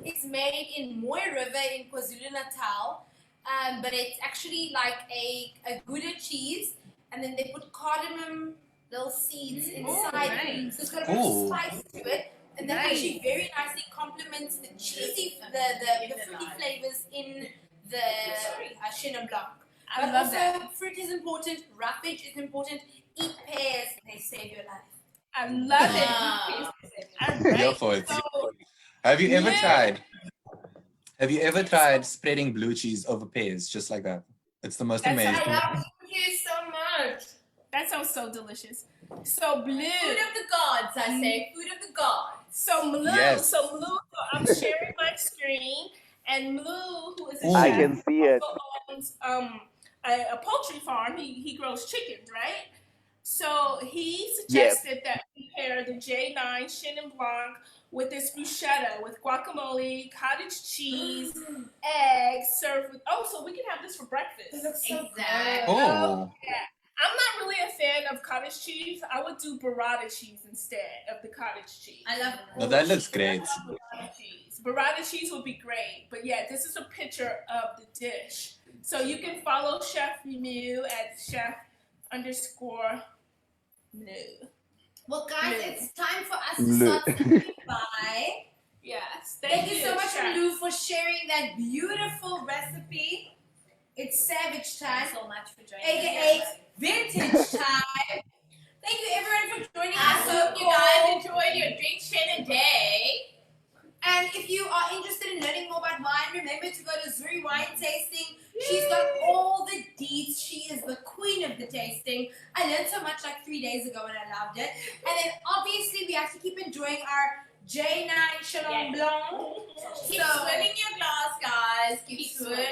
It's made in Moy River in KwaZulu-Natal. But it's actually like a Gouda cheese. And then they put cardamom little seeds inside. Nice. So it's got a bit of spice to it. And that Nice. actually very nicely complements the cheesy, the fruity flavors in the Chenin Blanc. I But love also, that. fruit is important, roughage is important. Eat pears, they save your life. I love it. All right. Go for it. So, Have you ever Yeah. tried? Have you ever tried spreading blue cheese over pears just like that? It's the most That's amazing. Thank you so much. that sounds so delicious. So blue. Food of the gods, I say. Food of the gods. So Mlu, Yes. so I'm sharing my screen, and Mlu, who is a I chef, can see it. also owns a poultry farm. He grows chickens, right? So he suggested that we pair the J9 Chenin Blanc with this bruschetta with guacamole, cottage cheese, eggs served with. Oh, so we can have this for breakfast. Exactly. Oh. Yeah. I'm not really a fan of cottage cheese. I would do burrata cheese instead of the cottage cheese. I love No, that looks great. Burrata cheese. Burrata cheese would be great. But yeah, this is a picture of the dish. So you can follow Chef Mew at chef_Mew. Well, guys, it's time for us to Mlu. start saying goodbye. Yes. Thank you so much, Chef. Mlu, for sharing that beautiful recipe. It's savage time. Thanks so much for joining AKA us. vintage time. Thank you everyone for joining I us. hope you guys enjoyed your drink Chenin Day. And if you are interested in learning more about wine, remember to go to Zuri Wine Tasting. She's got all the deeds. She is the queen of the tasting. I learned so much like 3 days ago and I loved it. And then obviously we have to keep enjoying our J9 Chenin Blanc. Keep swirling your glass, guys. Keep swirling